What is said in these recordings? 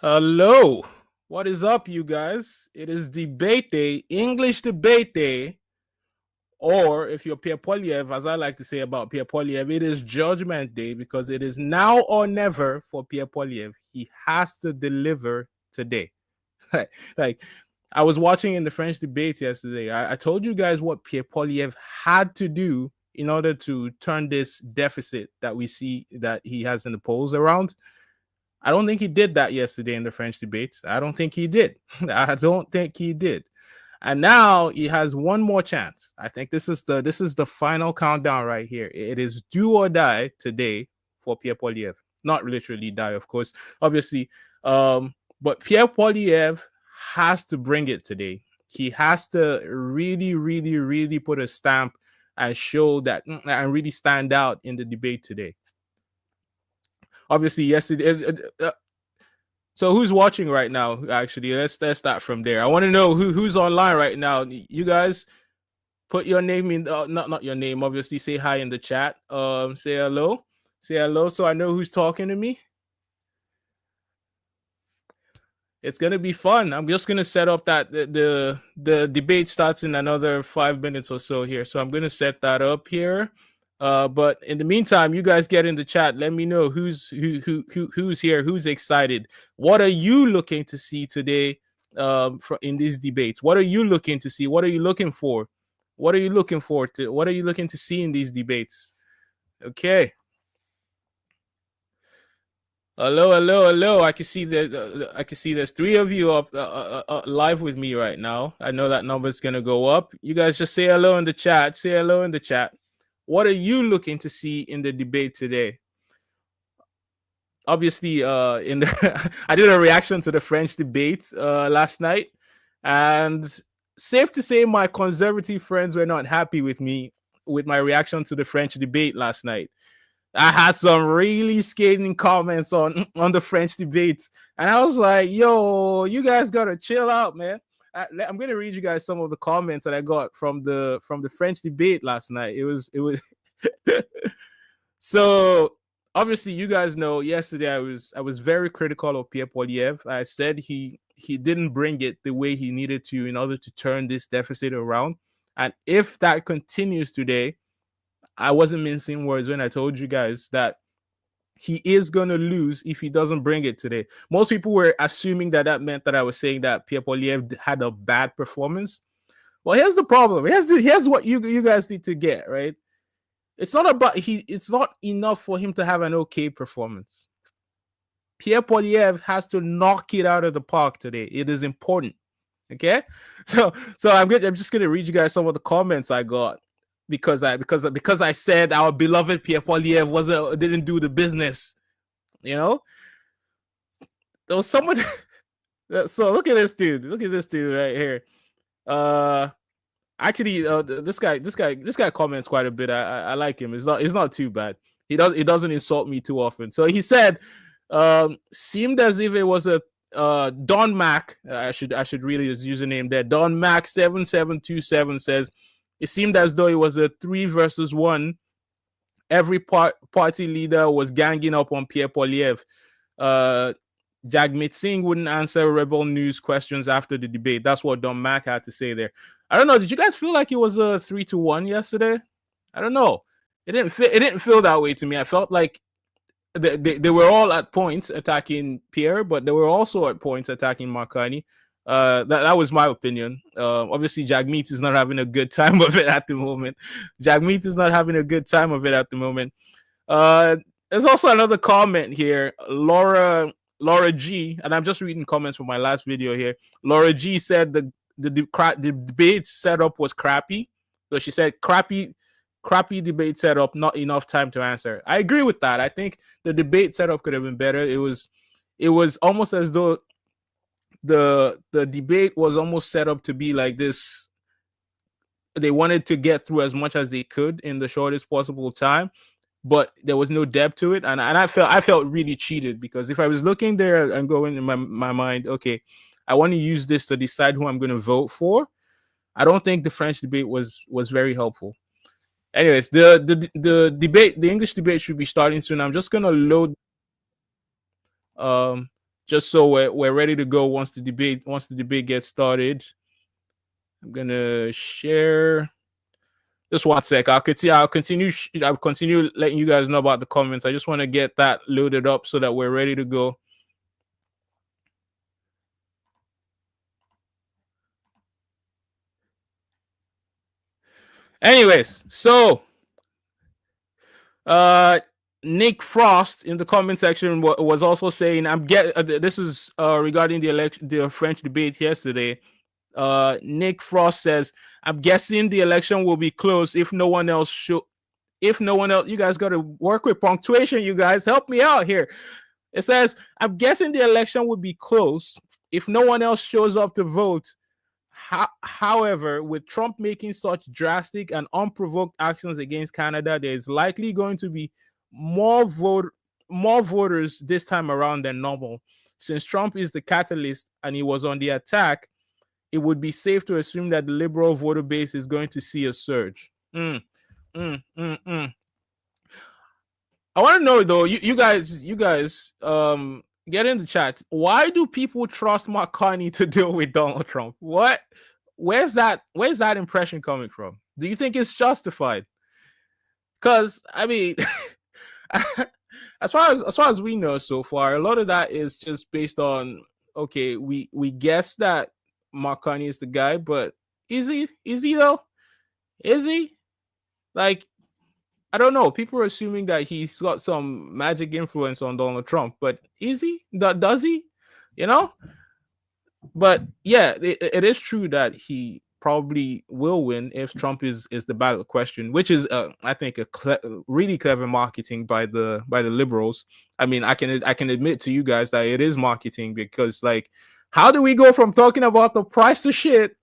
Hello. What is up, you guys? It is debate day, English debate day, or if you're Pierre Poilievre, as I like to say about Pierre Poilievre, it is judgment day because it is now or never for Pierre Poilievre. He has to deliver today. like, I was watching in the French debate yesterday. I told you guys what Pierre Poilievre had to do in order to turn this deficit that we see that he has in the polls around. I don't think he did that yesterday in the French debates. I don't think he did. I don't think he did. And now he has one more chance. I think this is the final countdown right here. It is do or die today for Pierre Poilievre. Not literally die, of course, obviously. But Pierre Poilievre has to bring it today. He has to really, really, really put a stamp and show that and really stand out in the debate today. Obviously, yesterday. So who's watching right now? Actually, let's start from there. I want to know who's online right now. You guys put your name in. Not your name. Obviously, say hi in the chat. Say hello. Say hello, so I know who's talking to me. It's gonna be fun. I'm just gonna set up that the debate starts in another 5 minutes or so here. So I'm gonna set that up here. But in the meantime, you guys get in the chat. Let me know who's here, who's excited. What are you looking to see today in these debates? What are you looking to see? What are you looking for? What are you looking for to? What are you looking to see in these debates? Okay. Hello. I can see that. I can see there's three of you up live with me right now. I know that number's gonna go up. You guys just say hello in the chat. Say hello in the chat. What are you looking to see in the debate today? Obviously, in the I did a reaction to the French debate last night, and safe to say, my conservative friends were not happy with me with my reaction to the French debate last night. I had some really scathing comments on the French debates, and I was like, "Yo, you guys gotta chill out, man." I'm gonna read you guys some of the comments that I got from the French debate last night. It was so obviously you guys know yesterday I was very critical of Pierre Poilievre. I said he didn't bring it the way he needed to in order to turn this deficit around, and if that continues today, I wasn't mincing words when I told you guys that he is going to lose if he doesn't bring it today. Most people were assuming that meant that I was saying that Pierre Poilievre had a bad performance. Well, here's the problem. Here's what you guys need to get, right? It's not about it's not enough for him to have an okay performance. Pierre Poilievre has to knock it out of the park today. It is important. Okay? So I'm just gonna read you guys some of the comments I got because I said our beloved Pierre Poilievre didn't do the business. You know? There was someone so look at this dude. Look at this dude right here. Actually, this guy comments quite a bit. I like him. It's not too bad. He doesn't insult me too often. So he said, seemed as if it was a Don Mac. I should really his username there. Don Mac 7727 says it seemed as though it was a 3 versus 1. Every party leader was ganging up on Pierre Poilievre. Jagmeet Singh wouldn't answer Rebel News questions after the debate. That's what Don Mac had to say there. I don't know. Did you guys feel like it was a 3-1 yesterday? I don't know. It didn't feel that way to me. I felt like they were all at points attacking Pierre, but they were also at points attacking Mark Carney. That was my opinion. Obviously, Jagmeet is not having a good time of it at the moment. There's also another comment here. Laura G, and I'm just reading comments from my last video here. Laura G said the debate setup was crappy. So she said crappy debate setup, not enough time to answer. I agree with that. I think the debate setup could have been better. It was almost as though the debate was almost set up to be like this. They wanted to get through as much as they could in the shortest possible time, but there was no depth to it, and I felt really cheated because if I was looking there and going in my mind, okay, I want to use this to decide who I'm going to vote for, I don't think the French debate was very helpful. Anyways, the debate, the English debate should be starting soon. I'm just gonna load just so we're ready to go once the debate gets started. I'm gonna share. Just 1 sec. I'll continue letting you guys know about the comments. I just want to get that loaded up so that we're ready to go. Anyways, so Nick Frost in the comment section was also saying, this is regarding the French debate yesterday. Nick Frost says, I'm guessing the election will be close if no one else you guys got to work with punctuation. You guys help me out here. It says, I'm guessing the election will be close if no one else shows up to vote. However, with Trump making such drastic and unprovoked actions against Canada, there is likely going to be more voters this time around than normal. Since Trump is the catalyst and he was on the attack, it would be safe to assume that the liberal voter base is going to see a surge. I want to know though, you guys, get in the chat. Why do people trust Mark Carney to deal with Donald Trump? Where's that impression coming from? Do you think it's justified? Because I mean, as far as we know so far, a lot of that is just based on, okay, we guess that Mark Carney is the guy, but is he though? Is he? Like, I don't know. People are assuming that he's got some magic influence on Donald Trump, but is he? Does he? You know? But yeah, it is true that he probably will win if Trump is the ballot question, which is, I think, really clever marketing by the liberals. I mean, I can admit to you guys that it is marketing, because, like, how do we go from talking about the price of shit,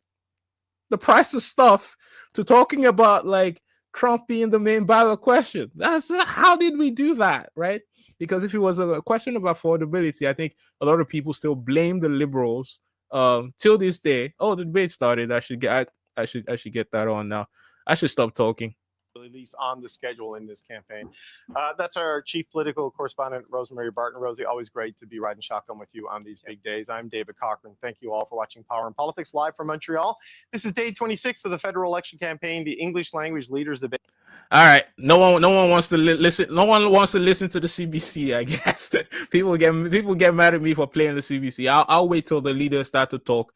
the price of stuff, to talking about, like, Trump being the main ballot question? How did we do that, right? Because if it was a question of affordability, I think a lot of people still blame the liberals till this day. Oh, the debate started. I should get that on now. I should stop talking. At least on the schedule in this campaign. That's our chief political correspondent, Rosemary Barton. Rosie, always great to be riding shotgun with you on these big days. I'm David Cochran. Thank you all for watching Power and Politics live from Montreal. This is day 26 of the federal election campaign, the English language leaders debate. All right, no one wants to listen. No one wants to listen to the CBC. I guess people get mad at me for playing the CBC. I'll wait till the leaders start to talk.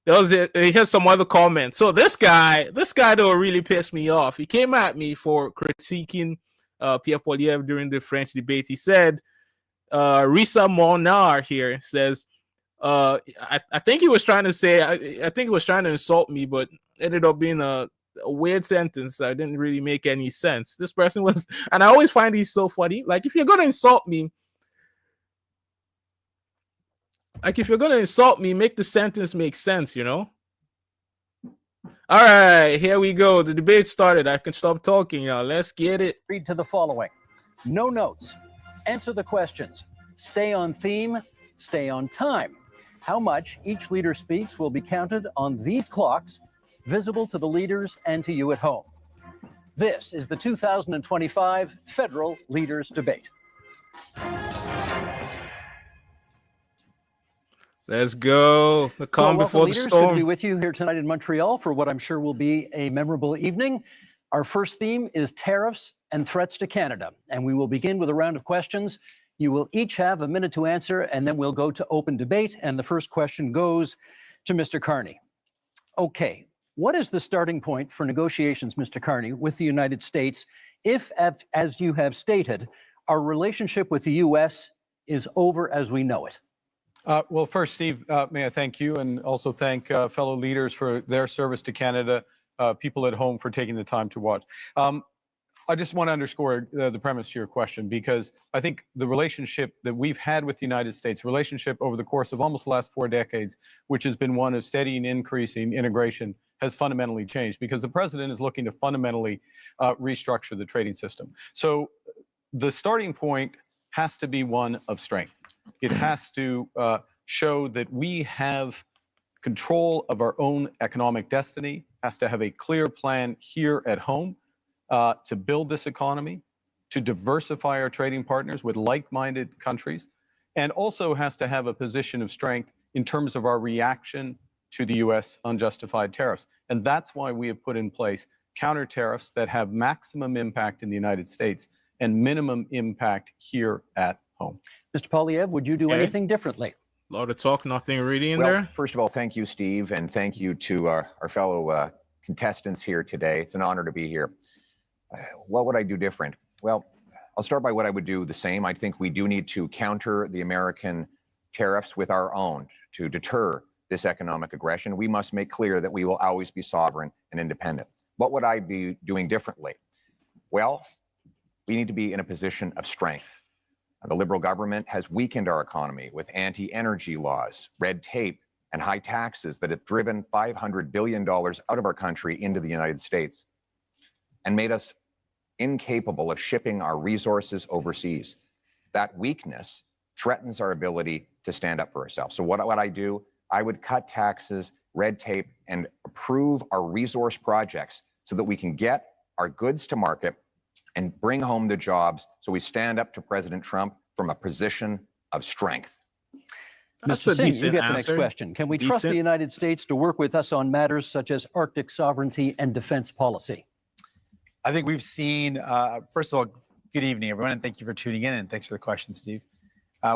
Here's some other comments. So this guy though really pissed me off. He came at me for critiquing Pierre Poilievre during the French debate. He said, Risa Monar here says, I think he was trying to say, I think he was trying to insult me, but ended up being a weird sentence that didn't really make any sense. This person was, and I always find he's so funny. Like, if you're gonna insult me, make the sentence make sense, you know? All right, here we go. The debate started. I can stop talking, y'all. Let's get it. Read to the following. No notes. Answer the questions. Stay on theme. Stay on time. How much each leader speaks will be counted on these clocks, visible to the leaders and to you at home. This is the 2025 Federal Leaders Debate. Let's go. The calm before the storm. Good to be with you here tonight in Montreal for what I'm sure will be a memorable evening. Our first theme is tariffs and threats to Canada, and we will begin with a round of questions. You will each have a minute to answer, and then we'll go to open debate, and the first question goes to Mr. Carney. Okay, what is the starting point for negotiations, Mr. Carney, with the United States if, as you have stated, our relationship with the U.S. is over as we know it? Well, first, Steve, may I thank you and also thank fellow leaders for their service to Canada, people at home for taking the time to watch. I just want to underscore the premise to your question, because I think the relationship that we've had with the United States, relationship over the course of almost the last 4 decades, which has been one of steady and increasing integration, has fundamentally changed because the president is looking to fundamentally restructure the trading system. So the starting point has to be one of strength. It has to show that we have control of our own economic destiny, has to have a clear plan here at home to build this economy, to diversify our trading partners with like-minded countries, and also has to have a position of strength in terms of our reaction to the U.S. unjustified tariffs. And that's why we have put in place counter tariffs that have maximum impact in the United States and minimum impact here at home. Mr. Poilievre, would you do Okay. anything differently? A lot of talk, nothing really in Well, there. first of all, thank you, Steve, and thank you to our fellow contestants here today. It's an honor to be here. What would I do different? Well, I'll start by what I would do the same. I think we do need to counter the American tariffs with our own to deter this economic aggression. We must make clear that we will always be sovereign and independent. What would I be doing differently? Well, we need to be in a position of strength. The Liberal government has weakened our economy with anti-energy laws, red tape, and high taxes that have driven $500 billion out of our country into the United States and made us incapable of shipping our resources overseas. That weakness threatens our ability to stand up for ourselves. So what would I do? I would cut taxes, red tape, and approve our resource projects so that we can get our goods to market and bring home the jobs, so we stand up to President Trump from a position of strength. That's Mr. a Singh, you decent get the next answer. question. Can we trust the Decent. United States to work with us on matters such as Arctic sovereignty and defense policy? I think we've seen, first of all, good evening, everyone, and thank you for tuning in, and thanks for the question, Steve.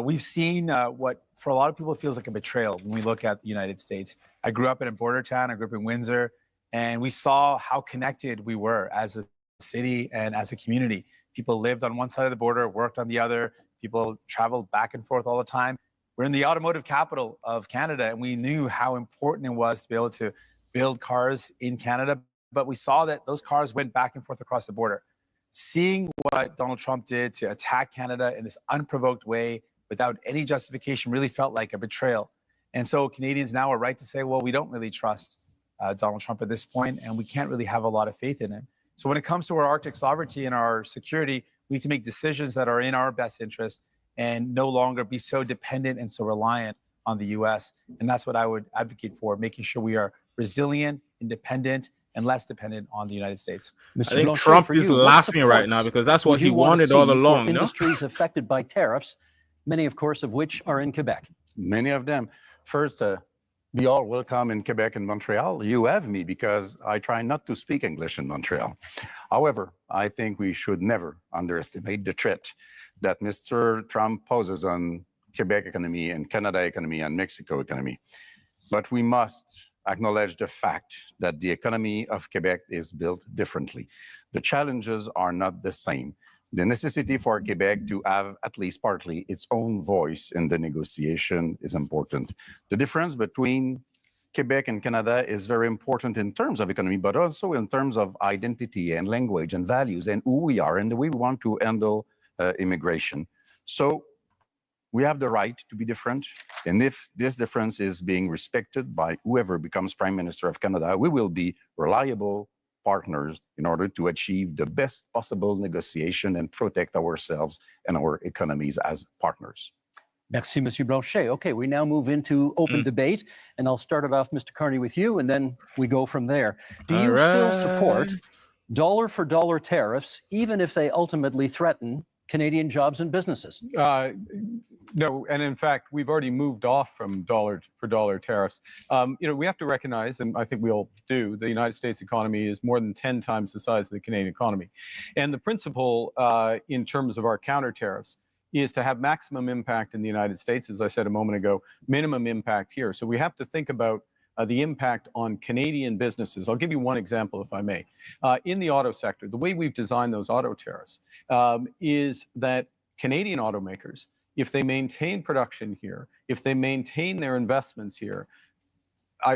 We've seen what, for a lot of people, feels like a betrayal when we look at the United States. I grew up in a border town, I grew up in Windsor, and we saw how connected we were as a city and as a community. People lived on one side of the border, worked on the other. People traveled back and forth all the time. We're in the automotive capital of Canada, and we knew how important it was to be able to build cars in Canada. But we saw that those cars went back and forth across the border. Seeing what Donald Trump did to attack Canada in this unprovoked way without any justification really felt like a betrayal. And so Canadians now are right to say, well, we don't really trust Donald Trump at this point, and we can't really have a lot of faith in him. So when it comes to our Arctic sovereignty and our security, we need to make decisions that are in our best interest and no longer be so dependent and so reliant on the U.S. And that's what I would advocate for, making sure we are resilient, independent, and less dependent on the United States. I Mr. think Blanchet, Trump for is you, what laughing right now supports because that's what would he you want to wanted all see for along. You know? industries affected by tariffs, many, of course, of which are in Quebec? Many of them. First, be all welcome in Quebec and Montreal. You have me because I try not to speak English in Montreal. However, I think we should never underestimate the threat that Mr. Trump poses on Quebec economy and Canada economy and Mexico economy. But we must acknowledge the fact that the economy of Quebec is built differently. The challenges are not the same. The necessity for Quebec to have at least partly its own voice in the negotiation is important. The difference between Quebec and Canada is very important in terms of economy, but also in terms of identity and language and values and who we are and the way we want to handle immigration. So we have the right to be different. And if this difference is being respected by whoever becomes Prime Minister of Canada, we will be reliable partners in order to achieve the best possible negotiation and protect ourselves and our economies as partners. Merci, Monsieur Blanchet. Okay, we now move into open debate, and I'll start it off, Mr. Carney, with you, and then we go from there. Do you still support dollar-for-dollar tariffs, even if they ultimately threaten Canadian jobs and businesses? No, and in fact, we've already moved off from dollar-for-dollar tariffs. We have to recognize, and I think we all do, the United States economy is more than 10 times the size of the Canadian economy. And the principle in terms of our counter tariffs is to have maximum impact in the United States, as I said a moment ago, minimum impact here. So we have to think about the impact on Canadian businesses. I'll give you one example, if I may. In the auto sector, the way we've designed those auto tariffs is that Canadian automakers, if they maintain production here, if they maintain their investments here,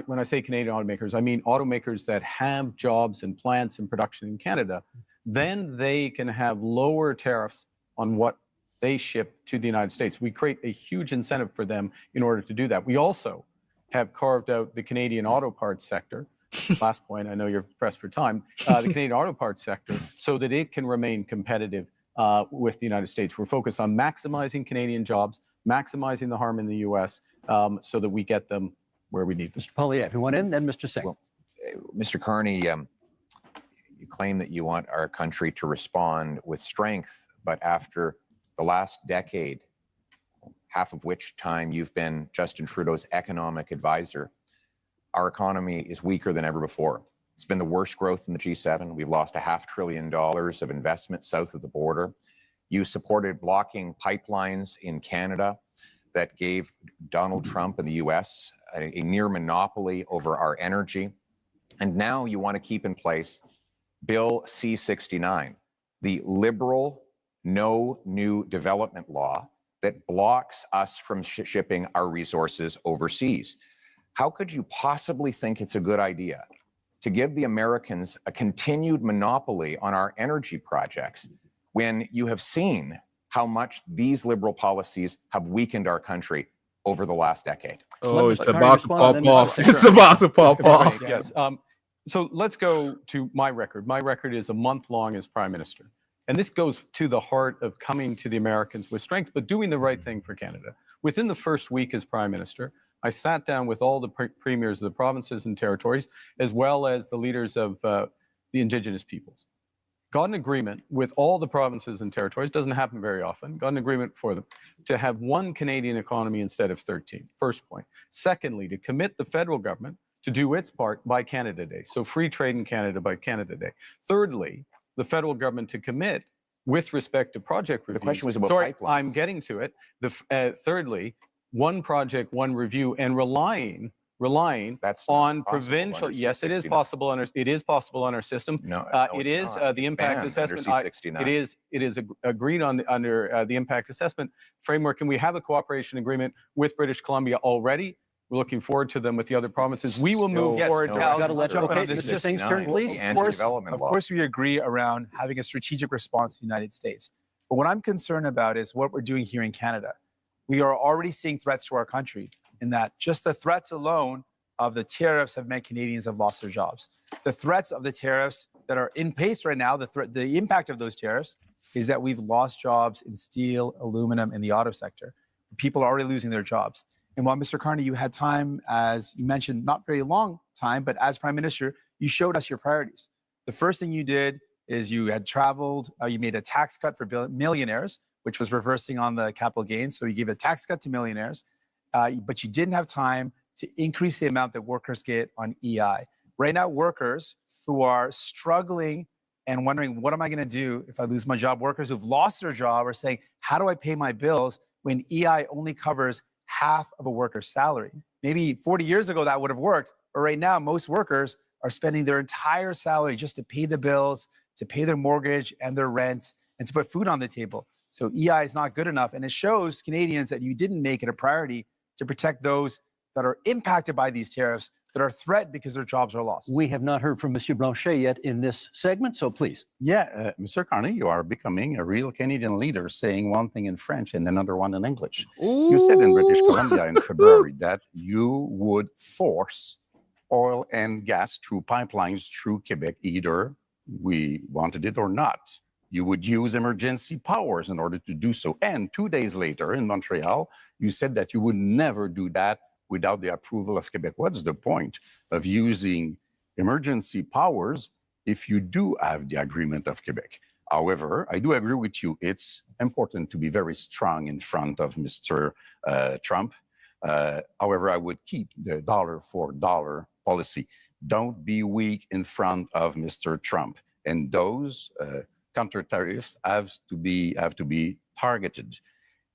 when I say Canadian automakers, I mean automakers that have jobs and plants and production in Canada, then they can have lower tariffs on what they ship to the United States. We create a huge incentive for them in order to do that. We also have carved out the Canadian auto parts sector. Last point, I know you're pressed for time, the Canadian auto parts sector, so that it can remain competitive with the United States. We're focused on maximizing Canadian jobs, maximizing the harm in the U.S. So that we get them where we need them. Mr. Poilievre, you want in, then Mr. Singh. Well, Mr. Carney, you claim that you want our country to respond with strength, but after the last decade, half of which time you've been Justin Trudeau's economic advisor, our economy is weaker than ever before. It's been the worst growth in the G7. We've lost $500 billion of investment south of the border. You supported blocking pipelines in Canada that gave Donald Trump and the US a near monopoly over our energy. And now you want to keep in place Bill C-69, the liberal no new development law that blocks us from shipping our resources overseas. How could you possibly think it's a good idea to give the Americans a continued monopoly on our energy projects when you have seen how much these liberal policies have weakened our country over the last decade? Oh, Mr. it's Carney about to respond, pop and then- off. It's about to pop off. Yes. So let's go to my record. My record is a month long as prime minister. And this goes to the heart of coming to the Americans with strength, but doing the right thing for Canada. Within the first week as prime minister, I sat down with all the premiers of the provinces and territories, as well as the leaders of the Indigenous peoples. Got an agreement with all the provinces and territories, doesn't happen very often, got an agreement for them to have one Canadian economy instead of 13, first point. Secondly, to commit the federal government to do its part by Canada Day, so free trade in Canada by Canada Day. Thirdly, the federal government to commit with respect to project reviews. The question was about Sorry, pipelines. I'm getting to it. Thirdly, one project, one review, and relying That's not on possible provincial. under Yes, it is C-69. possible under. It is possible on our system. No, It it's is not. the It's impact banned assessment. under C-69. It is agreed on under the impact assessment framework, and we have a cooperation agreement with British Columbia already. We're looking forward to them with the other provinces. We will move Yes, forward. no, to- I'll Gotta let jump in okay, on this. Mr. Singh's turn, please. The Of course, anti-development of law. course, we agree around having a strategic response to the United States. But what I'm concerned about is what we're doing here in Canada. We are already seeing threats to our country in that just the threats alone of the tariffs have meant Canadians have lost their jobs. The threats of the tariffs that are in place right now, the impact of those tariffs is that we've lost jobs in steel, aluminum, and the auto sector. People are already losing their jobs. And while Mr. Carney, you had time, as you mentioned, not very long time, but as Prime Minister, you showed us your priorities. The first thing you did is you had traveled, you made a tax cut for millionaires, which was reversing on the capital gains. So you gave a tax cut to millionaires, but you didn't have time to increase the amount that workers get on EI. Right now, workers who are struggling and wondering, what am I going to do if I lose my job? Workers who've lost their job are saying, how do I pay my bills when EI only covers half of a worker's salary? Maybe 40 years ago that would have worked, but right now most workers are spending their entire salary just to pay the bills, to pay their mortgage and their rent, and to put food on the table. So EI is not good enough, and it shows Canadians that you didn't make it a priority to protect those that are impacted by these tariffs, that are threatened because their jobs are lost. We have not heard from Monsieur Blanchet yet in this segment, so please. Yeah, Mr. Carney, you are becoming a real Canadian leader, saying one thing in French and another one in English. You said in British Columbia in February that you would force oil and gas through pipelines through Quebec, either we wanted it or not. You would use emergency powers in order to do so. And 2 days later in Montreal, you said that you would never do that without the approval of Quebec. What's the point of using emergency powers if you do have the agreement of Quebec? However, I do agree with you. It's important to be very strong in front of Mr. Trump. However, I would keep the dollar for dollar policy. Don't be weak in front of Mr. Trump. And those counter tariffs have to be targeted.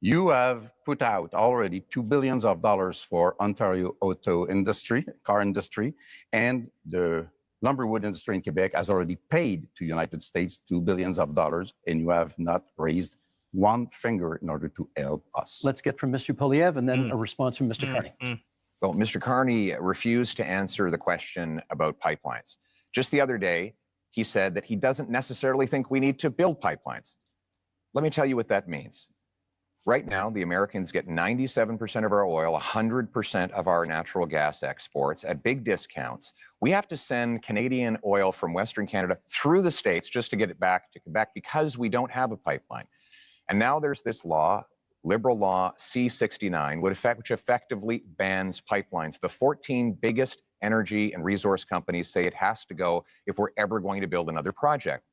You have put out already $2 billion for Ontario auto industry, car industry, and the lumberwood industry in Quebec has already paid to United States $2 billion, and you have not raised one finger in order to help us. Let's get from Mr. Poilievre and then a response from Mr. Carney. Well, Mr. Carney refused to answer the question about pipelines. Just the other day, he said that he doesn't necessarily think we need to build pipelines. Let me tell you what that means. Right now, the Americans get 97% of our oil, 100% of our natural gas exports at big discounts. We have to send Canadian oil from Western Canada through the States just to get it back to Quebec because we don't have a pipeline. And now there's this law, liberal law C-69, which effectively bans pipelines. The 14 biggest energy and resource companies say it has to go if we're ever going to build another project.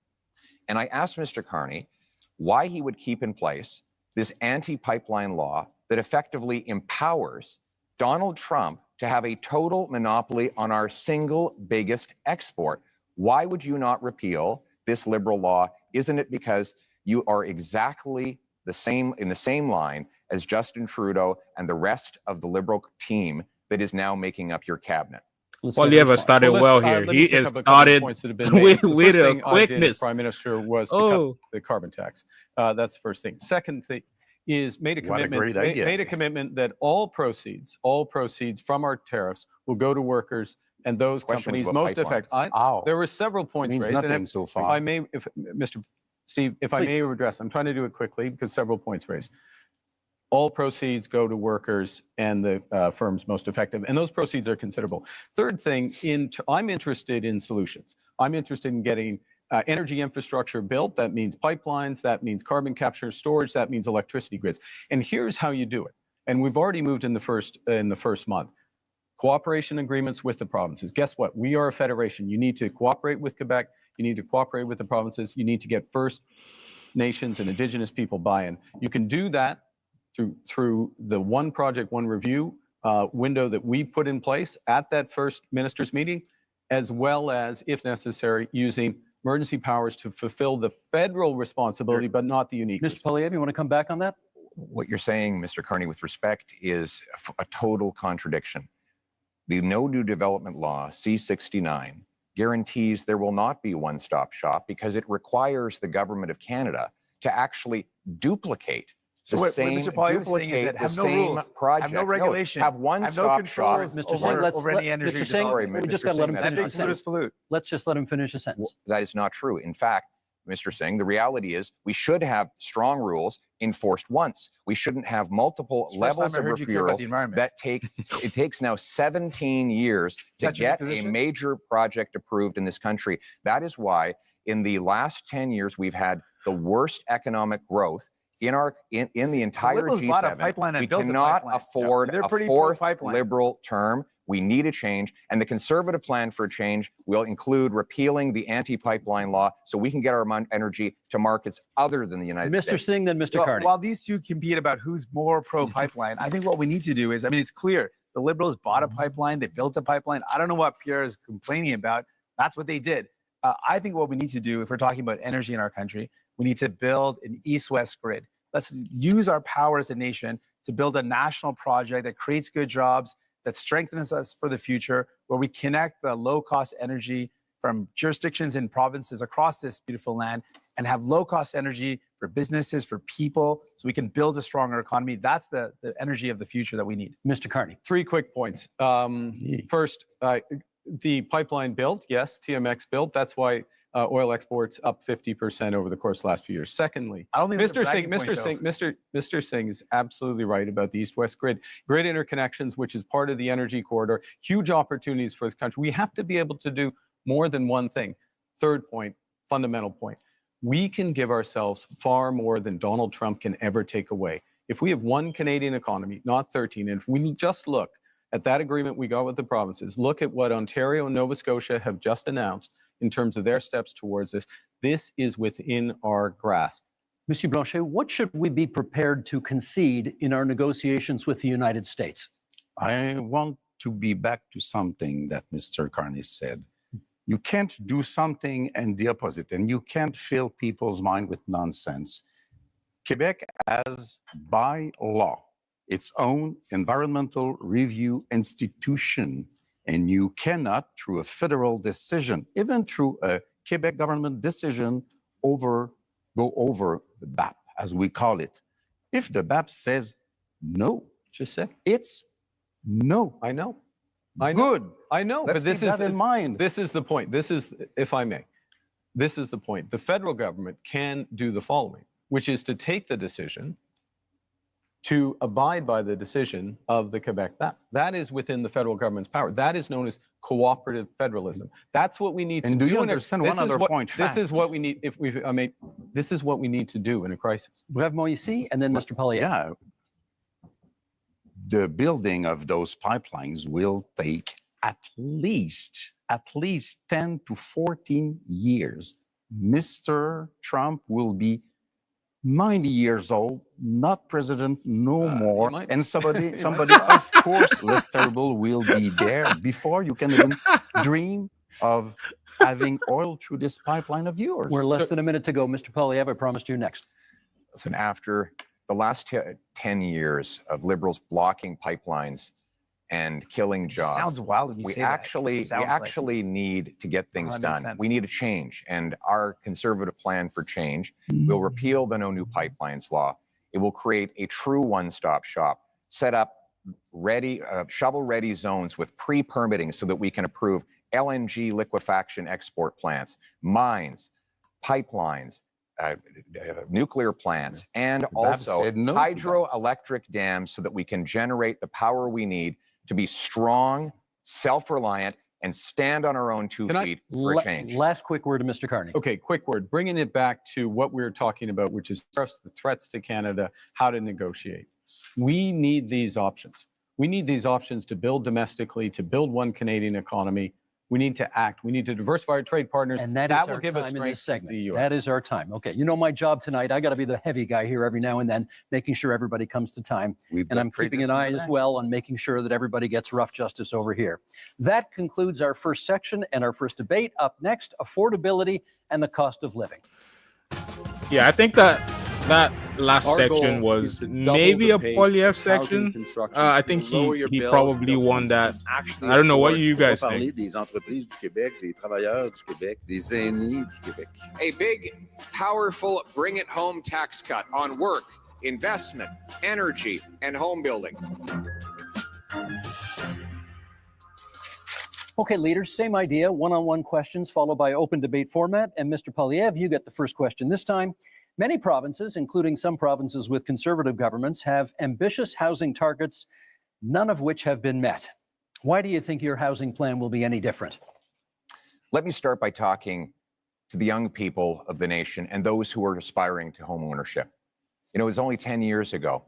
And I asked Mr. Carney why he would keep in place this anti-pipeline law that effectively empowers Donald Trump to have a total monopoly on our single biggest export. Why would you not repeal this liberal law? Isn't it because you are exactly the same in the same line as Justin Trudeau and the rest of the liberal team that is now making up your cabinet? Poilievre started well here. Let me He pick is up a couple of started points that have been made. with, The with first a thing I did as quickness. Prime Minister was to Oh, cut the carbon tax. That's the first thing. Second thing is made a What a commitment. great idea. Made a commitment that all proceeds from our tariffs will go to workers and those Question was companies about most affected. Ow. There were several points Means raised. and nothing if, so if far. I may, if Mr. Steve, if I Please. may address, I'm trying to do it quickly because several points raised. All proceeds go to workers and the firms most effective, and those proceeds are considerable. Third thing, I'm interested in solutions. I'm interested in getting energy infrastructure built. That means pipelines, that means carbon capture storage, that means electricity grids. And here's how you do it. And we've already moved in the first month. Cooperation agreements with the provinces. Guess what? We are a federation. You need to cooperate with Quebec. You need to cooperate with the provinces. You need to get First Nations and Indigenous people buy-in. You can do that through the one project, one review window that we put in place at that first ministers' meeting, as well as, if necessary, using emergency powers to fulfill the federal responsibility, but not the unique. Mr. Poilievre, you want to come back on that? What you're saying, Mr. Carney, with respect, is a total contradiction. The No New Development Law, C-69, guarantees there will not be one-stop shop because it requires the government of Canada to actually duplicate So the what same, Mr. Poilievre is saying is that the have no same rules, project. have no regulation, have have no one-stop shop. controls Mr. Singh, over, let's over any energy Mr. Singh, development. we just Mr. got to let Singh, him that's That finish big his polluters sentence. pollute. Let's just let him finish his sentence. That is not true. In fact, Mr. Singh, the reality is we should have strong rules enforced once. We shouldn't have multiple It's the first levels time of I heard you care about referral the environment. that it takes now 17 years to that your get a position? major project approved in this country. That is why in the last 10 years we've had the worst economic growth in the entire Liberals bought a G7. pipeline and We built a cannot pipeline. afford They're a pretty fourth pro-pipeline. liberal term. We need a change, and the Conservative plan for a change will include repealing the anti-pipeline law so we can get our energy to markets other than the United Mr. States. Singh, then Mr. Well, Carney. while these two compete about who's more pro-pipeline, I think what we need to do is, I mean, it's clear the Liberals bought a pipeline, they built a pipeline. I don't know what Pierre is complaining about. That's what they did. I think what we need to do, if we're talking about energy in our country, we need to build an east-west grid. Let's use our power as a nation to build a national project that creates good jobs, that strengthens us for the future, where we connect the low-cost energy from jurisdictions and provinces across this beautiful land and have low-cost energy for businesses, for people, so we can build a stronger economy. That's the energy of the future that we need. Mr. Carney. 3 quick points. First, the pipeline built, yes, TMX built. That's why oil exports up 50% over the course of the last few years. Secondly, I don't think that's a Mr. bragging Singh, point, though. Mr. Singh is absolutely right about the east-west grid interconnections, which is part of the energy corridor. Huge opportunities for this country. We have to be able to do more than one thing. Third point, fundamental point. We can give ourselves far more than Donald Trump can ever take away. If we have one Canadian economy, not 13, and if we just look at that agreement we got with the provinces, look at what Ontario and Nova Scotia have just announced in terms of their steps towards this, this is within our grasp. Monsieur Blanchet, what should we be prepared to concede in our negotiations with the United States? I want to be back to something that Mr. Carney said. You can't do something and the opposite, and you can't fill people's mind with nonsense. Quebec has, by law, its own environmental review institution, and you cannot, through a federal decision, even through a Quebec government decision, go over the BAP, as we call it. If the BAP says no, Just say, it's no. I know. I know. Good. I know, Let's but this keep is that in mind. This is the point. This is, if I may, this is the point. The federal government can do the following, which is to take the decision to abide by the decision of the Quebec BAP. That is within the federal government's power. That is known as cooperative federalism. That's what we need to do. And do you in a- understand this one is other what- point This is fast? what we need. If we, I mean, this is what we need to do in a crisis. Bref Moïse and then Mr. Poilievre. Yeah. The building of those pipelines will take at least 10 to 14 years. Mr. Trump will be 90 years old, not president no more, might- and somebody, of course, less terrible will be there before you can even dream of having oil through this pipeline of yours. We're less than a minute to go. Mr. Poilievre, I promised you next. Listen, after the last 10 years of liberals blocking pipelines and killing jobs, Sounds wild when you we say that. actually need to get things that makes done. sense. We need a change, and our conservative plan for change will repeal the No New Pipelines law. It will create a true one-stop shop, set up shovel-ready zones with pre-permitting so that we can approve LNG liquefaction export plants, mines, pipelines, nuclear plants, and also said no to that. hydroelectric dams so that we can generate the power we need to be strong, self-reliant, and stand on our own 2 Can I- feet for a change. Last quick word to Mr. Carney. Okay, quick word. Bringing it back to what we were talking about, which is tariffs, the threats to Canada, how to negotiate. We need these options. We need these options to build domestically, to build one Canadian economy. We need to act. We need to diversify our trade partners. And that is will our give us time in strength this to segment. the US. That is our time. Okay, you know my job tonight. I got to be the heavy guy here every now and then, making sure everybody comes to time. We've And got I'm great keeping an eye listeners as today. well on making sure that everybody gets rough justice over here. That concludes our first section and our first debate. Up next, affordability and the cost of living. Yeah, I think that last Our section goal is was to double maybe the a pace Poilievre of housing section. construction I to think lower your he bills, probably build won homes that. you can actually I don't know what afford. you On va guys parler think. des entreprises du Québec, des travailleurs du Québec, des aînés du Québec. A big, powerful bring it home tax cut on work, investment, energy, and home building. Okay, leaders, same idea, one-on-one questions followed by open debate format. And Mr. Poilievre, you get the first question this time. Many provinces, including some provinces with conservative governments, have ambitious housing targets, none of which have been met. Why do you think your housing plan will be any different? Let me start by talking to the young people of the nation and those who are aspiring to home ownership. You know, it was only 10 years ago.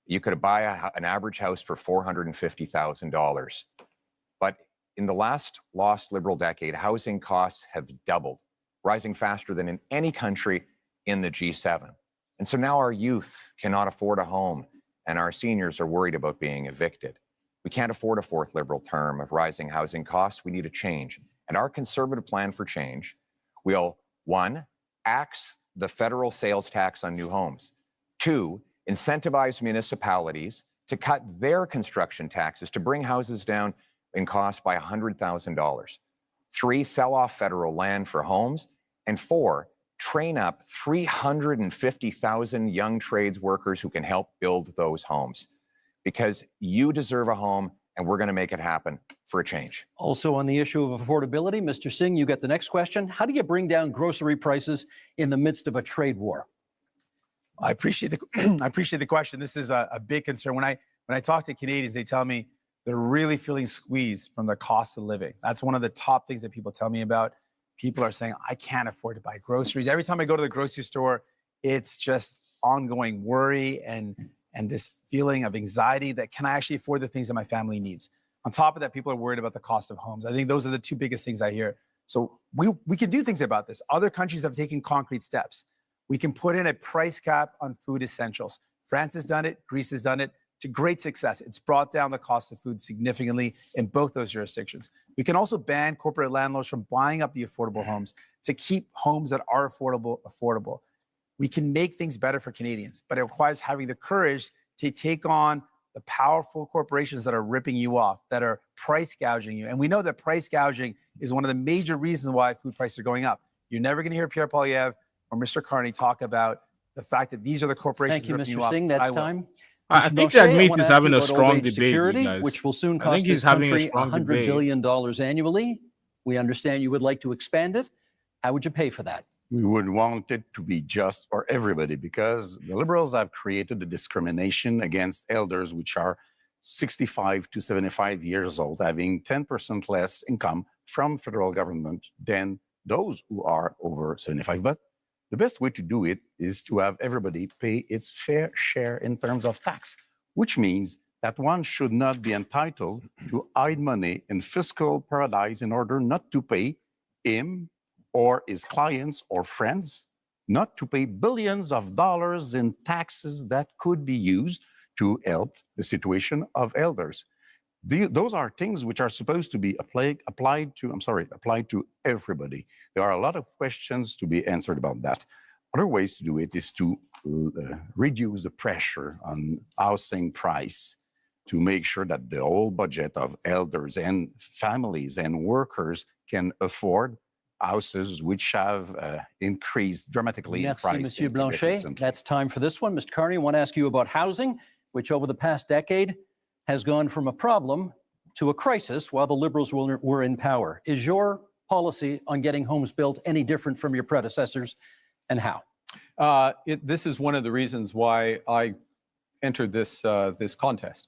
You could buy an average house for $450,000. But in the last lost Liberal decade, housing costs have doubled, rising faster than in any country in the G7. And so now our youth cannot afford a home, and our seniors are worried about being evicted. We can't afford a fourth Liberal term of rising housing costs. We need a change. And our conservative plan for change will, 1, axe the federal sales tax on new homes. 2, incentivize municipalities to cut their construction taxes to bring houses down in cost by $100,000. 3, sell off federal land for homes. And 4, train up 350,000 young trades workers who can help build those homes. Because you deserve a home, and we're going to make it happen for a change. Also on the issue of affordability, Mr. Singh, you get the next question. How do you bring down grocery prices in the midst of a trade war? I appreciate the question. This is a big concern. When I talk to Canadians, they tell me they're really feeling squeezed from the cost of living. That's one of the top things that people tell me about. People are saying, I can't afford to buy groceries. Every time I go to the grocery store, it's just ongoing worry and this feeling of anxiety that can I actually afford the things that my family needs? On top of that, people are worried about the cost of homes. I think those are the two biggest things I hear. So we can do things about this. Other countries have taken concrete steps. We can put in a price cap on food essentials. France has done it. Greece has done it to great success. It's brought down the cost of food significantly in both those jurisdictions. We can also ban corporate landlords from buying up the affordable homes to keep homes that are affordable. We can make things better for Canadians, but it requires having the courage to take on the powerful corporations that are ripping you off, that are price gouging you. And we know that price gouging is one of the major reasons why food prices are going up. You're never going to hear Pierre Poilievre or Mr. Carney talk about the fact that these are the corporations Thank you, ripping you Mr. off. Singh. I That's will. time. I Mr. think Blanchet, that I means wanna he's ask having you a about strong old age debate, you security, guys. which will soon I cost think this he's having a country strong $100 debate. billion annually. We understand you would like to expand it. How would you pay for that? We would want it to be just for everybody because the Liberals have created a discrimination against elders, which are 65 to 75 years old, having 10% less income from federal government than those who are over 75. But the best way to do it is to have everybody pay its fair share in terms of tax, which means that one should not be entitled to hide money in fiscal paradise in order not to pay him or his clients or friends not to pay billions of dollars in taxes that could be used to help the situation of elders. Those are things which are supposed to be applied to everybody. There are a lot of questions to be answered about that. Other ways to do it is to reduce the pressure on housing price, to make sure that the whole budget of elders and families and workers can afford houses which have increased dramatically in price. Merci, Monsieur in Quebec Blanchet. recently. That's time for this one. Mr. Carney, I want to ask you about housing, which over the past decade has gone from a problem to a crisis while the Liberals were in power. Is your policy on getting homes built any different from your predecessors, and how? This is one of the reasons why I entered this contest,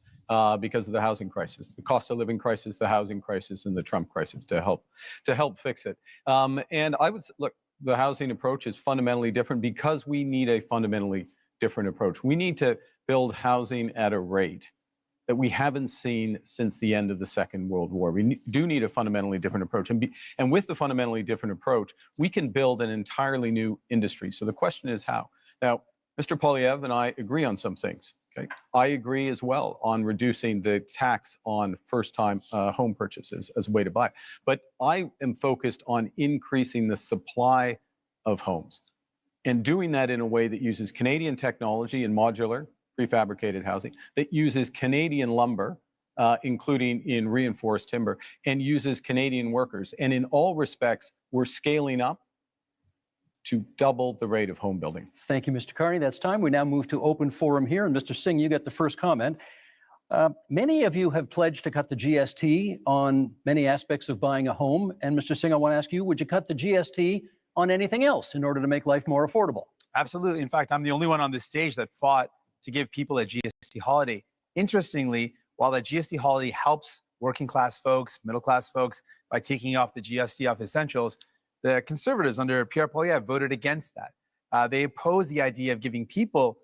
because of the housing crisis, the cost of living crisis, the housing crisis, and the Trump crisis, to help fix it. And I would look, the housing approach is fundamentally different because we need a fundamentally different approach. We need to build housing at a rate that we haven't seen since the end of the Second World War. We do need a fundamentally different approach. And with the fundamentally different approach, we can build an entirely new industry. So the question is how? Now, Mr. Poilievre and I agree on some things. Okay, I agree as well on reducing the tax on first-time home purchases as a way to buy. But I am focused on increasing the supply of homes and doing that in a way that uses Canadian technology and modular prefabricated housing, that uses Canadian lumber, including in reinforced timber, and uses Canadian workers. And in all respects, we're scaling up to double the rate of home building. Thank you, Mr. Carney. That's time. We now move to open forum here. And Mr. Singh, you get the first comment. Many of you have pledged to cut the GST on many aspects of buying a home. And Mr. Singh, I want to ask you, would you cut the GST on anything else in order to make life more affordable? Absolutely. In fact, I'm the only one on this stage that fought to give people a GST holiday. Interestingly, while that GST holiday helps working class folks, middle class folks by taking off the GST off essentials, the Conservatives under Pierre Poilievre voted against that. They opposed the idea of giving people,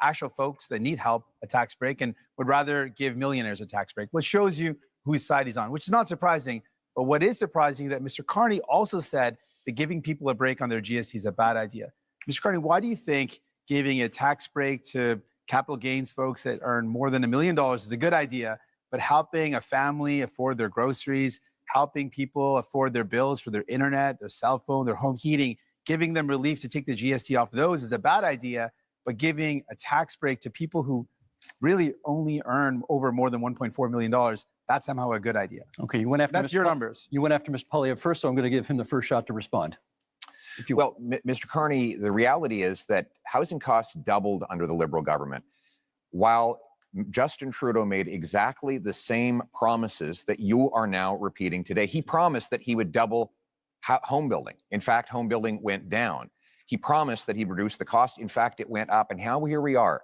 actual folks that need help, a tax break, and would rather give millionaires a tax break, which shows you whose side he's on, which is not surprising. But what is surprising is that Mr. Carney also said that giving people a break on their GST is a bad idea. Mr. Carney, why do you think giving a tax break to capital gains folks that earn more than $1 million is a good idea, but helping a family afford their groceries, helping people afford their bills for their internet, their cell phone, their home heating, giving them relief to take the GST off those is a bad idea, but giving a tax break to people who really only earn over more than $1.4 million, that's somehow a good idea. Okay, you went after That's your numbers. You went after Mr. Poilievre first, so I'm going to give him the first shot to respond. Well, Mr. Carney, the reality is that housing costs doubled under the Liberal government, while Justin Trudeau made exactly the same promises that you are now repeating today. He promised that he would double home building. In fact, home building went down. He promised that he'd reduce the cost. In fact, it went up. And here we are.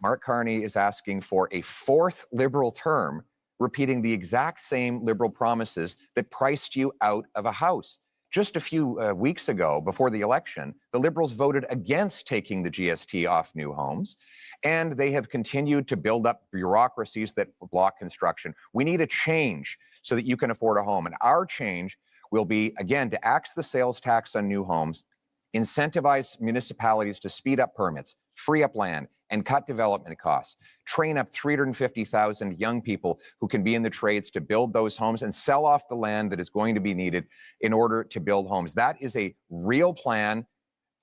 Mark Carney is asking for a fourth Liberal term, repeating the exact same Liberal promises that priced you out of a house. Just a few weeks ago, before the election, the Liberals voted against taking the GST off new homes, and they have continued to build up bureaucracies that block construction. We need a change so that you can afford a home, and our change will be, again, to axe the sales tax on new homes, incentivize municipalities to speed up permits, free up land, and cut development costs, train up 350,000 young people who can be in the trades to build those homes and sell off the land that is going to be needed in order to build homes. That is a real plan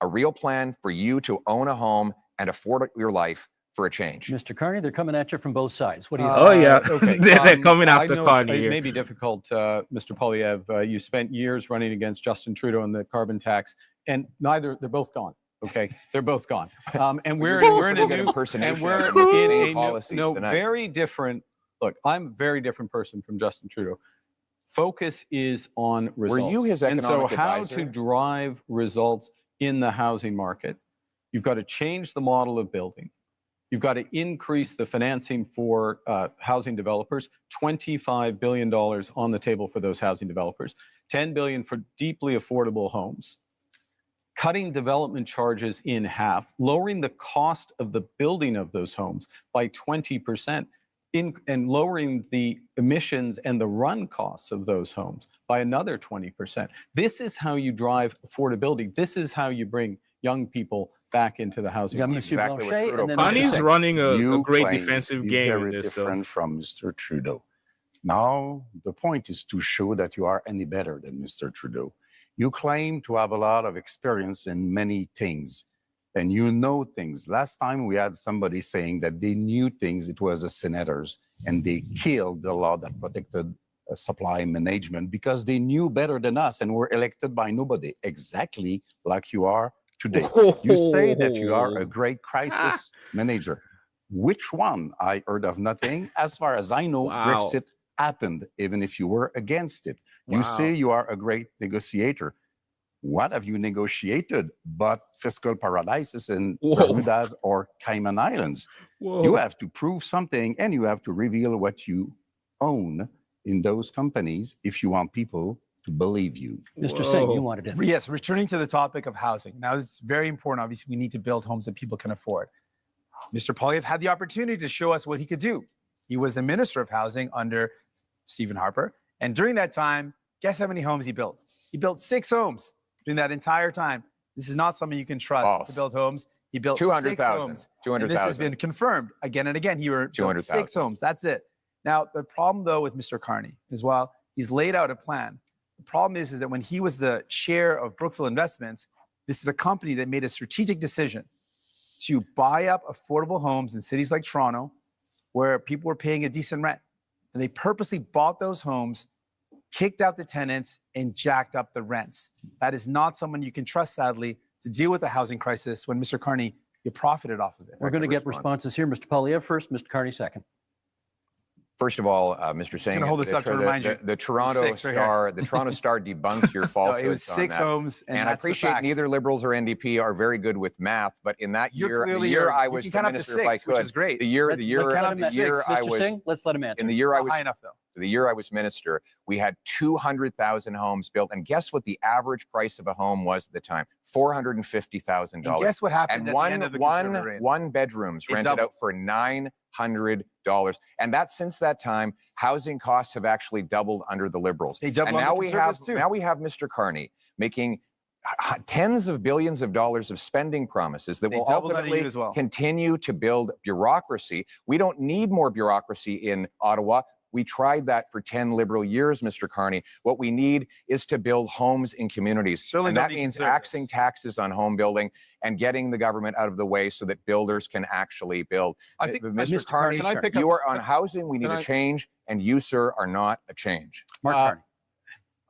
for you to own a home and afford your life for a change. Mr. Carney, they're coming at you from both sides. What do you say? Oh, yeah. Okay. They're coming I after know Carney it here. may be difficult, Mr. Poilievre. You spent years running against Justin Trudeau on the carbon tax, and they're both gone. Okay, they're both gone. And we're in a new impersonation. and of we're the in same a policies no tonight. very different. Look, I'm a very different person from Justin Trudeau. Focus is on results. Were you his and so economic how advisor? to drive results in the housing market? You've got to change the model of building. You've got to increase the financing for housing developers, $25 billion on the table for those housing developers, $10 billion for deeply affordable homes, cutting development charges in half, lowering the cost of the building of those homes by 20%, and lowering the emissions and the run costs of those homes by another 20%. This is how you drive affordability. This is how you bring young people back into the housing Yeah, market. Monsieur exactly what Blanchet, Trudeau and then planned. Mr. Carney's Singh. running a You great claim defensive be game in very this, though. different from Mr. Trudeau. Now, the point is to show that you are any better than Mr. Trudeau. You claim to have a lot of experience in many things, and you know things. Last time we had somebody saying that they knew things, it was the senators, and they killed the law that protected supply management because they knew better than us and were elected by nobody, exactly like you are today. You say that you are a great crisis manager. Which one? I heard of nothing. As far as I know, Wow. Brexit happened, even if you were against it. You Wow. say you are a great negotiator. What have you negotiated but fiscal paradises in Whoa. Bermudas or Cayman Islands? Whoa. You have to prove something and you have to reveal what you own in those companies if you want people to believe you. Mr. Singh, Whoa. you wanted to. Yes, returning to the topic of housing. Now, it's very important. Obviously, we need to build homes that people can afford. Mr. Poilievre had the opportunity to show us what he could do. He was the Minister of Housing under Stephen Harper. And during that time, guess how many homes he built? He built 6 homes during that entire time. This is not something you can trust False. to build homes. He built 6 200,000. homes. And this has 200,000. been confirmed again and again. He built 200,000. 6 homes. That's it. Now, the problem, though, with Mr. Carney is while he's laid out a plan, the problem is that when he was the chair of Brookfield Investments, this is a company that made a strategic decision to buy up affordable homes in cities like Toronto where people were paying a decent rent. And they purposely bought those homes, kicked out the tenants, and jacked up the rents. That is not someone you can trust, sadly, to deal with the housing crisis when Mr. Carney, you profited off of it. We're going to get responses here. Mr. Poilievre first, Mr. Carney second. First of all, Mr. Singh, gonna hold this up to remind you. the Toronto 6 right here. Star, the Toronto Star debunked your No, falsehoods it was on 6 that. homes, and I that's the appreciate facts. neither Liberals or NDP are very good with math, but in that You're year, the clearly year I you was can the count up to minister, if I 6, which could, is great. the year Let's count up to I 6. was Mr. Singh, let's let him answer. in the year It's I not was high enough, though. the year I was minister, we had 200,000 homes built, and guess what the average price of a home was at the time? $450,000. And guess what happened And at the end of the conservative reign? one bedrooms It rented doubled. out for $900. And that since that time, housing costs have actually doubled under the Liberals. They doubled and on now the we have Conservatives, too. now we have Mr. Carney making tens of billions of dollars of spending promises that They will doubled under you ultimately as well. continue to build bureaucracy. We don't need more bureaucracy in Ottawa. We tried that for 10 Liberal years, Mr. Carney. What we need is to build homes in communities. Certainly and don't that need means Conservatives. axing taxes on home building and getting the government out of the way so that builders can actually build. I think, Mr. Mr. Carney, can I pick you up- are on housing. We need Can a I- change, and you, sir, are not a change. Mark Uh, Carney.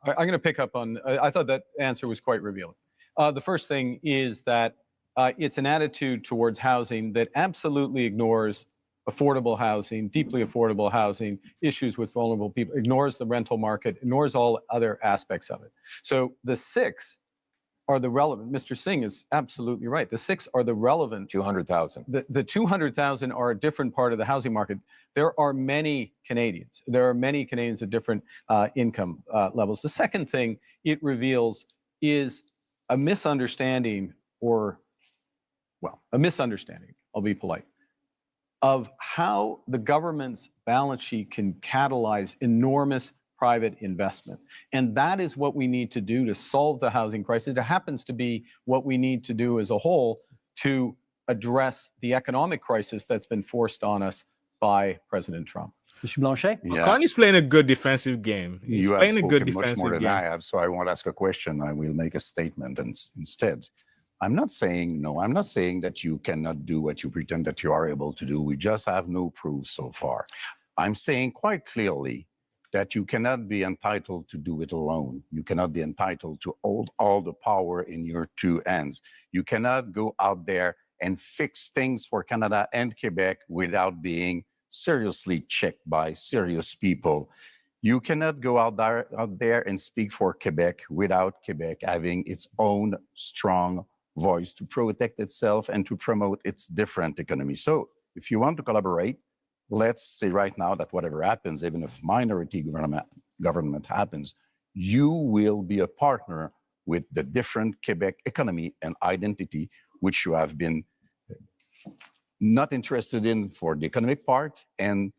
I'm going to pick up on, I thought that answer was quite revealing. The first thing is that it's an attitude towards housing that absolutely ignores affordable housing, deeply affordable housing, issues with vulnerable people, ignores the rental market, ignores all other aspects of it. So the 6 are the relevant. Mr. Singh is absolutely right. The 6 are the relevant. 200,000. The 200,000 are a different part of the housing market. There are many Canadians. There are many Canadians at different income levels. The second thing it reveals is a misunderstanding, I'll be polite, of how the government's balance sheet can catalyze enormous private investment. And that is what we need to do to solve the housing crisis. It happens to be what we need to do as a whole to address the economic crisis that's been forced on us by President Trump. Mr. Blanchet? Yeah. Carney's playing a good defensive game. He's You have playing a good spoken much more defensive than game. I have, so I won't ask a question. I will make a statement instead. I'm not saying no. I'm not saying that you cannot do what you pretend that you are able to do. We just have no proof so far. I'm saying quite clearly that you cannot be entitled to do it alone. You cannot be entitled to hold all the power in your 2 hands. You cannot go out there and fix things for Canada and Quebec without being seriously checked by serious people. You cannot go out there and speak for Quebec without Quebec having its own strong voice to protect itself and to promote its different economy. So if you want to collaborate, let's say right now that whatever happens, even if minority government happens, you will be a partner with the different Quebec economy and identity, which you have been not interested in for the economic part and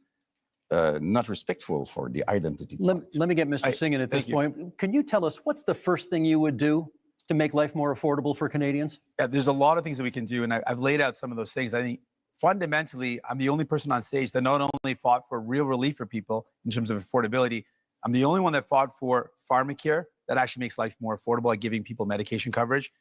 not respectful for the identity part. Let me get Mr. Singh in at this thank you. point. Can you tell us what's the first thing you would do to make life more affordable for Canadians? Yeah, there's a lot of things that we can do, and I've laid out some of those things. I think fundamentally, I'm the only person on stage that not only fought for real relief for people in terms of affordability, I'm the only one that fought for pharmacare that actually makes life more affordable by giving people medication coverage,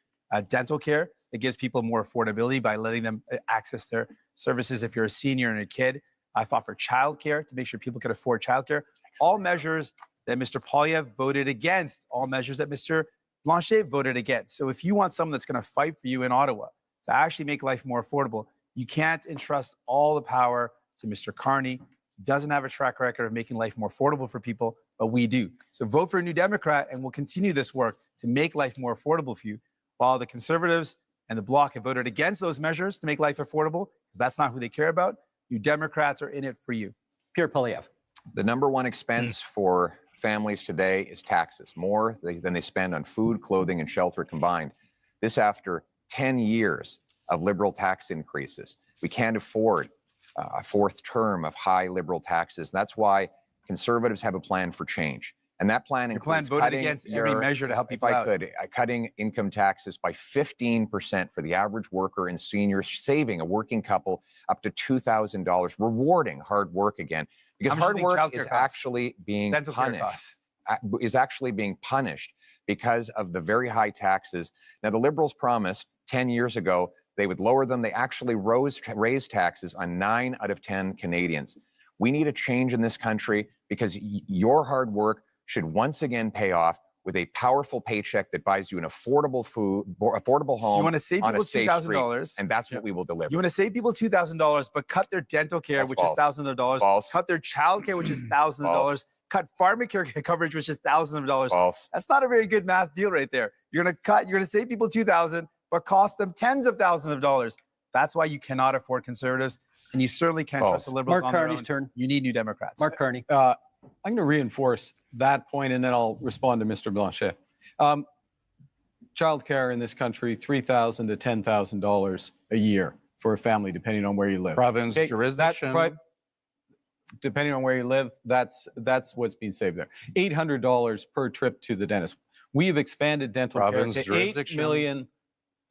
dental care that gives people more affordability by letting them access their services if you're a senior and a kid. I fought for childcare to make sure people could afford childcare. All measures that Mr. Poilievre voted against, all measures that Mr. Blanchet voted against. So if you want someone that's going to fight for you in Ottawa to actually make life more affordable, you can't entrust all the power to Mr. Carney. He doesn't have a track record of making life more affordable for people, but we do. So vote for a New Democrat, and we'll continue this work to make life more affordable for you, while the Conservatives and the Bloc have voted against those measures to make life affordable, because that's not who they care about. New Democrats are in it for you. Pierre Poilievre. The number one expense for families today is taxes, more than they spend on food, clothing, and shelter combined. This after 10 years of Liberal tax increases. We can't afford a fourth term of high Liberal taxes. And that's why Conservatives have a plan for change. And that plan Your plan includes voted cutting against every measure to help people out. Cutting income taxes by 15% for the average worker and seniors, saving a working couple up to $2,000, rewarding hard work again. Because hard work is actually being punished. Is actually being punished because of the very high taxes. Now, the Liberals promised 10 years ago they would lower them. They actually raised taxes on 9 out of 10 Canadians. We need a change in this country because your hard work should once again pay off with a powerful paycheck that buys you an affordable home. So you want to save people $2,000, and that's what we will deliver. You want to save people $2,000, but cut their dental care, which is thousands of dollars. Cut their child care, which is thousands of dollars. Cut pharmacare coverage, which is thousands of dollars. That's not a very good math deal right there. You're going to save people $2,000, but cost them tens of thousands of dollars. That's why you cannot afford Conservatives, and you certainly can't trust the Liberals on their own. Mark Carney's turn. You need New Democrats. Mark Carney. I'm going to reinforce that point, and then I'll respond to Mr. Blanchet. Childcare in this country, $3,000 to $10,000 a year for a family, depending on where you live. Province, jurisdiction. Depending on where you live, that's what's being saved there. $800 per trip to the dentist. We've expanded dental Province, care to 8 million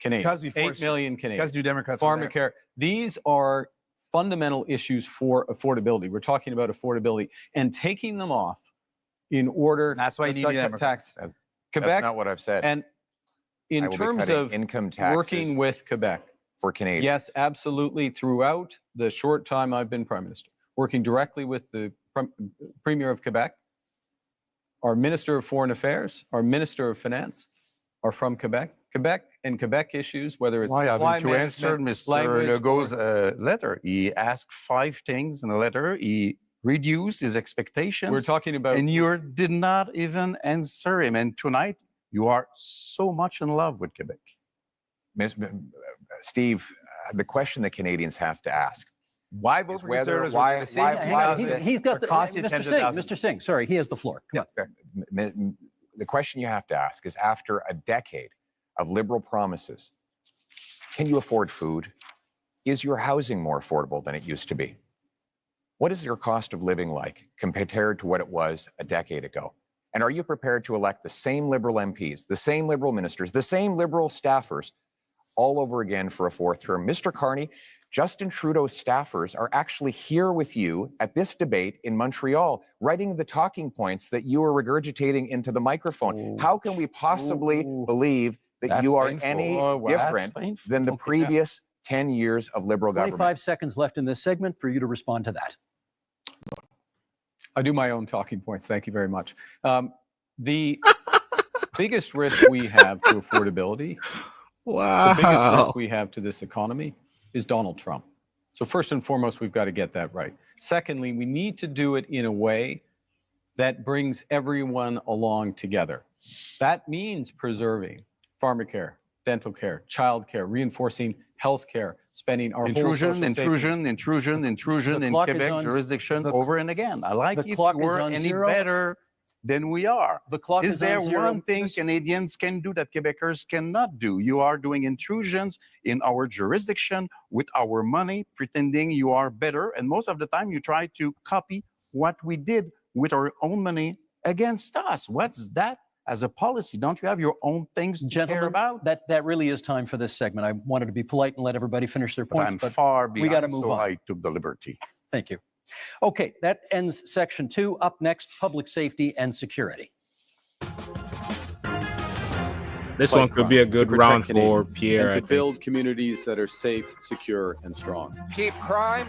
Canadians. Because we 8 million Canadians. Because New Democrats. Pharmacare. These are fundamental issues for affordability. We're talking about affordability and taking them off in order. That's why you need New tax. Quebec. That's not what I've said. And in terms of income taxes working with Quebec for Canadians, yes, absolutely. Throughout the short time I've been Prime Minister, working directly with the Premier of Quebec, our Minister of Foreign Affairs, our Minister of Finance are from Quebec. Quebec and Quebec issues, whether it's Why haven't you answered management, Mr. language, Legault's letter? He asked 5 things in the letter. He reduced his expectations. We're talking about, and you did not even answer him. And tonight, you are so much in love with Quebec. Steve, the question that Canadians have to ask: why vote for Conservatives? He's got the Mr. Singh. Sorry, he has the floor. Come on. The question you have to ask is: after a decade of Liberal promises, can you afford food? Is your housing more affordable than it used to be? What is your cost of living like compared to what it was a decade ago? And are you prepared to elect the same Liberal MPs, the same Liberal ministers, the same Liberal staffers all over again for a 4th term? Mr. Carney, Justin Trudeau's staffers are actually here with you at this debate in Montreal, writing the talking points that you are regurgitating into the microphone. How can we possibly believe that you are any different than the previous 10 years of Liberal government? 25 seconds left in this segment for you to respond to that. I do my own talking points. Thank you very much. The biggest risk we have to affordability, the biggest risk we have to this economy is Donald Trump. So first and foremost, we've got to get that right. Secondly, we need to do it in a way that brings everyone along together. That means preserving pharmacare, dental care, child care, reinforcing health care, spending our intrusion in Quebec jurisdiction over and again. I like if you were any better than we are. Is there one thing Canadians can do that Quebecers cannot do? You are doing intrusions in our jurisdiction with our money, pretending you are better. And most of the time you try to copy what we did with our own money against us. What's that as a policy? Don't you have your own things to care Gentlemen, about? that really is time for this segment. I wanted to be polite and let everybody finish their But points, I'm but far we behind, got to move so on. I took the liberty. Thank you. Okay, that ends section 2. Up next, public safety and security. This Fight one could crime, be a to good protect round for Canadians, Pierre, and I to think. build communities that are safe, secure, and strong. Keep crime,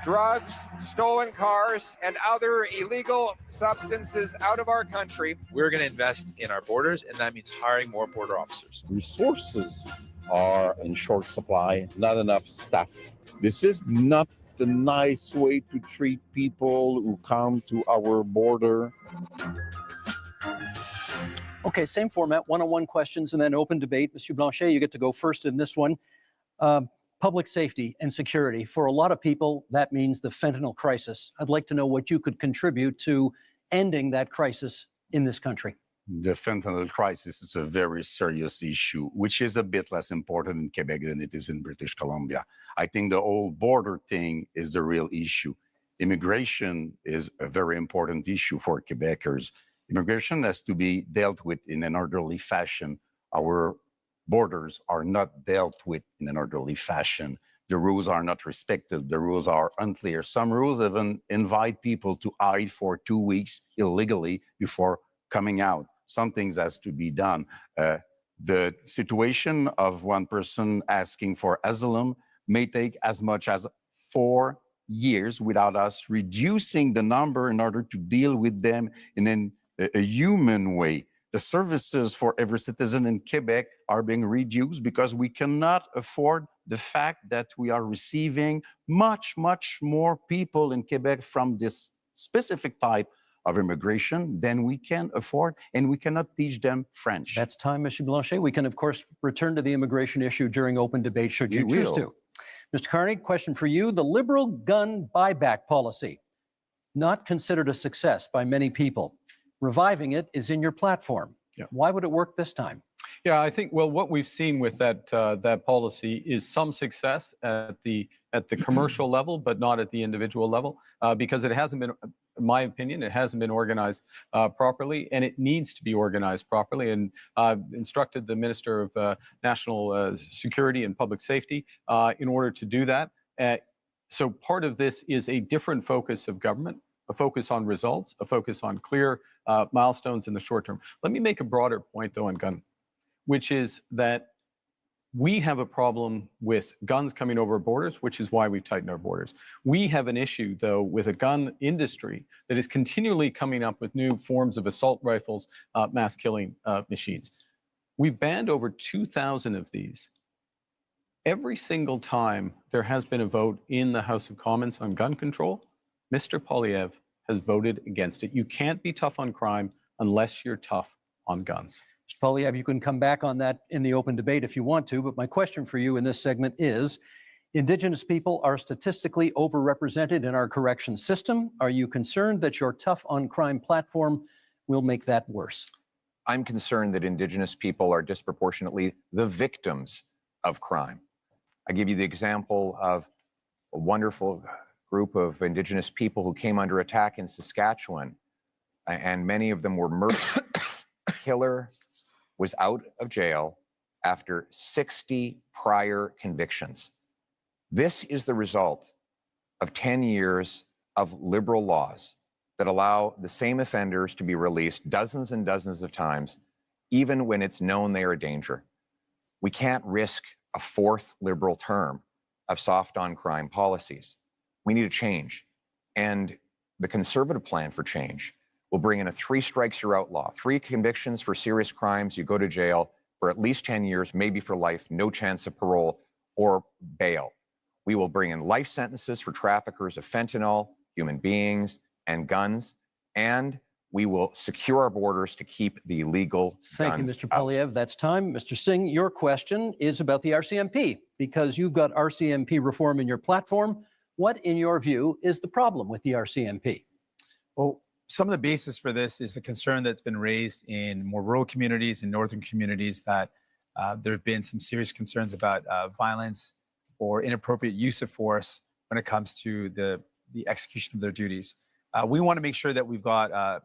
drugs, stolen cars, and other illegal substances out of our country. We're going to invest in our borders, and that means hiring more border officers. Resources are in short supply, not enough staff. This is not the nice way to treat people who come to our border. Okay, same format, one-on-one questions and then open debate. Monsieur Blanchet, you get to go first in this one. Public safety and security. For a lot of people, that means the fentanyl crisis. I'd like to know what you could contribute to ending that crisis in this country. The fentanyl crisis is a very serious issue, which is a bit less important in Quebec than it is in British Columbia. I think the whole border thing is the real issue. Immigration is a very important issue for Quebecers. Immigration has to be dealt with in an orderly fashion. Our borders are not dealt with in an orderly fashion. The rules are not respected. The rules are unclear. Some rules even invite people to hide for 2 weeks illegally before coming out. Some things has to be done. The situation of one person asking for asylum may take as much as 4 years without us reducing the number in order to deal with them in a human way. The services for every citizen in Quebec are being reduced because we cannot afford the fact that we are receiving much, much more people in Quebec from this specific type of immigration than we can afford, and we cannot teach them French. That's time, Monsieur Blanchet. We can, of course, return to the immigration issue during open debate should you We choose will. to. Mr. Carney, question for you. The Liberal gun buyback policy, not considered a success by many people. Reviving it is in your platform. Yeah. Why would it work this time? Yeah, I think, well, what we've seen with that policy is some success at the commercial level, but not at the individual level, because it hasn't been, in my opinion, it hasn't been organized properly, and it needs to be organized properly. And I've instructed the Minister of National Security and Public Safety in order to do that. So part of this is a different focus of government, a focus on results, a focus on clear milestones in the short term. Let me make a broader point, though, on gun, which is that we have a problem with guns coming over borders, which is why we've tightened our borders. We have an issue, though, with a gun industry that is continually coming up with new forms of assault rifles, mass killing machines. We banned over 2,000 of these. Every single time there has been a vote in the House of Commons on gun control, Mr. Poilievre has voted against it. You can't be tough on crime unless you're tough on guns. Mr. Poilievre, you can come back on that in the open debate if you want to, but my question for you in this segment is, Indigenous people are statistically overrepresented in our corrections system. Are you concerned that your tough on crime platform will make that worse? I'm concerned that Indigenous people are disproportionately the victims of crime. I give you the example of a wonderful group of Indigenous people who came under attack in Saskatchewan, and many of them were murdered. Killer was out of jail after 60 prior convictions. This is the result of 10 years of liberal laws that allow the same offenders to be released dozens and dozens of times, even when it's known they are a danger. We can't risk a fourth liberal term of soft on crime policies. We need a change. And the Conservative plan for change will bring in a 3 strikes you're outlaw, 3 convictions for serious crimes, you go to jail for at least 10 years, maybe for life, no chance of parole or bail. We will bring in life sentences for traffickers of fentanyl, human beings, and guns, and we will secure our borders to keep the illegal Thank you, guns Mr. out. Poilievre. That's time. Mr. Singh, your question is about the RCMP, because you've got RCMP reform in your platform. What, in your view, is the problem with the RCMP? Well, some of the basis for this is the concern that's been raised in more rural communities and northern communities that there have been some serious concerns about violence or inappropriate use of force when it comes to the execution of their duties. We want to make sure that we've got a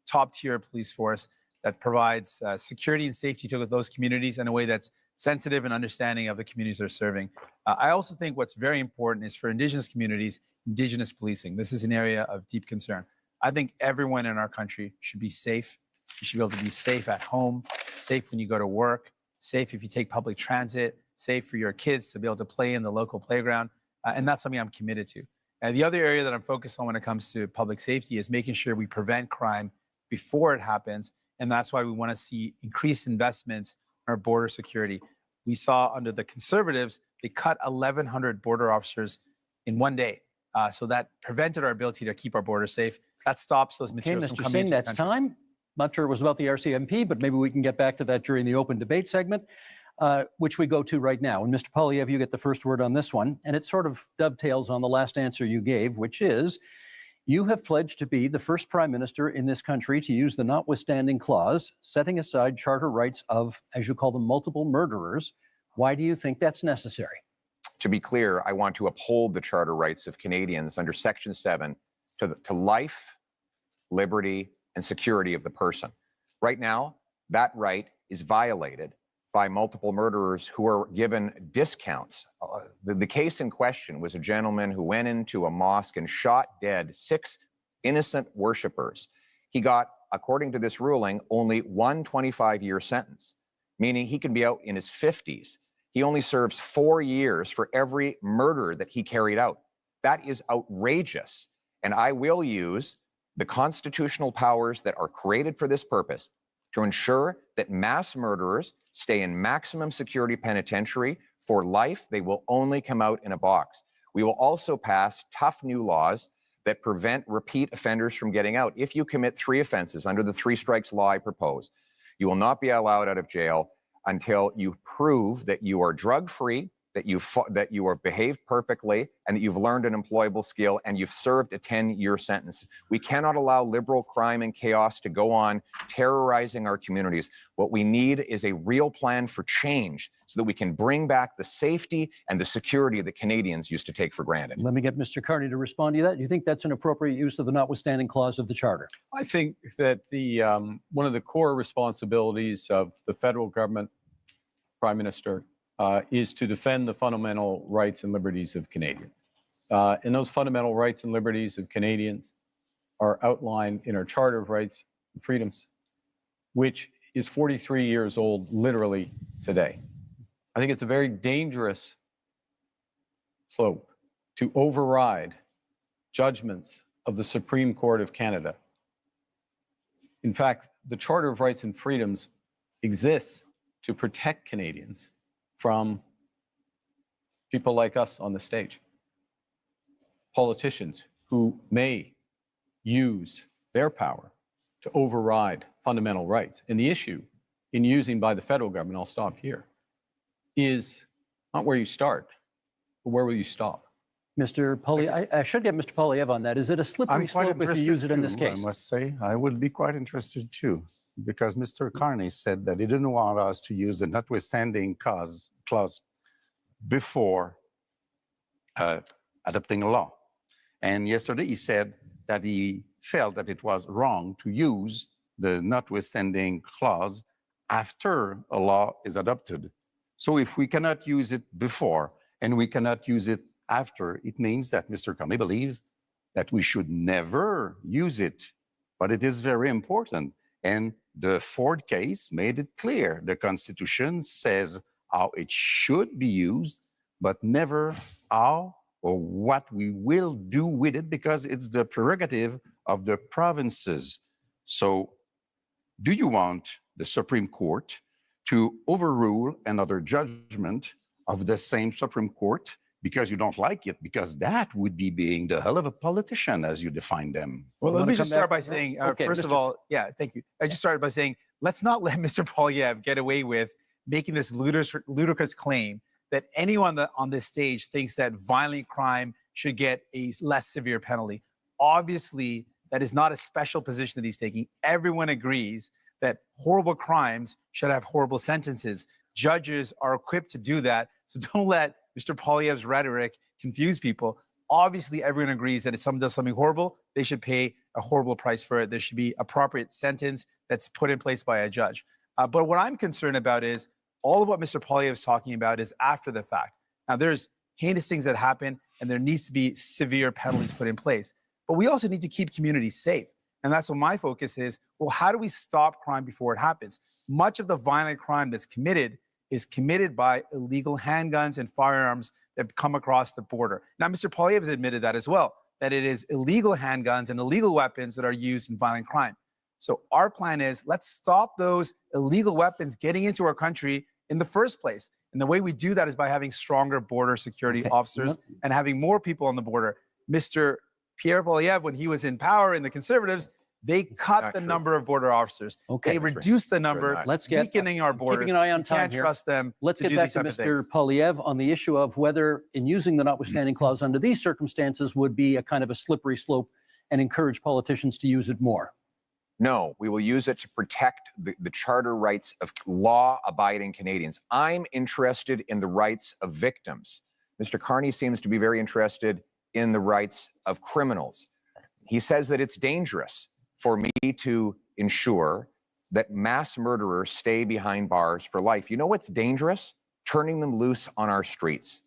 top-tier police force that provides security and safety to those communities in a way that's sensitive and understanding of the communities they're serving. I also think what's very important is for Indigenous communities, Indigenous policing. This is an area of deep concern. I think everyone in our country should be safe. You should be able to be safe at home, safe when you go to work, safe if you take public transit, safe for your kids to be able to play in the local playground. And that's something I'm committed to. And the other area that I'm focused on when it comes to public safety is making sure we prevent crime before it happens. And that's why we want to see increased investments in our border security. We saw under the Conservatives, they cut 1,100 border officers in one day. So that prevented our ability to keep our borders safe. That stops those materials from Mr. coming Singh, into the that's country. time. Not sure it was about the RCMP, but maybe we can get back to that during the open debate segment, which we go to right now. And Mr. Poilievre, you get the first word on this one. And it sort of dovetails on the last answer you gave, which is you have pledged to be the first prime minister in this country to use the notwithstanding clause, setting aside charter rights of, as you call them, multiple murderers. Why do you think that's necessary? To be clear, I want to uphold the charter rights of Canadians under Section 7 to life, liberty, and security of the person. Right now, that right is violated by multiple murderers who are given discounts. The case in question was a gentleman who went into a mosque and shot dead 6 innocent worshipers. He got, according to this ruling, only one 25-year sentence, meaning he can be out in his 50s. He only serves 4 years for every murder that he carried out. That is outrageous. And I will use the constitutional powers that are created for this purpose to ensure that mass murderers stay in maximum security penitentiary for life. They will only come out in a box. We will also pass tough new laws that prevent repeat offenders from getting out. If you commit 3 offenses under the 3 strikes law I propose, you will not be allowed out of jail until you prove that you are drug-free, that you are behaved perfectly, and that you've learned an employable skill, and you've served a 10-year sentence. We cannot allow liberal crime and chaos to go on terrorizing our communities. What we need is a real plan for change so that we can bring back the safety and the security that Canadians used to take for granted. Let me get Mr. Carney to respond to that. Do you think that's an appropriate use of the notwithstanding clause of the Charter? I think that the one of the core responsibilities of the federal government, Prime Minister, is to defend the fundamental rights and liberties of Canadians. And those fundamental rights and liberties of Canadians are outlined in our Charter of Rights and Freedoms, which is 43 years old literally today. I think it's a very dangerous slope to override judgments of the Supreme Court of Canada. In fact, the Charter of Rights and Freedoms exists to protect Canadians from people like us on the stage, politicians who may use their power to override fundamental rights. And the issue in using by the federal government, I'll stop here, is not where you start, but where will you stop? Mr. Poilievre, I should get Mr. Poilievre on that. Is it a slippery slope if you use it in this case? I must say, I would be quite interested too, because Mr. Carney said that he didn't want us to use the notwithstanding clause before adopting a law. And yesterday he said that he felt that it was wrong to use the notwithstanding clause after a law is adopted. So if we cannot use it before and we cannot use it after, it means that Mr. Carney believes that we should never use it. But it is very important. And the Ford case made it clear. The Constitution says how it should be used, but never how or what we will do with it, because it's the prerogative of the provinces. So do you want the Supreme Court to overrule another judgment of the same Supreme Court because you don't like it? Because that would be being the hell of a politician as you define them. Well, You let wanna me come just start back? by saying, Okay, first of all, yeah, thank you. I just started by saying, let's not let Mr. Poilievre get away with making this ludicrous claim that anyone on this stage thinks that violent crime should get a less severe penalty. Obviously, that is not a special position that he's taking. Everyone agrees that horrible crimes should have horrible sentences. Judges are equipped to do that. So don't let Mr. Poilievre's rhetoric confuse people. Obviously, everyone agrees that if someone does something horrible, they should pay a horrible price for it. There should be appropriate sentence that's put in place by a judge. But what I'm concerned about is all of what Mr. Poilievre is talking about is after the fact. Now, there's heinous things that happen, and there needs to be severe penalties put in place. But we also need to keep communities safe. And that's what my focus is. Well, how do we stop crime before it happens? Much of the violent crime that's committed is committed by illegal handguns and firearms that come across the border. Now, Mr. Poilievre has admitted that as well, that it is illegal handguns and illegal weapons that are used in violent crime. So our plan is let's stop those illegal weapons getting into our country in the first place. And the way we do that is by having stronger border security officers and having more people on the border. Mr. Pierre Poilievre, when he was in power in the Conservatives, they cut the number of border officers. They reduced the number, weakening our borders. Keeping an eye on We time can't here. trust them Let's to get do back these to type of Mr. things. Poilievre on the issue of whether in using the notwithstanding clause under these circumstances would be a kind of a slippery slope and encourage politicians to use it more. No, we will use it to protect the charter rights of law-abiding Canadians. I'm interested in the rights of victims. Mr. Carney seems to be very interested in the rights of criminals. He says that it's dangerous for me to ensure that mass murderers stay behind bars for life. You know what's dangerous? Turning them loose on our streets.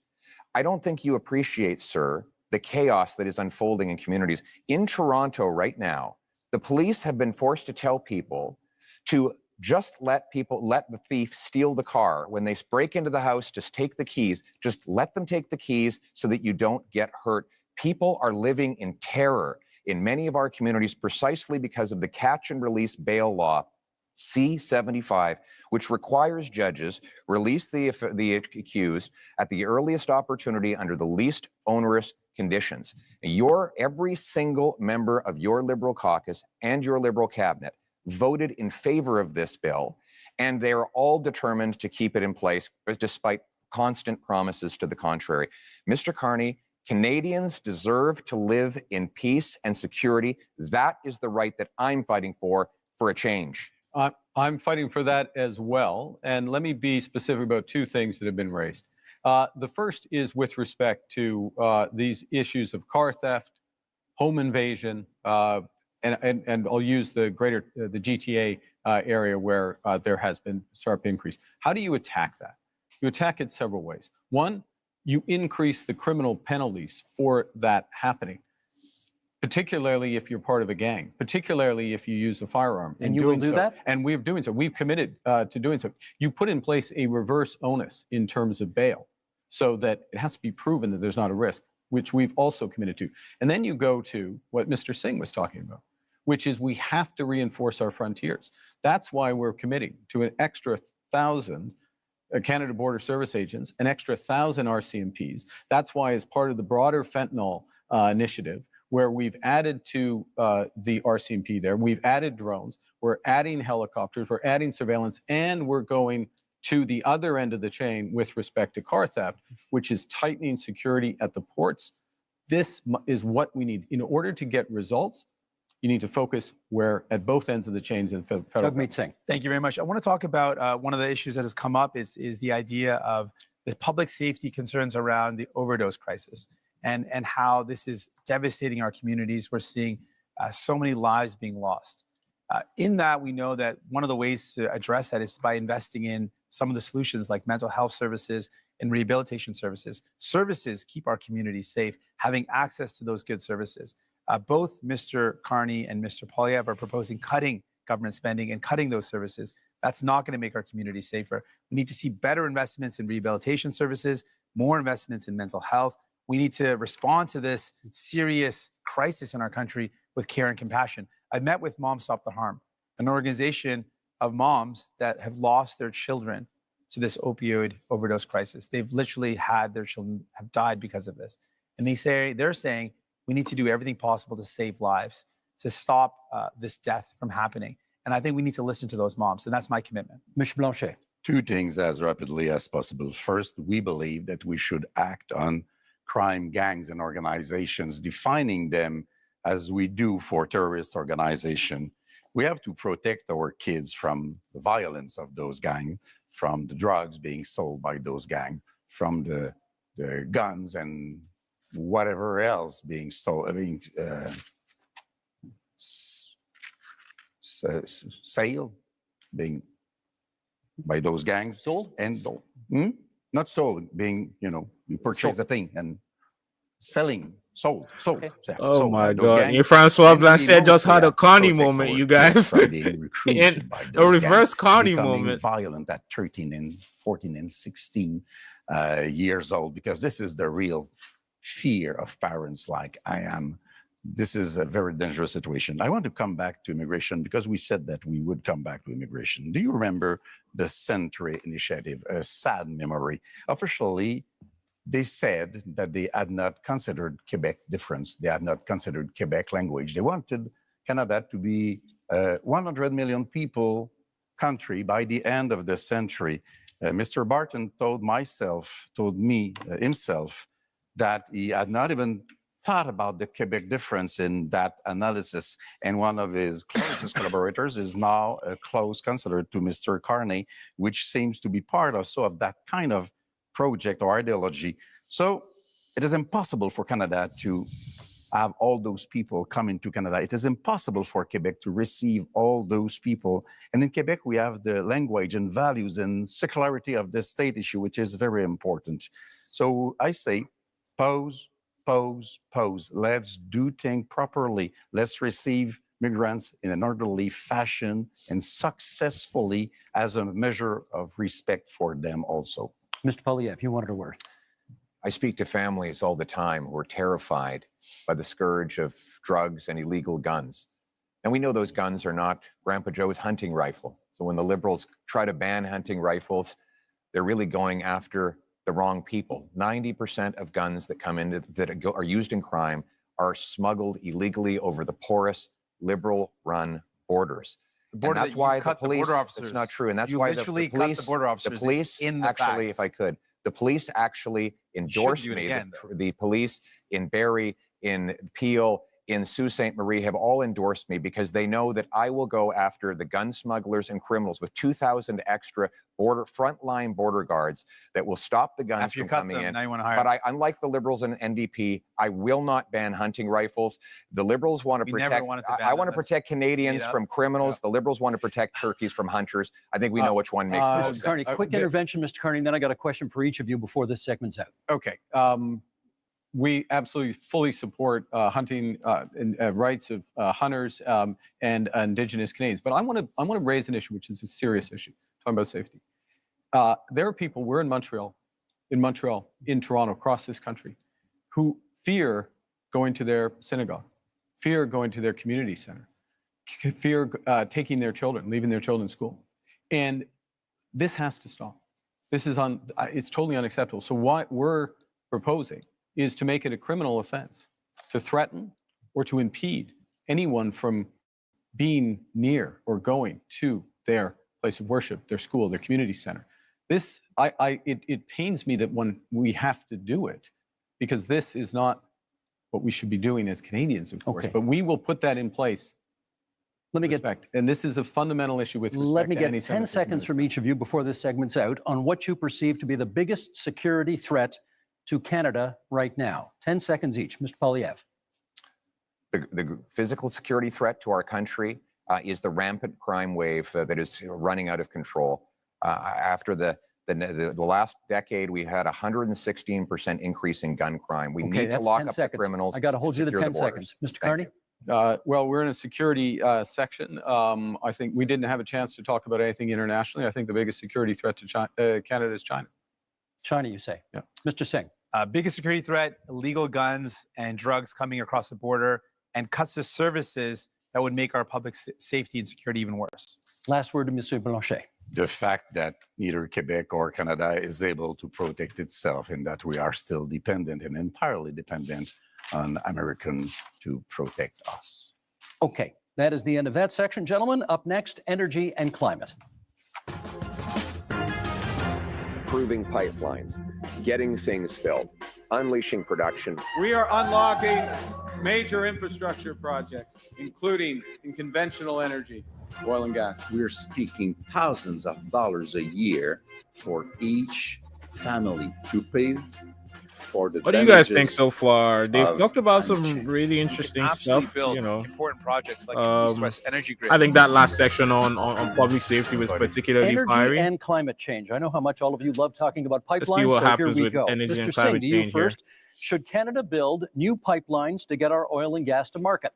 I don't think you appreciate, sir, the chaos that is unfolding in communities. In Toronto right now, the police have been forced to tell people to just let the thief steal the car. When they break into the house, just take the keys. Just let them take the keys so that you don't get hurt. People are living in terror in many of our communities precisely because of the catch and release bail law, C-75, which requires judges release the accused at the earliest opportunity under the least onerous conditions. Every single member of your Liberal caucus and your Liberal cabinet voted in favor of this bill, and they're all determined to keep it in place despite constant promises to the contrary. Mr. Carney, Canadians deserve to live in peace and security. That is the right that I'm fighting for a change. I'm fighting for that as well. And let me be specific about two things that have been raised. The first is with respect to these issues of car theft, home invasion, and I'll use the GTA area where there has been sharp increase. How do you attack that? You attack it several ways. One, you increase the criminal penalties for that happening, particularly if you're part of a gang, particularly if you use a firearm. And you will do that? And we're doing so. We've committed to doing so. You put in place a reverse onus in terms of bail so that it has to be proven that there's not a risk, which we've also committed to. And then you go to what Mr. Singh was talking about, which is we have to reinforce our frontiers. That's why we're committing to an extra 1,000 Canada Border Service agents, an extra 1,000 RCMPs. That's why, as part of the broader fentanyl initiative, where we've added to the RCMP there, we've added drones, we're adding helicopters, we're adding surveillance, and we're going to the other end of the chain with respect to car theft, which is tightening security at the ports. This is what we need. In order to get results, you need to focus at both ends of the chains in federal government. Singh. Thank you very much. I want to talk about one of the issues that has come up is the idea of the public safety concerns around the overdose crisis and how this is devastating our communities. We're seeing so many lives being lost. In that, we know that one of the ways to address that is by investing in some of the solutions like mental health services and rehabilitation services. Services keep our communities safe, having access to those good services. Both Mr. Carney and Mr. Poilievre are proposing cutting government spending and cutting those services. That's not going to make our communities safer. We need to see better investments in rehabilitation services, more investments in mental health. We need to respond to this serious crisis in our country with care and compassion. I've met with Moms Stop the Harm, an organization of moms that have lost their children to this opioid overdose crisis. They've literally had their children have died because of this. And they're saying we need to do everything possible to save lives, to stop this death from happening. And I think we need to listen to those moms. And that's my commitment. Mr. Blanchet. Two things as rapidly as possible. First, we believe that we should act on crime gangs and organizations, defining them as we do for terrorist organization. We have to protect our kids from the violence of those gangs, from the drugs being sold by those gangs, from the guns and whatever else being stolen, sale, being by those gangs. Sold? And not stolen, being, you purchase a thing and selling, sold. Okay. Yeah, Oh sold by my those God. gangs. And Francois And we Blanchet just mostly had a have to Carney protect moment, our you kids guys. from being recruited And by a those reverse gangs, Carney becoming moment. violent at 13 and 14 and 16 years old, because this is the real fear of parents like I am. This is a very dangerous situation. I want to come back to immigration because we said that we would come back to immigration. Do you remember the Century Initiative? A sad memory. Officially, they said that they had not considered Quebec difference. They had not considered Quebec language. They wanted Canada to be a 100 million people country by the end of the century. Mr. Barton told me himself that he had not even thought about the Quebec difference in that analysis. And one of his closest collaborators is now a close consider to Mr. Carney, which seems to be part also of that kind of project or ideology. So it is impossible for Canada to have all those people come into Canada. It is impossible for Quebec to receive all those people. And in Quebec, we have the language and values and secularity of the state issue, which is very important. So I say, pause. Let's do things properly. Let's receive migrants in an orderly fashion and successfully as a measure of respect for them also. Mr. Poilievre, you wanted a word. I speak to families all the time who are terrified by the scourge of drugs and illegal guns. And we know those guns are not Grandpa Joe's hunting rifle. So when the Liberals try to ban hunting rifles, they're really going after the wrong people. 90% of guns that come in that are used in crime are smuggled illegally over the porous Liberal-run borders. And that's why the police. Officers. It's not true, and that's you why literally the police. cut the border officers. The police in the actually, facts. if I could, the police actually endorsed do it me. again, The police in Barrie, in Peel, in Sault Ste. Marie have all endorsed me because they know that I will go after the gun smugglers and criminals with 2,000 extra frontline border guards that will stop the guns After you from cut coming them, in. now you want to hire But unlike the Liberals and NDP, I will not ban hunting rifles. The Liberals want to We protect. never wanted to ban I want to them. That's protect Canadians made up. from criminals. The Liberals want to protect turkeys from hunters. I think we know which one makes the most Mr. sense. Carney, quick intervention, Mr. Carney, then I got a question for each of you before this segment's out. Okay. We absolutely fully support hunting and rights of hunters and Indigenous Canadians. But I want to raise an issue, which is a serious issue, talking about safety. There are people, we're in Montreal, in Toronto, across this country, who fear going to their synagogue, fear going to their community center, fear taking their children, leaving their children in school. And this has to stop. This is it's totally unacceptable. So what we're proposing is to make it a criminal offense to threaten or to impede anyone from being near or going to their place of worship, their school, their community center. This, it pains me that when we have to do it, because this is not what we should be doing as Canadians, of course, but we will put that in place. Let me respect. And this is a fundamental issue with respect Let me to get any 10 seconds from each of you before this segment's out on what you perceive to be the biggest security threat to Canada right now. 10 seconds each. Mr. Poilievre. The physical security threat to our country is the rampant crime wave that is running out of control. After the last decade, we had a 116% increase in gun crime. We need to lock up the criminals. I got to hold you to 10 seconds. Mr. Carney? Well, we're in a security section. I think we didn't have a chance to talk about anything internationally. I think the biggest security threat to Canada is China. China, you say? Yeah. Mr. Singh? Biggest security threat, illegal guns and drugs coming across the border and cuts to services that would make our public safety and security even worse. Last word to Monsieur Blanchet. The fact that neither Quebec or Canada is able to protect itself and that we are still dependent and entirely dependent on Americans to protect us. Okay, that is the end of that section. Gentlemen, up next, energy and climate. Improving pipelines, getting things built, unleashing production. We are unlocking major infrastructure projects, including in conventional energy, oil and gas. We're speaking thousands of dollars a year for each family to pay for the What do you guys think damages so far? They've of talked about climate some change. really We can interesting absolutely stuff, build you know. important projects like an east-west energy grid. I think that last section on public safety was particularly Energy fiery. and climate change. I know how much all of you love talking about Let's see pipelines, what so here happens we with go. energy and Mr. Singh, climate to you change here. first. Should Canada build new pipelines to get our oil and gas to market?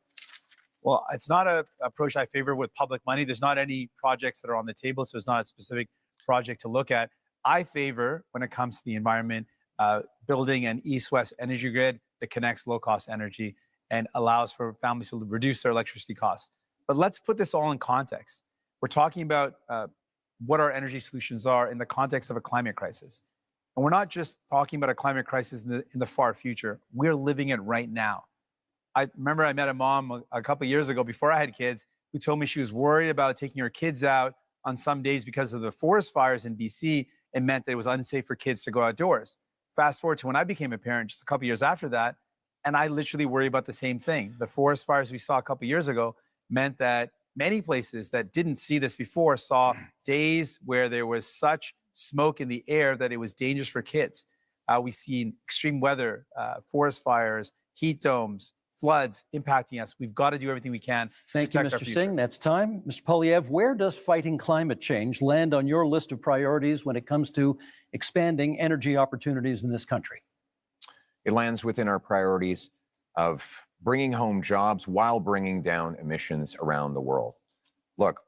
Well, it's not a approach I favor with public money. There's not any projects that are on the table, so it's not a specific project to look at. I favor, when it comes to the environment, building an east-west energy grid that connects low-cost energy and allows for families to reduce their electricity costs. But let's put this all in context. We're talking about what our energy solutions are in the context of a climate crisis. And we're not just talking about a climate crisis in the far future. We're living it right now. I remember I met a mom a couple of years ago before I had kids who told me she was worried about taking her kids out on some days because of the forest fires in BC. It meant that it was unsafe for kids to go outdoors. Fast forward to when I became a parent just a couple of years after that, and I literally worry about the same thing. The forest fires we saw a couple of years ago meant that many places that didn't see this before saw days where there was such smoke in the air that it was dangerous for kids. We've seen extreme weather, forest fires, heat domes, floods impacting us. We've got to do everything we can to Thank you, protect our Mr. future. Singh. That's time. Mr. Poilievre, where does fighting climate change land on your list of priorities when it comes to expanding energy opportunities in this country? It lands within our priorities of bringing home jobs while bringing down emissions around the world. Look,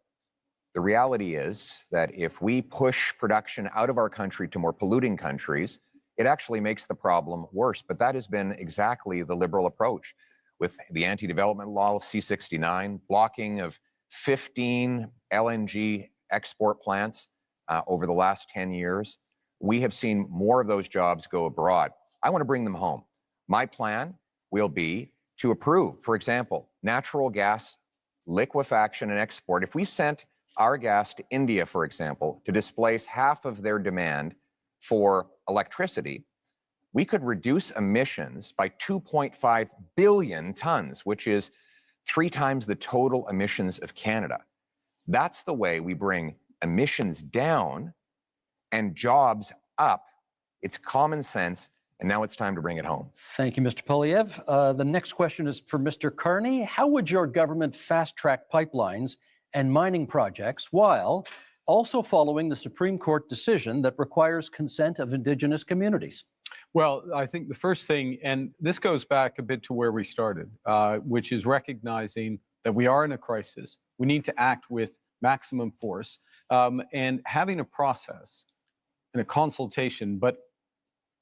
the reality is that if we push production out of our country to more polluting countries, it actually makes the problem worse. But that has been exactly the Liberal approach with the anti-development law, C-69, blocking of 15 LNG export plants over the last 10 years. We have seen more of those jobs go abroad. I want to bring them home. My plan will be to approve, for example, natural gas liquefaction and export. If we sent our gas to India, for example, to displace half of their demand for electricity, we could reduce emissions by 2.5 billion tons, which is 3 times the total emissions of Canada. That's the way we bring emissions down and jobs up. It's common sense, and now it's time to bring it home. Thank you, Mr. Poilievre. The next question is for Mr. Carney. How would your government fast-track pipelines and mining projects while also following the Supreme Court decision that requires consent of Indigenous communities? Well, I think the first thing, and this goes back a bit to where we started, which is recognizing that we are in a crisis. We need to act with maximum force and having a process and a consultation, but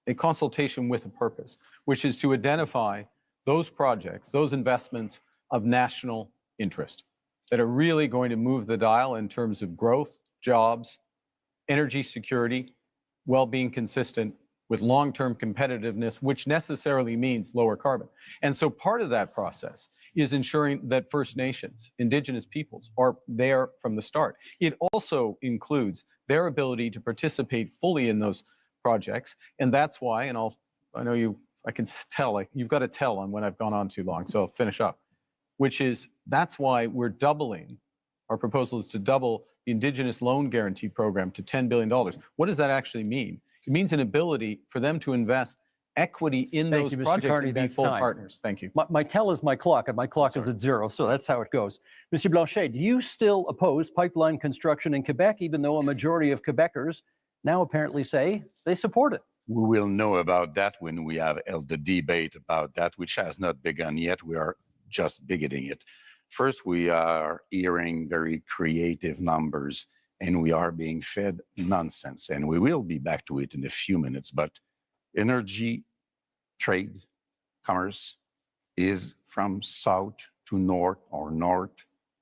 a consultation with a purpose, which is to identify those projects, those investments of national interest that are really going to move the dial in terms of growth, jobs, energy security, while being consistent with long-term competitiveness, which necessarily means lower carbon. And so part of that process is ensuring that First Nations, Indigenous peoples, are there from the start. It also includes their ability to participate fully in those projects. And that's why, and I can tell, like, you've got to tell on when I've gone on too long, so I'll finish up, which is, that's why we're doubling, our proposal is to double the Indigenous Loan Guarantee Program to $10 billion. What does that actually mean? It means an ability for them to invest equity in Thank those you, Mr. projects Carney. and be That's full time. partners. Thank you. My tell is my clock, and my clock is at 0, so that's how it goes. Monsieur Blanchet, do you still oppose pipeline construction in Quebec, even though a majority of Quebecers now apparently say they support it? We will know about that when we have held the debate about that, which has not begun yet. We are just beginning it. First, we are hearing very creative numbers, and we are being fed nonsense. And we will be back to it in a few minutes. But energy, trade, commerce is from south to north or north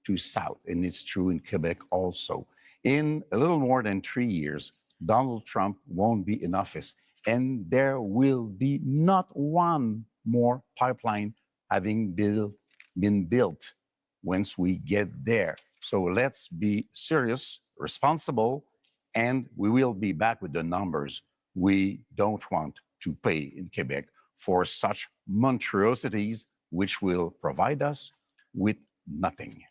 to south. And it's true in Quebec also. In a little more than 3 years, Donald Trump won't be in office. And there will be not one more pipeline having been built once we get there. So let's be serious, responsible, and we will be back with the numbers. We don't want to pay in Quebec for such monstrosities, which will provide us with nothing.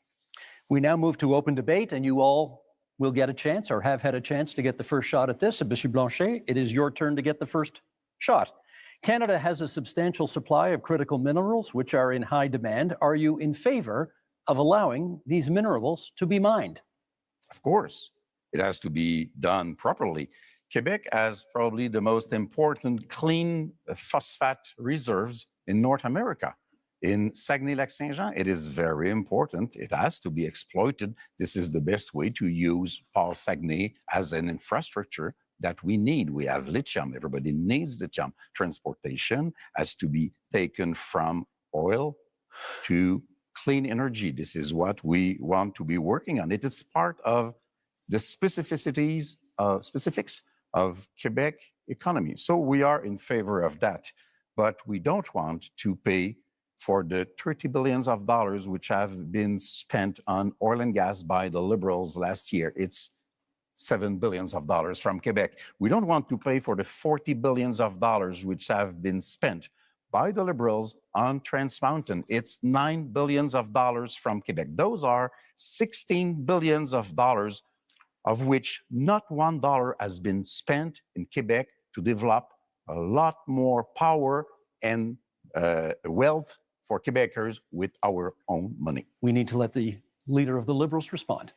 We now move to open debate, and you all will get a chance, or have had a chance, to get the first shot at this. And Monsieur Blanchet, it is your turn to get the first shot. Canada has a substantial supply of critical minerals, which are in high demand. Are you in favor of allowing these minerals to be mined? Of course, it has to be done properly. Quebec has probably the most important clean phosphate reserves in North America. In Saguenay-Lac-Saint-Jean, it is very important. It has to be exploited. This is the best way to use Paul Saguenay as an infrastructure that we need. We have lithium. Everybody needs lithium. Transportation has to be taken from oil to clean energy. This is what we want to be working on. It is part of the specificities, specifics of Quebec economy. So we are in favor of that, but we don't want to pay for the $30 billion which have been spent on oil and gas by the Liberals last year. It's $7 billion from Quebec. We don't want to pay for the $40 billion which have been spent by the Liberals on Trans Mountain. It's $9 billion from Quebec. Those are $16 billion of which not $1 has been spent in Quebec to develop a lot more power and wealth for Quebecers with our own money. We need to let the leader of the Liberals respond.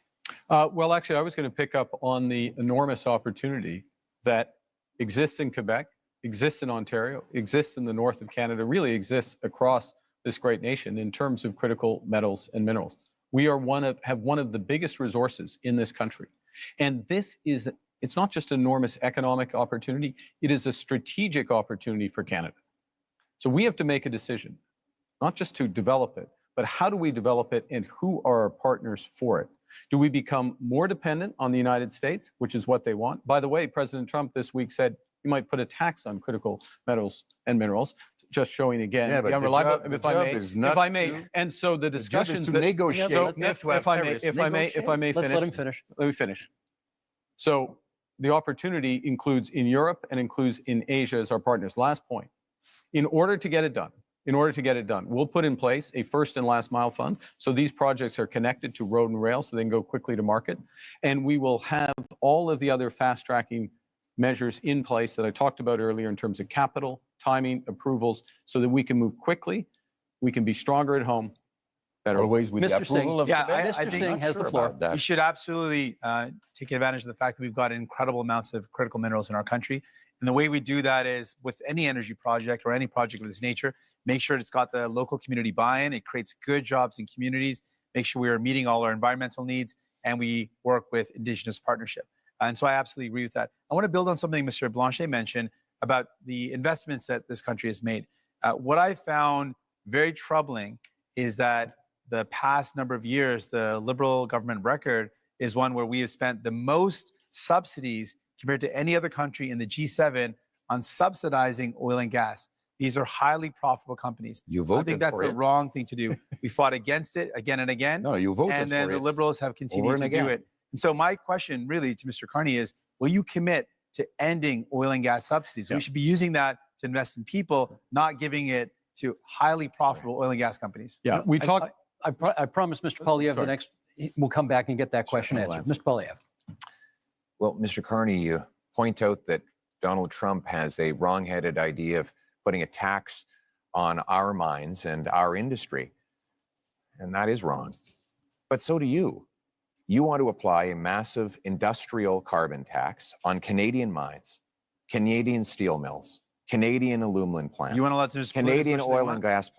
Well, actually, I was going to pick up on the enormous opportunity that exists in Quebec, exists in Ontario, exists in the north of Canada, really exists across this great nation in terms of critical metals and minerals. We are have one of the biggest resources in this country. And this is, it's not just an enormous economic opportunity, it is a strategic opportunity for Canada. So we have to make a decision, not just to develop it, but how do we develop it and who are our partners for it? Do we become more dependent on the United States, which is what they want? By the way, President Trump this week said he might put a tax on critical metals and minerals, just showing again Yeah, but the unreliable. the job is not if I may, to- and so the discussions to that negotiate, So not to have if I may, tariffs. if I may Let's finish. let him finish. Let me finish. So the opportunity includes in Europe and includes in Asia as our partners. Last point. In order to get it done, we'll put in place a first and last mile fund. So these projects are connected to road and rail so they can go quickly to market. And we will have all of the other fast tracking measures in place that I talked about earlier in terms of capital, timing, approvals, so that we can move quickly, we can be stronger at home, better. Always with the Mr. Singh. approval of Yeah, Quebec. I Mr. think Singh Not has the sure floor. about that. we should absolutely take advantage of the fact that we've got incredible amounts of critical minerals in our country. And the way we do that is with any energy project or any project of this nature, make sure it's got the local community buy-in. It creates good jobs in communities, make sure we are meeting all our environmental needs, and we work with Indigenous partnership. And so I absolutely agree with that. I want to build on something Mr. Blanchet mentioned about the investments that this country has made. What I found very troubling is that the past number of years, the Liberal government record is one where we have spent the most subsidies compared to any other country in the G7 on subsidizing oil and gas. These are highly profitable companies. You I voted think that's for the it. wrong thing to do. We fought against it again and again. No, you voted And then for the it. Liberals have continued and to do again. it. And so my question really to Mr. Carney is, will you commit to ending oil and gas subsidies? Yeah. We should be using that to invest in people, not giving it to highly profitable oil and gas companies. Yeah, we talked. I promised Mr. Poilievre the Sorry. next, we'll come back and get that question I'll answered. answer. Mr. Poilievre. Well, Mr. Carney, you point out that Donald Trump has a wrong-headed idea of putting a tax on our mines and our industry. And that is wrong. But so do you. You want to apply a massive industrial carbon tax on Canadian mines, Canadian steel mills, Canadian aluminum plants, You want to let them just pollute as Canadian much as they oil want? and gas.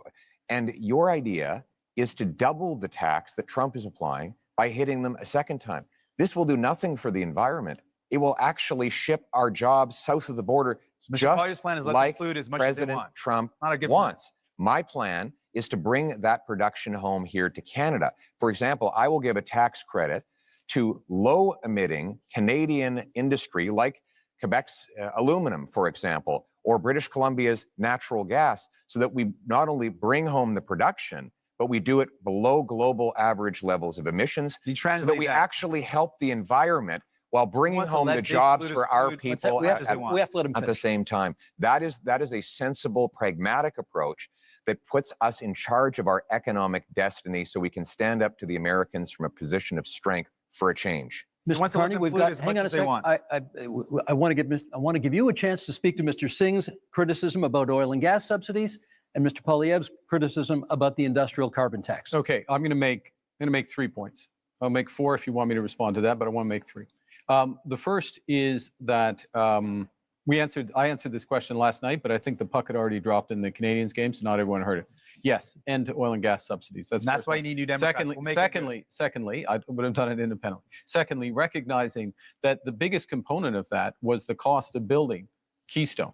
And your idea is to double the tax that Trump is applying by hitting them a second time. This will do nothing for the environment. It will actually ship our jobs south of the border, Mr. just Poilievre's plan is let them like pollute as much as they President want. Trump Not a good plan. wants. My plan is to bring that production home here to Canada. For example, I will give a tax credit to low-emitting Canadian industry like Quebec's aluminum, for example, or British Columbia's natural gas, so that we not only bring home the production, but we do it below global average levels of emissions, You so translate that we that. actually help the environment while bringing wants to home let the big jobs polluters for our pollute people We have, as they at want. we have to let him at the finish. same time. That is a sensible, pragmatic approach that puts us in charge of our economic destiny so we can stand up to the Americans from a position of strength for a change. They Mr. want to let Carney, them we've pollute got, as hang much on a as they sec. want. I want to give you a chance to speak to Mr. Singh's criticism about oil and gas subsidies and Mr. Poilievre's criticism about the industrial carbon tax. Okay, I'm going to make 3 points. I'll make 4 if you want me to respond to that, but I want to make 3. The first is that I answered this question last night, but I think the puck had already dropped in the Canadians game, so not everyone heard it. Yes, end to oil and gas subsidies. And that's why you need New Democrats. Secondly, I would have done it independently. Secondly, recognizing that the biggest component of that was the cost of building Keystone.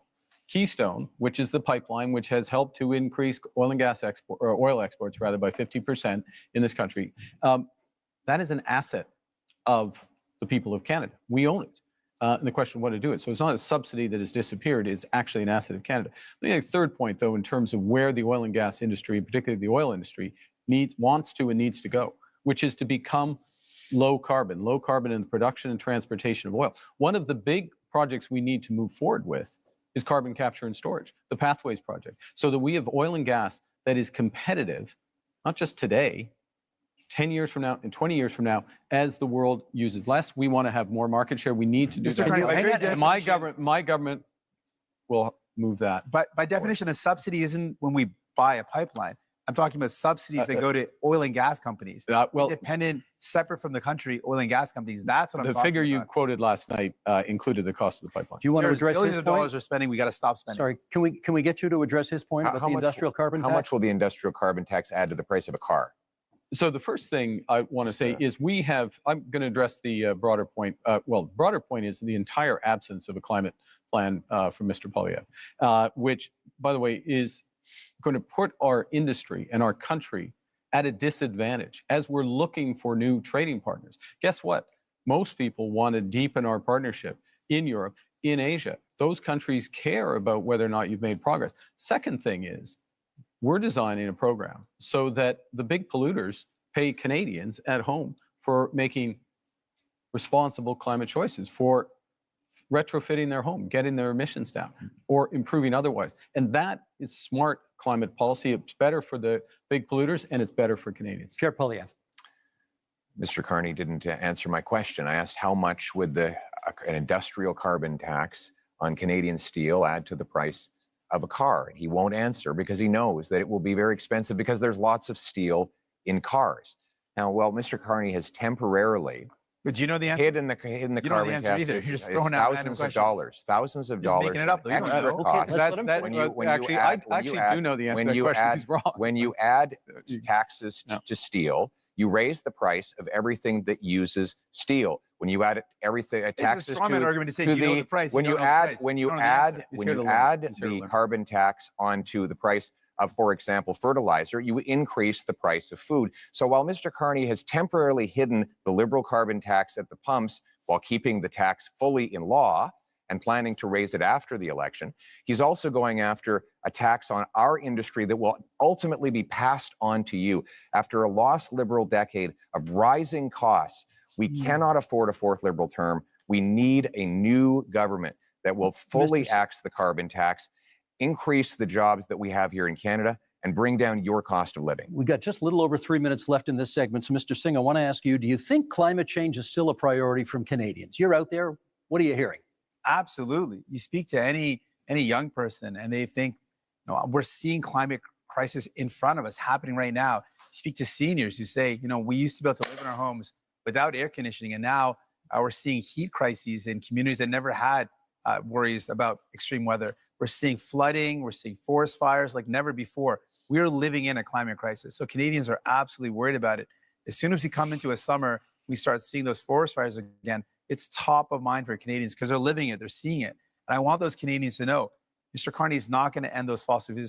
Keystone, which is the pipeline which has helped to increase oil and gas oil exports rather by 50% in this country. That is an asset of the people of Canada. We own it. And the question of what to do with it. So it's not a subsidy that has disappeared, it's actually an asset of Canada. The third point, though, in terms of where the oil and gas industry, particularly the oil industry, wants to and needs to go, which is to become low carbon in the production and transportation of oil. One of the big projects we need to move forward with is carbon capture and storage, the Pathways Project, so that we have oil and gas that is competitive, not just today, 10 years from now and 20 years from now, as the world uses less. We want to have more market share. We need to do Mr. Carney, by that. very My government will move that. But by definition, a subsidy isn't when we buy a pipeline. I'm talking about subsidies that go to oil and gas companies. Independent, separate from the country, oil and gas companies. That's what I'm talking about. The figure you quoted last night included the cost of the pipeline. Do you want to There's address billions his of point? dollars we're spending. We got to stop spending. Sorry, can we get you to address his point about the industrial carbon tax? How much will the industrial carbon tax add to the price of a car? So the first thing I want to say is I'm going to address the broader point. Broader point is the entire absence of a climate plan from Mr. Poilievre, which, by the way, is going to put our industry and our country at a disadvantage as we're looking for new trading partners. Guess what? Most people want to deepen our partnership in Europe, in Asia. Those countries care about whether or not you've made progress. Second thing is, we're designing a program so that the big polluters pay Canadians at home for making responsible climate choices, for retrofitting their home, getting their emissions down, or improving otherwise. And that is smart climate policy. It's better for the big polluters and it's better for Canadians. Pierre Poilievre. Mr. Carney didn't answer my question. I asked how much would an industrial carbon tax on Canadian steel add to the price of a car. He won't answer because he knows that it will be very expensive because there's lots of steel in cars. Now, Mr. Carney has temporarily But do you know the answer? hidden the You don't know the carbon answer tax. either. You're It's just throwing out random questions. Thousands of Just dollars. making it up, though. You don't Extra know. costs. I do know the answer to that question. He's wrong. When you add taxes to steel, you raise the price of everything that uses steel. When you add taxes It's a strawman argument to say you know the price. when you add He's here to the learn. carbon tax onto the price of, for example, fertilizer, you increase the price of food. So while Mr. Carney has temporarily hidden the Liberal carbon tax at the pumps while keeping the tax fully in law and planning to raise it after the election, he's also going after a tax on our industry that will ultimately be passed on to you. After a lost Liberal decade of rising costs, we cannot afford a fourth Liberal term. We need a new government that will fully axe the carbon tax, increase the jobs that we have here in Canada, and bring down your cost of living. We got just a little over 3 minutes left in this segment. So, Mr. Singh, I want to ask you, do you think climate change is still a priority from Canadians? You're out there. What are you hearing? Absolutely. You speak to any young person and they think, we're seeing climate crisis in front of us happening right now. You speak to seniors who say, we used to be able to live in our homes without air conditioning, and now we're seeing heat crises in communities that never had worries about extreme weather. We're seeing flooding, we're seeing forest fires like never before. We are living in a climate crisis. So Canadians are absolutely worried about it. As soon as we come into a summer, we start seeing those forest fires again. It's top of mind for Canadians because they're living it, they're seeing it. And I want those Canadians to know, Mr. Carney is not going to end those fossil fuel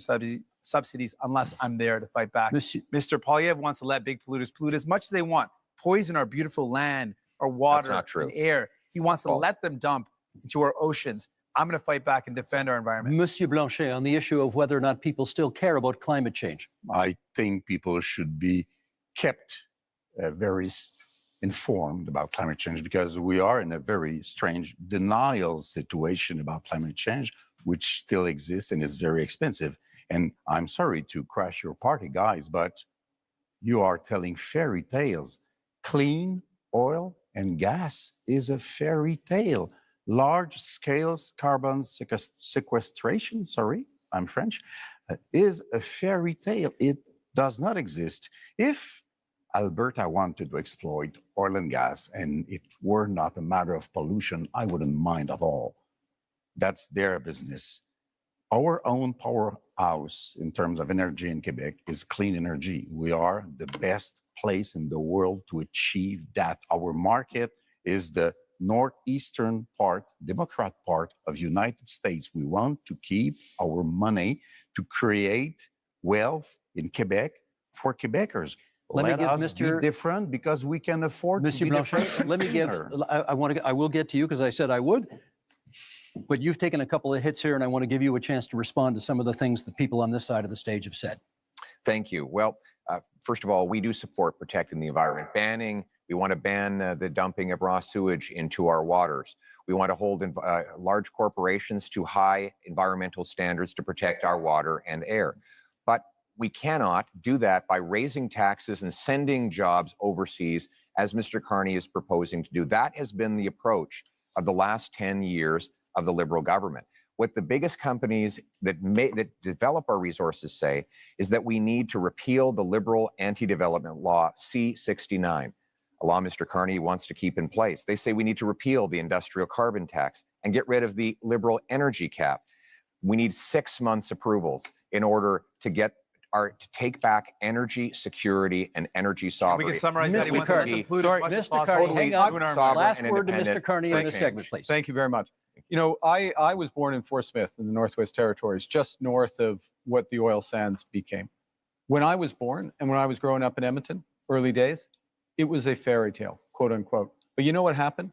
subsidies unless I'm there to fight back. Mr. Poilievre wants to let big polluters pollute as much as they want, poison our beautiful land, our water, and air. He wants to let them dump into our oceans. I'm going to fight back and defend our environment. Monsieur Blanchet, on the issue of whether or not people still care about climate change. I think people should be kept very informed about climate change because we are in a very strange denial situation about climate change, which still exists and is very expensive. And I'm sorry to crash your party, guys, but you are telling fairy tales. Clean oil and gas is a fairy tale. Large scale carbon sequestration, sorry, I'm French, is a fairy tale. It does not exist. If Alberta wanted to exploit oil and gas and it were not a matter of pollution, I wouldn't mind at all. That's their business. Our own powerhouse in terms of energy in Quebec is clean energy. We are the best place in the world to achieve that. Our market is the northeastern part, Democrat part of United States. We want to keep our money to create wealth in Quebec for Quebecers. Let us be different because we can afford to be different. Let me give, I will get to you because I said I would, but you've taken a couple of hits here and I want to give you a chance to respond to some of the things that people on this side of the stage have said. Thank you. Well, first of all, we do support protecting the environment. We want to ban the dumping of raw sewage into our waters. We want to hold large corporations to high environmental standards to protect our water and air. But we cannot do that by raising taxes and sending jobs overseas, as Mr. Carney is proposing to do. That has been the approach of the last 10 years of the Liberal government. What the biggest companies that develop our resources say is that we need to repeal the Liberal anti-development law C-69. A law Mr. Carney wants to keep in place. They say we need to repeal the industrial carbon tax and get rid of the Liberal energy cap. We need 6 months approvals in order to take back energy security and energy sovereignty. We can summarize that. He wants to conclude Sorry, as much as Mr. possible. Carney, hang on. Last and word to Mr. independent Carney in this change. segment, please. Thank you very much. You know, I was born in Fort Smith in the Northwest Territories, just north of what the oil sands became. When I was born and when I was growing up in Edmonton, early days, it was a fairy tale, quote unquote. But you know what happened?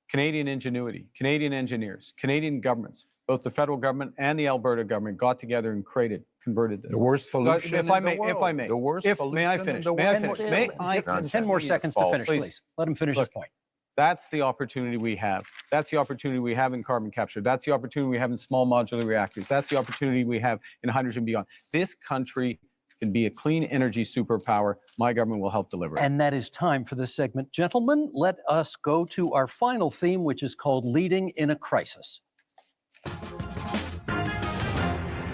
Canadian ingenuity, Canadian engineers, Canadian governments, both the federal government and the Alberta government got together and converted this. The worst pollution if I in may, the world. if I may, The worst may I pollution finish? in the May I world. finish? May I finish? 10 more seconds to finish, please. Let him finish his point. That's the opportunity we have. That's the opportunity we have in carbon capture. That's the opportunity we have in small modular reactors. That's the opportunity we have in hydrogen beyond. This country can be a clean energy superpower. My government will help deliver it. And that is time for this segment. Gentlemen, let us go to our final theme, which is called Leading in a Crisis.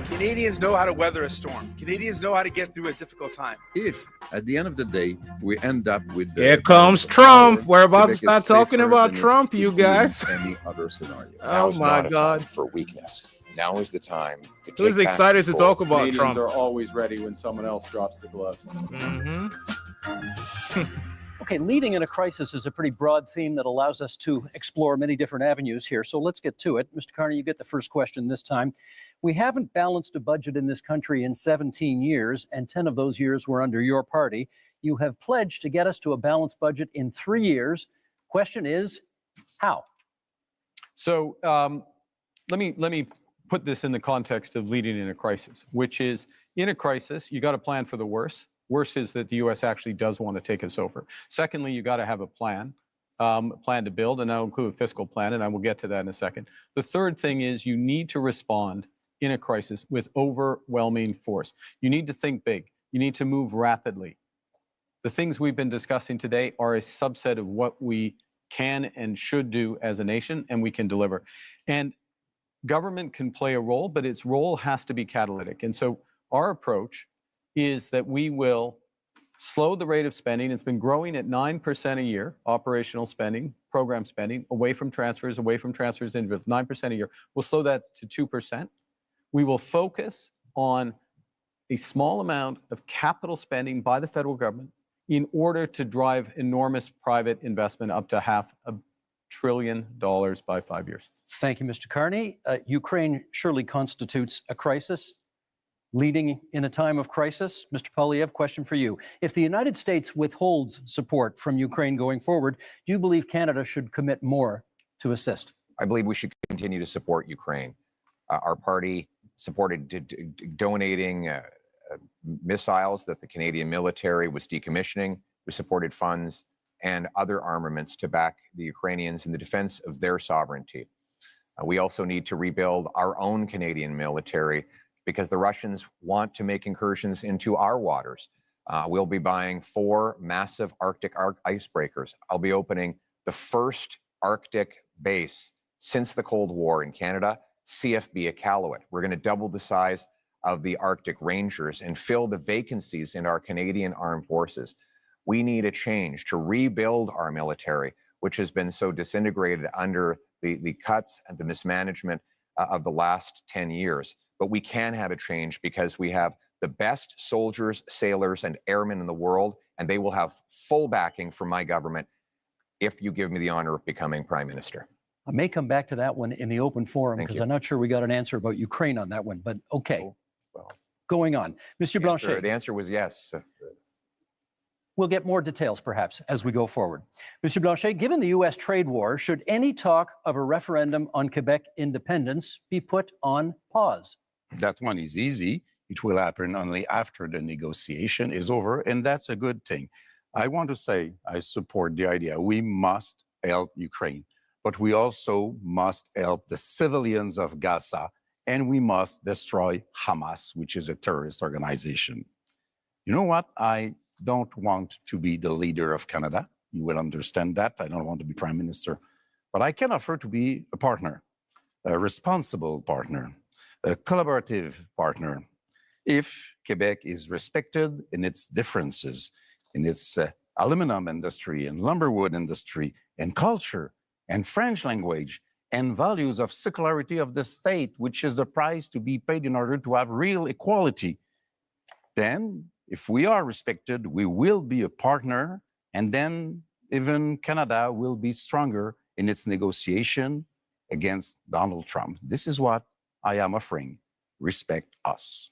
Canadians know how to weather a storm. Canadians know how to get through a difficult time. If at the end of the day we end up with Here comes Trump. We're about to start talking about Trump, you guys. Any other scenario. Oh my God. For weakness. Now is the time to take Who's back excited to control. talk about Canadians Trump? are always ready when someone else drops the gloves. Mm-hmm. Okay, leading in a crisis is a pretty broad theme that allows us to explore many different avenues here. So let's get to it. Mr. Carney, you get the first question this time. We haven't balanced a budget in this country in 17 years, and 10 of those years were under your party. You have pledged to get us to a balanced budget in 3 years. Question is, how? So let me put this in the context of leading in a crisis, which is in a crisis, you got to plan for the worst. Worst is that the U.S. actually does want to take us over. Secondly, you got to have a plan to build, and that'll include a fiscal plan, and I will get to that in a second. The third thing is you need to respond in a crisis with overwhelming force. You need to think big. You need to move rapidly. The things we've been discussing today are a subset of what we can and should do as a nation, and we can deliver. And government can play a role, but its role has to be catalytic. And so our approach is that we will slow the rate of spending. It's been growing at 9% a year, operational spending, program spending, away from transfers, individual, 9% a year. We'll slow that to 2%. We will focus on a small amount of capital spending by the federal government in order to drive enormous private investment up to $500 billion by 5 years. Thank you, Mr. Carney. Ukraine surely constitutes a crisis. Leading in a time of crisis, Mr. Poilievre, question for you. If the United States withholds support from Ukraine going forward, do you believe Canada should commit more to assist? I believe we should continue to support Ukraine. Our party supported donating missiles that the Canadian military was decommissioning. We supported funds and other armaments to back the Ukrainians in the defense of their sovereignty. We also need to rebuild our own Canadian military because the Russians want to make incursions into our waters. We'll be buying 4 massive Arctic icebreakers. I'll be opening the first Arctic base since the Cold War in Canada, CFB Iqaluit. We're going to double the size of the Arctic Rangers and fill the vacancies in our Canadian armed forces. We need a change to rebuild our military, which has been so disintegrated under the cuts and the mismanagement of the last 10 years. But we can have a change because we have the best soldiers, sailors, and airmen in the world, and they will have full backing from my government if you give me the honor of becoming Prime Minister. I may come back to that one in the open forum because I'm not sure we got an answer about Ukraine on that one, but okay. Well, going on. Monsieur Blanchet. The answer was yes. We'll get more details perhaps as we go forward. Monsieur Blanchet, given the U.S. trade war, should any talk of a referendum on Quebec independence be put on pause? That one is easy. It will happen only after the negotiation is over, and that's a good thing. I want to say I support the idea. We must help Ukraine, but we also must help the civilians of Gaza, and we must destroy Hamas, which is a terrorist organization. You know what? I don't want to be the leader of Canada. You will understand that. I don't want to be Prime Minister. But I can offer to be a partner, a responsible partner, a collaborative partner. If Quebec is respected in its differences, in its aluminum industry and lumberwood industry and culture and French language and values of secularity of the state, which is the price to be paid in order to have real equality, then if we are respected, we will be a partner, and then even Canada will be stronger in its negotiation against Donald Trump. This is what I am offering. Respect us.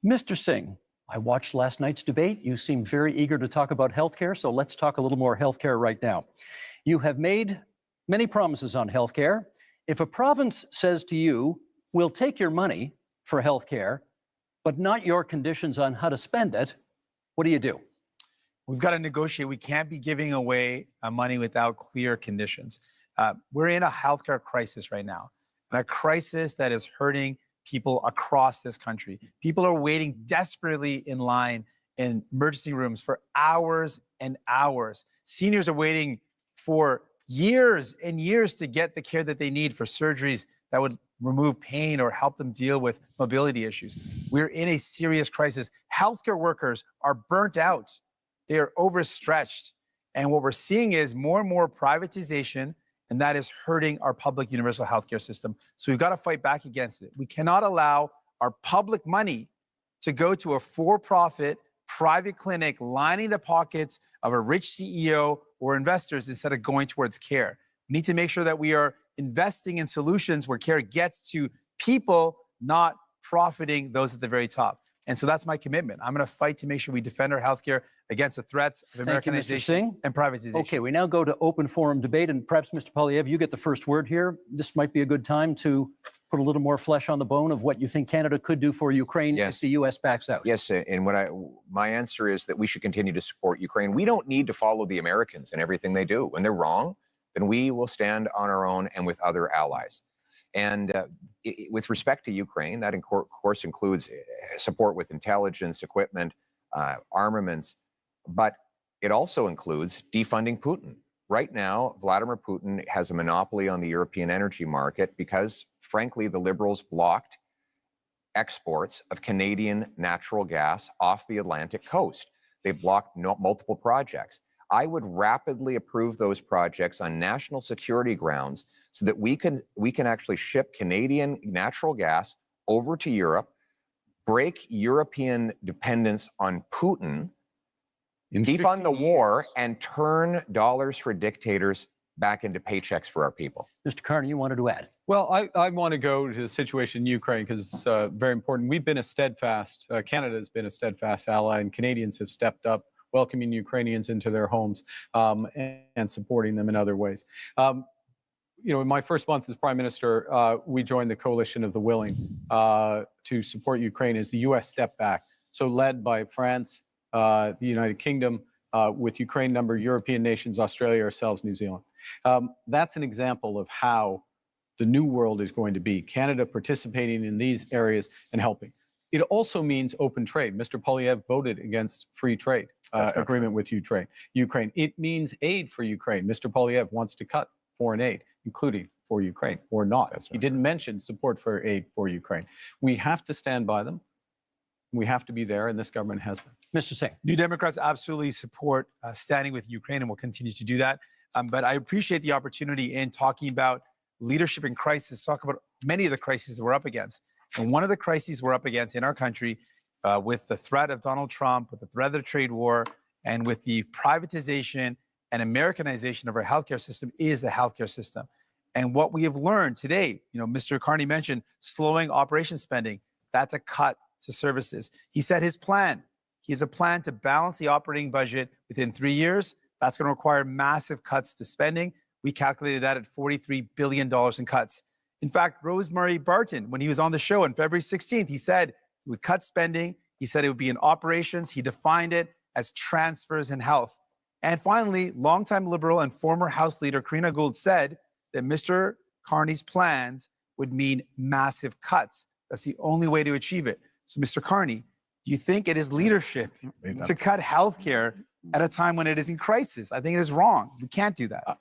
Mr. Singh, I watched last night's debate. You seem very eager to talk about healthcare, so let's talk a little more healthcare right now. You have made many promises on healthcare. If a province says to you, we'll take your money for healthcare, but not your conditions on how to spend it, what do? We've got to negotiate. We can't be giving away money without clear conditions. We're in a healthcare crisis right now, and a crisis that is hurting people across this country. People are waiting desperately in line in emergency rooms for hours and hours. Seniors are waiting for years and years to get the care that they need for surgeries that would remove pain or help them deal with mobility issues. We're in a serious crisis. Healthcare workers are burnt out. They are overstretched. And what we're seeing is more and more privatization, and that is hurting our public universal healthcare system. So we've got to fight back against it. We cannot allow our public money to go to a for-profit private clinic lining the pockets of a rich CEO or investors instead of going towards care. We need to make sure that we are investing in solutions where care gets to people, not profiting those at the very top. And so that's my commitment. I'm going to fight to make sure we defend our healthcare against the threats of Americanization and privatization. Okay, we now go to open forum debate, and perhaps Mr. Poilievre, you get the first word here. This might be a good time to put a little more flesh on the bone of what you think Canada could do for Ukraine if the U.S. backs out. Yes, and my answer is that we should continue to support Ukraine. We don't need to follow the Americans in everything they do. When they're wrong, then we will stand on our own and with other allies. And with respect to Ukraine, that of course includes support with intelligence, equipment, armaments, but it also includes defunding Putin. Right now, Vladimir Putin has a monopoly on the European energy market because, frankly, the Liberals blocked exports of Canadian natural gas off the Atlantic coast. They blocked multiple projects. I would rapidly approve those projects on national security grounds so that we can actually ship Canadian natural gas over to Europe, break European dependence on Putin, defund the war, and turn dollars for dictators back into paychecks for our people. Mr. Carney, you wanted to add? Well, I want to go to the situation in Ukraine because it's very important. We've been a steadfast, Canada has been a steadfast ally, and Canadians have stepped up, welcoming Ukrainians into their homes and supporting them in other ways. In my first month as Prime Minister, we joined the Coalition of the Willing to support Ukraine as the U.S. stepped back. So led by France, the United Kingdom, with Ukraine number European nations, Australia, ourselves, New Zealand. That's an example of how the new world is going to be. Canada participating in these areas and helping. It also means open trade. Mr. Poilievre voted against free trade agreement with Ukraine. It means aid for Ukraine. Mr. Poilievre wants to cut foreign aid, including for Ukraine, or not. He didn't mention support for aid for Ukraine. We have to stand by them. We have to be there, and this government has been. Mr. Singh. New Democrats absolutely support standing with Ukraine and will continue to do that. But I appreciate the opportunity in talking about leadership in crisis, talk about many of the crises that we're up against. And one of the crises we're up against in our country with the threat of Donald Trump, with the threat of the trade war, and with the privatization and Americanization of our healthcare system is the healthcare system. And what we have learned today, Mr. Carney mentioned slowing operation spending. That's a cut to services. He said his plan. He has a plan to balance the operating budget within 3 years. That's going to require massive cuts to spending. We calculated that at $43 billion in cuts. In fact, Rosemary Barton, when he was on the show on February 16th, he said he would cut spending. He said it would be in operations. He defined it as transfers in health. And finally, longtime Liberal and former House Leader Karina Gould said that Mr. Carney's plans would mean massive cuts. That's the only way to achieve it. So, Mr. Carney, do you think it is leadership to cut health care at a time when it is in crisis? I think it is wrong. We can't do that.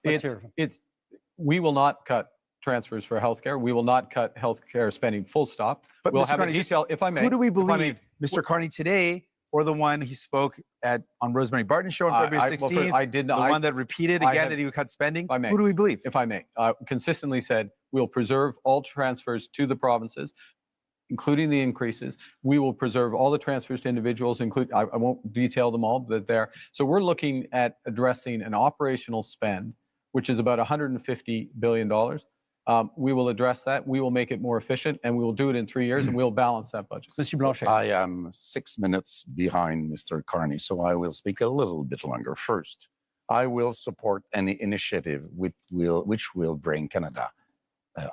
We will not cut transfers for healthcare. We will not cut healthcare spending, full stop. But we'll Mr. have Carney, a detail, if I may. Who do we believe, Mr. Carney today, or the one he spoke on Rosemary Barton's show on February 16th? I did not. The one that repeated again that he would cut spending? If I may. Who do we believe? If I may. Consistently said, we'll preserve all transfers to the provinces, including the increases. We will preserve all the transfers to individuals, I won't detail them all, but there. So we're looking at addressing an operational spend, which is about $150 billion. We will address that. We will make it more efficient, and we will do it in 3 years, and we'll balance that budget. Mr. Blanchet. I am 6 minutes behind Mr. Carney, so I will speak a little bit longer. First, I will support any initiative which will bring Canada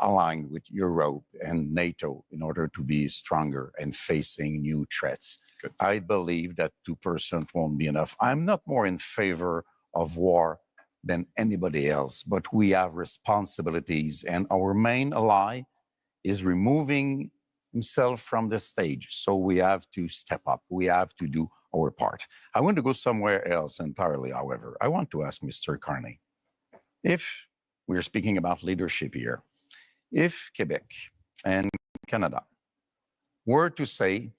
aligned with Europe and NATO in order to be stronger and facing new threats. Good. I believe that 2% won't be enough. I'm not more in favor of war than anybody else, but we have responsibilities, and our main ally is removing himself from the stage. So we have to step up. We have to do our part. I want to go somewhere else entirely, however. I want to ask Mr. Carney, if we're speaking about leadership here, if Quebec and Canada were to say,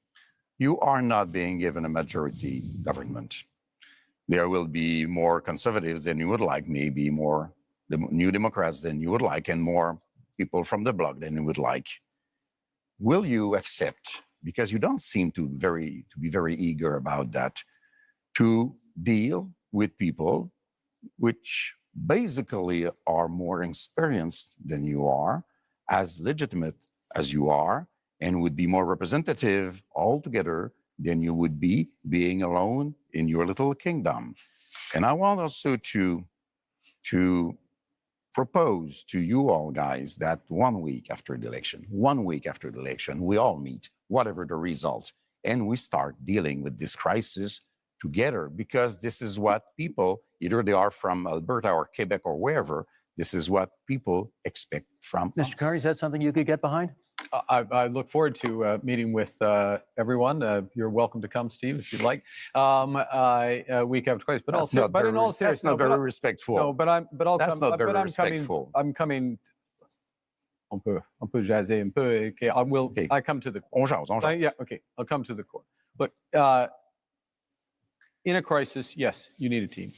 you are not being given a majority government, there will be more conservatives than you would like, maybe more New Democrats than you would like, and more people from the bloc than you would like. Will you accept, because you don't seem to be very eager about that, to deal with people which basically are more experienced than you are, as legitimate as you are, and would be more representative altogether than you would be being alone in your little kingdom? And I want also to propose to you all guys that 1 week after the election, we all meet, whatever the result, and we start dealing with this crisis together, because this is what people, either they are from Alberta or Quebec or wherever, this is what people expect from us. Mr. Carney, is that something you could get behind? I look forward to meeting with everyone. You're welcome to come, Steve, if you'd like. Week after crisis, but That's also, not but very, in all that's seriousness, not very respectful. No, but I'll That's come. not But very I'm respectful. coming. On peut jaser un peu. Okay, I will. Okay. I come to the. On jase. Yeah. Okay. I'll come to the core. Look, in a crisis, yes, you need a team,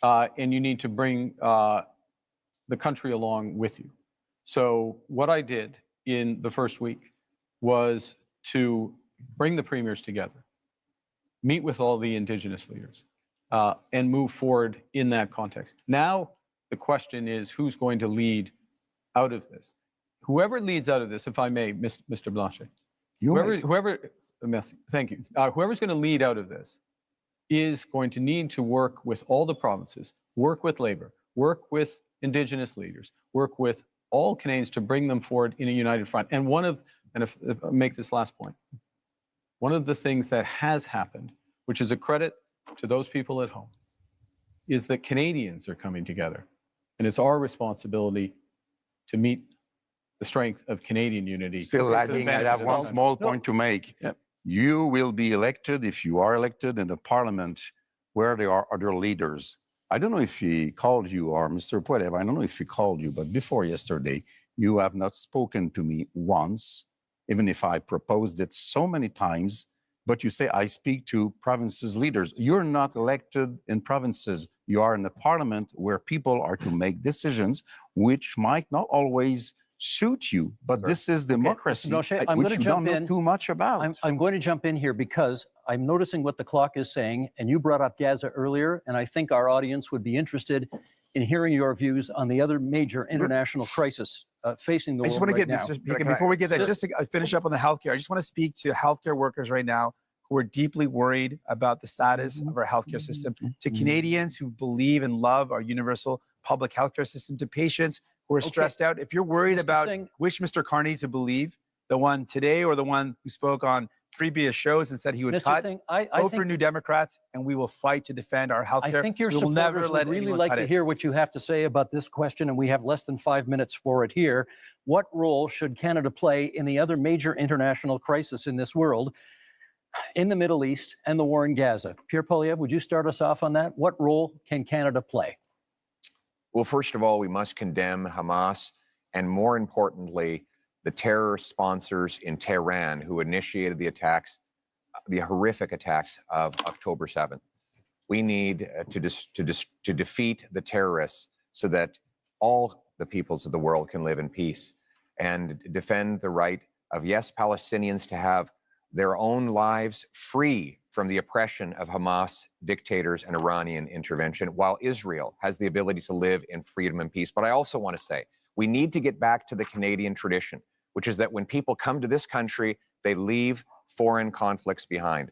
and you need to bring the country along with you. So what I did in the first week was to bring the premiers together, meet with all the Indigenous leaders, and move forward in that context. Now, the question is, who's going to lead out of this? Whoever leads out of this, if I may, Mr. Blanchet, merci, thank you. Whoever's going to lead out of this is going to need to work with all the provinces, work with labor, work with Indigenous leaders, work with all Canadians to bring them forward in a united front. And if I make this last point, one of the things that has happened, which is a credit to those people at home, is that Canadians are coming together. And it's our responsibility to meet the strength of Canadian unity. Still lagging. I have one small point to make. Yep. You will be elected, if you are elected, in the parliament where there are other leaders. I don't know if he called you, or Mr. Poilievre, I don't know if he called you, but before yesterday, you have not spoken to me once, even if I proposed it so many times. But you say I speak to provinces' leaders. You're not elected in provinces. You are in the parliament where people are to make decisions which might not always suit you. But this is democracy, Blanchet, I'm which going to you jump don't know in. too much about. I'm going to jump in here because I'm noticing what the clock is saying, and you brought up Gaza earlier, and I think our audience would be interested in hearing your views on the other major international crisis facing the I just world want to right get, now. Mr. Speaker, before we get that, just to finish up on the healthcare, I just want to speak to healthcare workers right now who are deeply worried about the status of our healthcare system, to Canadians who believe and love our universal public healthcare system, to patients who are stressed out. If you're worried about which Mr. Carney to believe, the one today or the one who spoke on previous shows and said he would Mr. cut, Singh, vote for New Democrats, and we will fight to defend our healthcare. I think your we will never supporters let would really anyone like cut to it. hear what you have to say about this question, and we have less than 5 minutes for it here. What role should Canada play in the other major international crisis in this world, in the Middle East and the war in Gaza? Pierre Poilievre, would you start us off on that? What role can Canada play? Well, first of all, we must condemn Hamas, and more importantly, the terror sponsors in Tehran who initiated the attacks, the horrific attacks of October 7th. We need to defeat the terrorists so that all the peoples of the world can live in peace and defend the right of, yes, Palestinians to have their own lives free from the oppression of Hamas dictators and Iranian intervention, while Israel has the ability to live in freedom and peace. But I also want to say, we need to get back to the Canadian tradition, which is that when people come to this country, they leave foreign conflicts behind.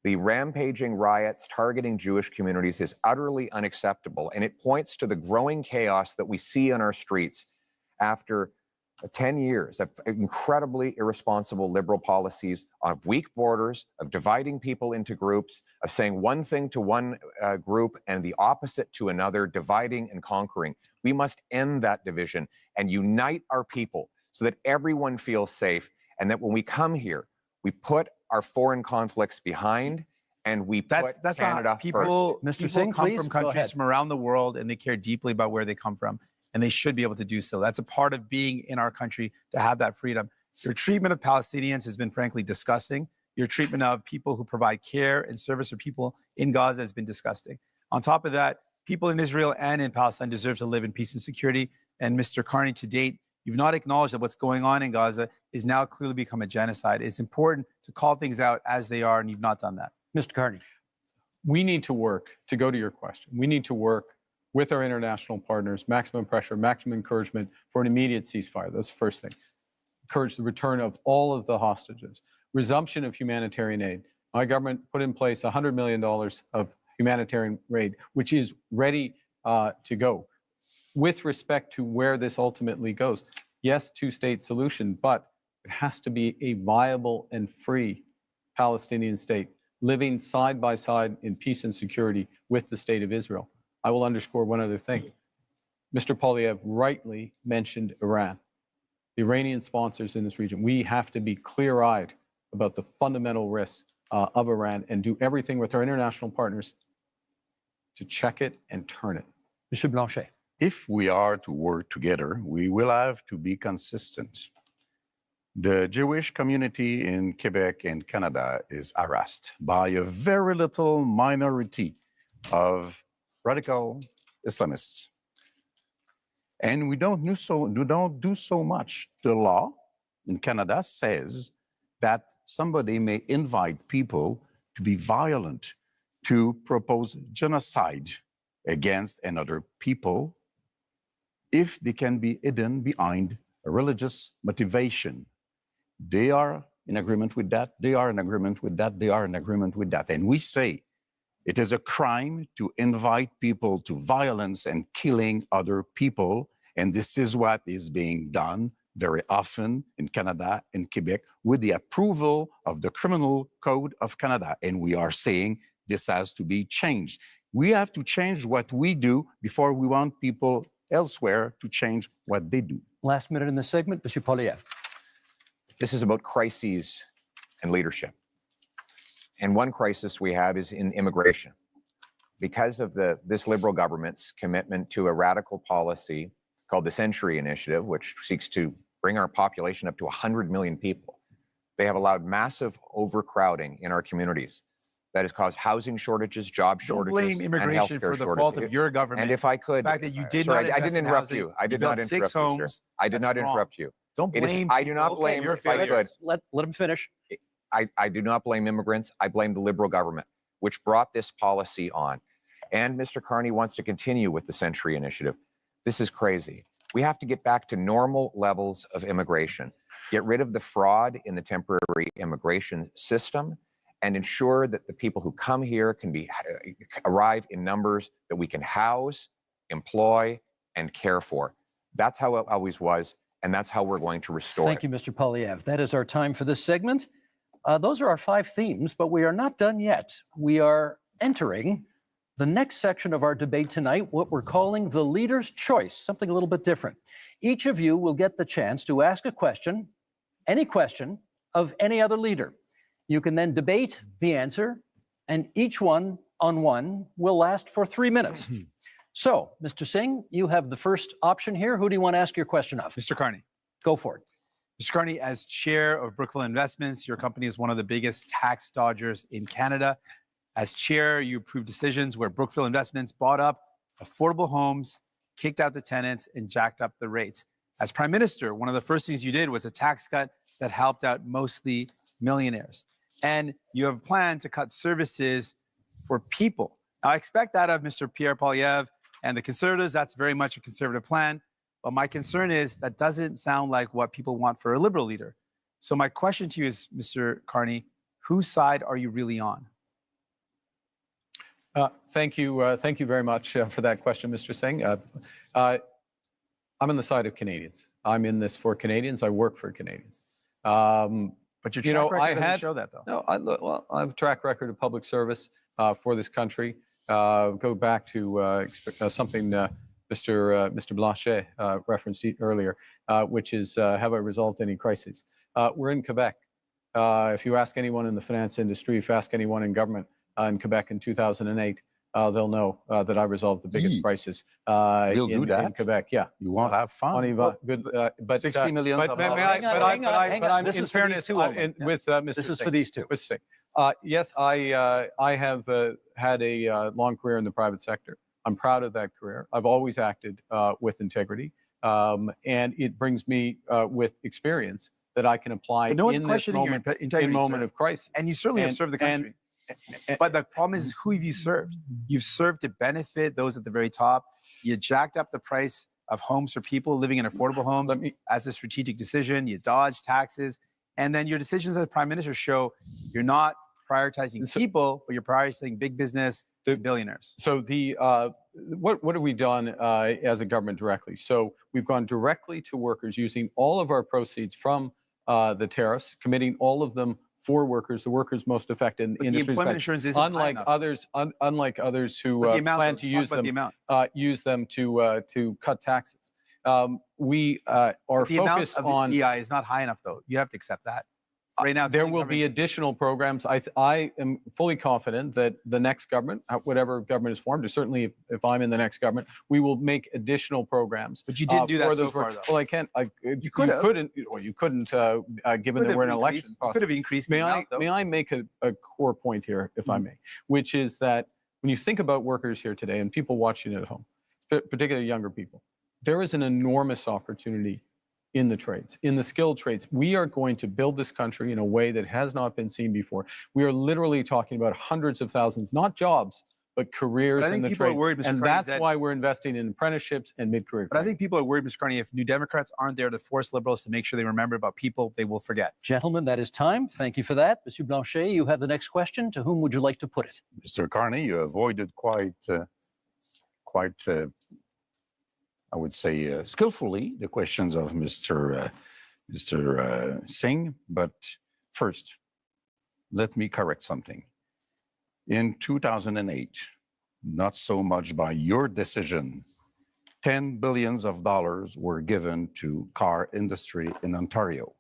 The rampaging riots targeting Jewish communities is utterly unacceptable, and it points to the growing chaos that we see on our streets after 10 years of incredibly irresponsible liberal policies, of weak borders, of dividing people into groups, of saying one thing to one group and the opposite to another, dividing and conquering. We must end that division and unite our people so that everyone feels safe, and that when we come here, we put our foreign conflicts behind and we put Canada people, first. Mr. Singh, come from countries from around the world, and they care deeply about where they come from, and they should be able to do so. That's a part of being in our country, to have that freedom. Your treatment of Palestinians has been frankly disgusting. Your treatment of people who provide care and service for people in Gaza has been disgusting. On top of that, people in Israel and in Palestine deserve to live in peace and security. And Mr. Carney, to date, you've not acknowledged that what's going on in Gaza is now clearly become a genocide. It's important to call things out as they are, and you've not done that. Mr. Carney. We need to work, to go to your question, we need to work with our international partners, maximum pressure, maximum encouragement for an immediate ceasefire. That's the first thing. Encourage the return of all of the hostages, resumption of humanitarian aid. My government put in place $100 million of humanitarian aid, which is ready to go. With respect to where this ultimately goes, yes, two-state solution, but it has to be a viable and free Palestinian state, living side by side in peace and security with the state of Israel. I will underscore one other thing. Mr. Poilievre rightly mentioned Iran, the Iranian sponsors in this region. We have to be clear-eyed about the fundamental risks of Iran and do everything with our international partners to check it and turn it. Mr. Blanchet. If we are to work together, we will have to be consistent. The Jewish community in Quebec and Canada is harassed by a very little minority of radical Islamists. And we don't do so much. The law in Canada says that somebody may invite people to be violent, to propose genocide against another people, if they can be hidden behind a religious motivation. They are in agreement with that, they are in agreement with that, they are in agreement with that. And we say it is a crime to invite people to violence and killing other people. And this is what is being done very often in Canada and Quebec with the approval of the Criminal Code of Canada. And we are saying this has to be changed. We have to change what we do before we want people elsewhere to change what they do. Last minute in the segment, Mr. Poilievre. This is about crises and leadership. And one crisis we have is in immigration. Because of this Liberal government's commitment to a radical policy called the Century Initiative, which seeks to bring our population up to 100 million people, they have allowed massive overcrowding in our communities. That has caused housing shortages, job Don't shortages, blame immigration and for healthcare the shortages. fault of your government. And if I could, the fact that you did sorry, not I invest didn't in interrupt housing, you. I did built not 6 interrupt you, sir. homes. I did That's not wrong. interrupt you. Don't It is- blame. I do not people. blame. You're a If I failure. could, Let him finish. I do not blame immigrants. I blame the Liberal government, which brought this policy on. And Mr. Carney wants to continue with the Century Initiative. This is crazy. We have to get back to normal levels of immigration, get rid of the fraud in the temporary immigration system, and ensure that the people who come here can arrive in numbers that we can house, employ, and care for. That's how it always was, and that's how we're going to restore Thank it. you, Mr. Poilievre. That is our time for this segment. Those are our 5 themes, but we are not done yet. We are entering the next section of our debate tonight, what we're calling the leader's choice, something a little bit different. Each of you will get the chance to ask a question, any question, of any other leader. You can then debate the answer, and each one on one will last for 3 minutes. So, Mr. Singh, you have the first option here. Who do you want to ask your question of? Mr. Carney. Go for it. Mr. Carney, as chair of Brookfield Investments, your company is one of the biggest tax dodgers in Canada. As chair, you approved decisions where Brookfield Investments bought up affordable homes, kicked out the tenants, and jacked up the rates. As prime minister, one of the first things you did was a tax cut that helped out mostly millionaires. And you have a plan to cut services for people. Now, I expect that of Mr. Pierre Poilievre and the Conservatives. That's very much a conservative plan. But my concern is that doesn't sound like what people want for a Liberal leader. So my question to you is, Mr. Carney, whose side are you really on? Thank you. Thank you very much for that question, Mr. Singh. I'm on the side of Canadians. I'm in this for Canadians. I work for Canadians. But your track record doesn't show that, though. No, I have a track record of public service for this country. Go back to something Mr. Blanchet referenced earlier, which is have I resolved any crises? We're in Quebec. If you ask anyone in the finance industry, if you ask anyone in government in Quebec in 2008, they'll know that I resolved the biggest crisis in Quebec. Yeah, You won't have fun. But 60 million. But I'm in fairness with Mr. This is Singh. for these two. Mr. Singh. Yes, I have had a long career in the private sector. I'm proud of that career. I've always acted with integrity, and it brings me with experience that I can apply But no one's in this questioning your moment, integrity, in moment sir. of crisis. And you certainly have served the country. But the problem is, who have you served? You've served to benefit those at the very top. You jacked up the price of homes for people living in affordable homes as a strategic decision. You dodged taxes. And then your decisions as prime minister show you're not prioritizing people, but you're prioritizing big business, billionaires. So what have we done as a government directly? So we've gone directly to workers using all of our proceeds from the tariffs, committing all of them for workers, the workers most affected in But the industries. employment insurance isn't high unlike enough. others, unlike others who But the amount, plan let's to talk use about them, the amount. to cut taxes. We are The amount focused of on. EI is not high enough, though. You have to accept that. Right now, it's There only will covering- be additional programs. I am fully confident that the next government, whatever government is formed, or certainly if I'm in the next government, we will make additional programs. But you didn't do that for so those far, workers. though. Well, I can't. You could have. couldn't. Well, you couldn't, given that we're in an election You process. could have increased the amount, though. May I make a core point here, if I may, which is that when you think about workers here today and people watching at home, particularly younger people, there is an enormous opportunity in the trades, in the skilled trades. We are going to build this country in a way that has not been seen before. We are literally talking about hundreds of thousands, not jobs, but careers But I in think the people are trade. worried, Mr. And Carney, that's that- why we're investing in apprenticeships and mid-career. But I think people are worried, Mr. Carney, if New Democrats aren't there to force Liberals to make sure they remember about people they will forget. Gentlemen, that is time. Thank you for that. Monsieur Blanchet, you have the next question. To whom would you like to put it? Mr. Carney, you avoided quite, I would say, skillfully the questions of Mr. Singh. But first, let me correct something. In 2008, not so much by your decision, $10 billion were given to car industry in Ontario.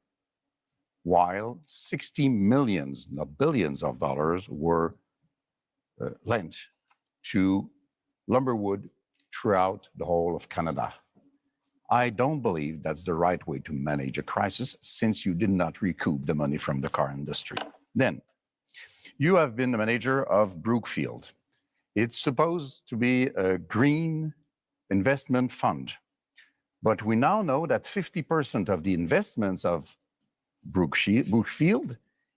while 60 millions, not billions of dollars, were lent to lumberwood throughout the whole of Canada. I don't believe that's the right way to manage a crisis since you did not recoup the money from the car industry. Then, you have been the manager of Brookfield. It's supposed to be a green investment fund, but we now know that 50% of the investments of Brookfield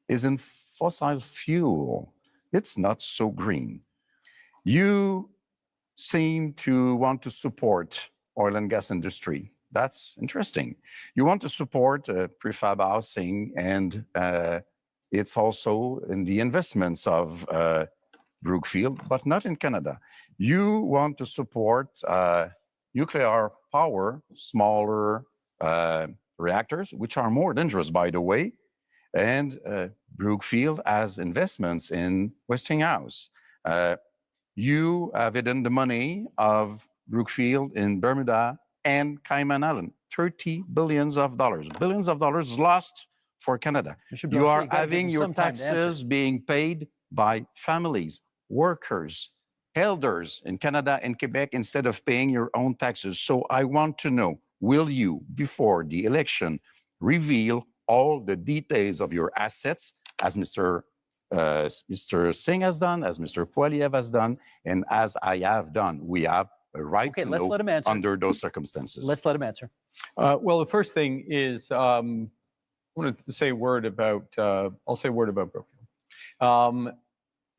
is in fossil fuel. It's not so green. You seem to want to support oil and gas industry. That's interesting. You want to support prefab housing, and it's also in the investments of Brookfield, but not in Canada. You want to support nuclear power, smaller reactors, which are more dangerous, by the way, and Brookfield has investments in Westinghouse. You have hidden the money of Brookfield in Bermuda and Cayman Island, $30 billion. Billions of dollars lost for Canada. You are having your taxes being paid by families, workers, elders in Canada and Quebec instead of paying your own taxes. So I want to know, will you, before the election, reveal all the details of your assets as Mr. Singh has done, as Mr. Poilievre has done, and as I have done? We have a right to know let him answer. under those circumstances. Let's let him answer. Well, the first thing is I want to say a word about, I'll say a word about Brookfield.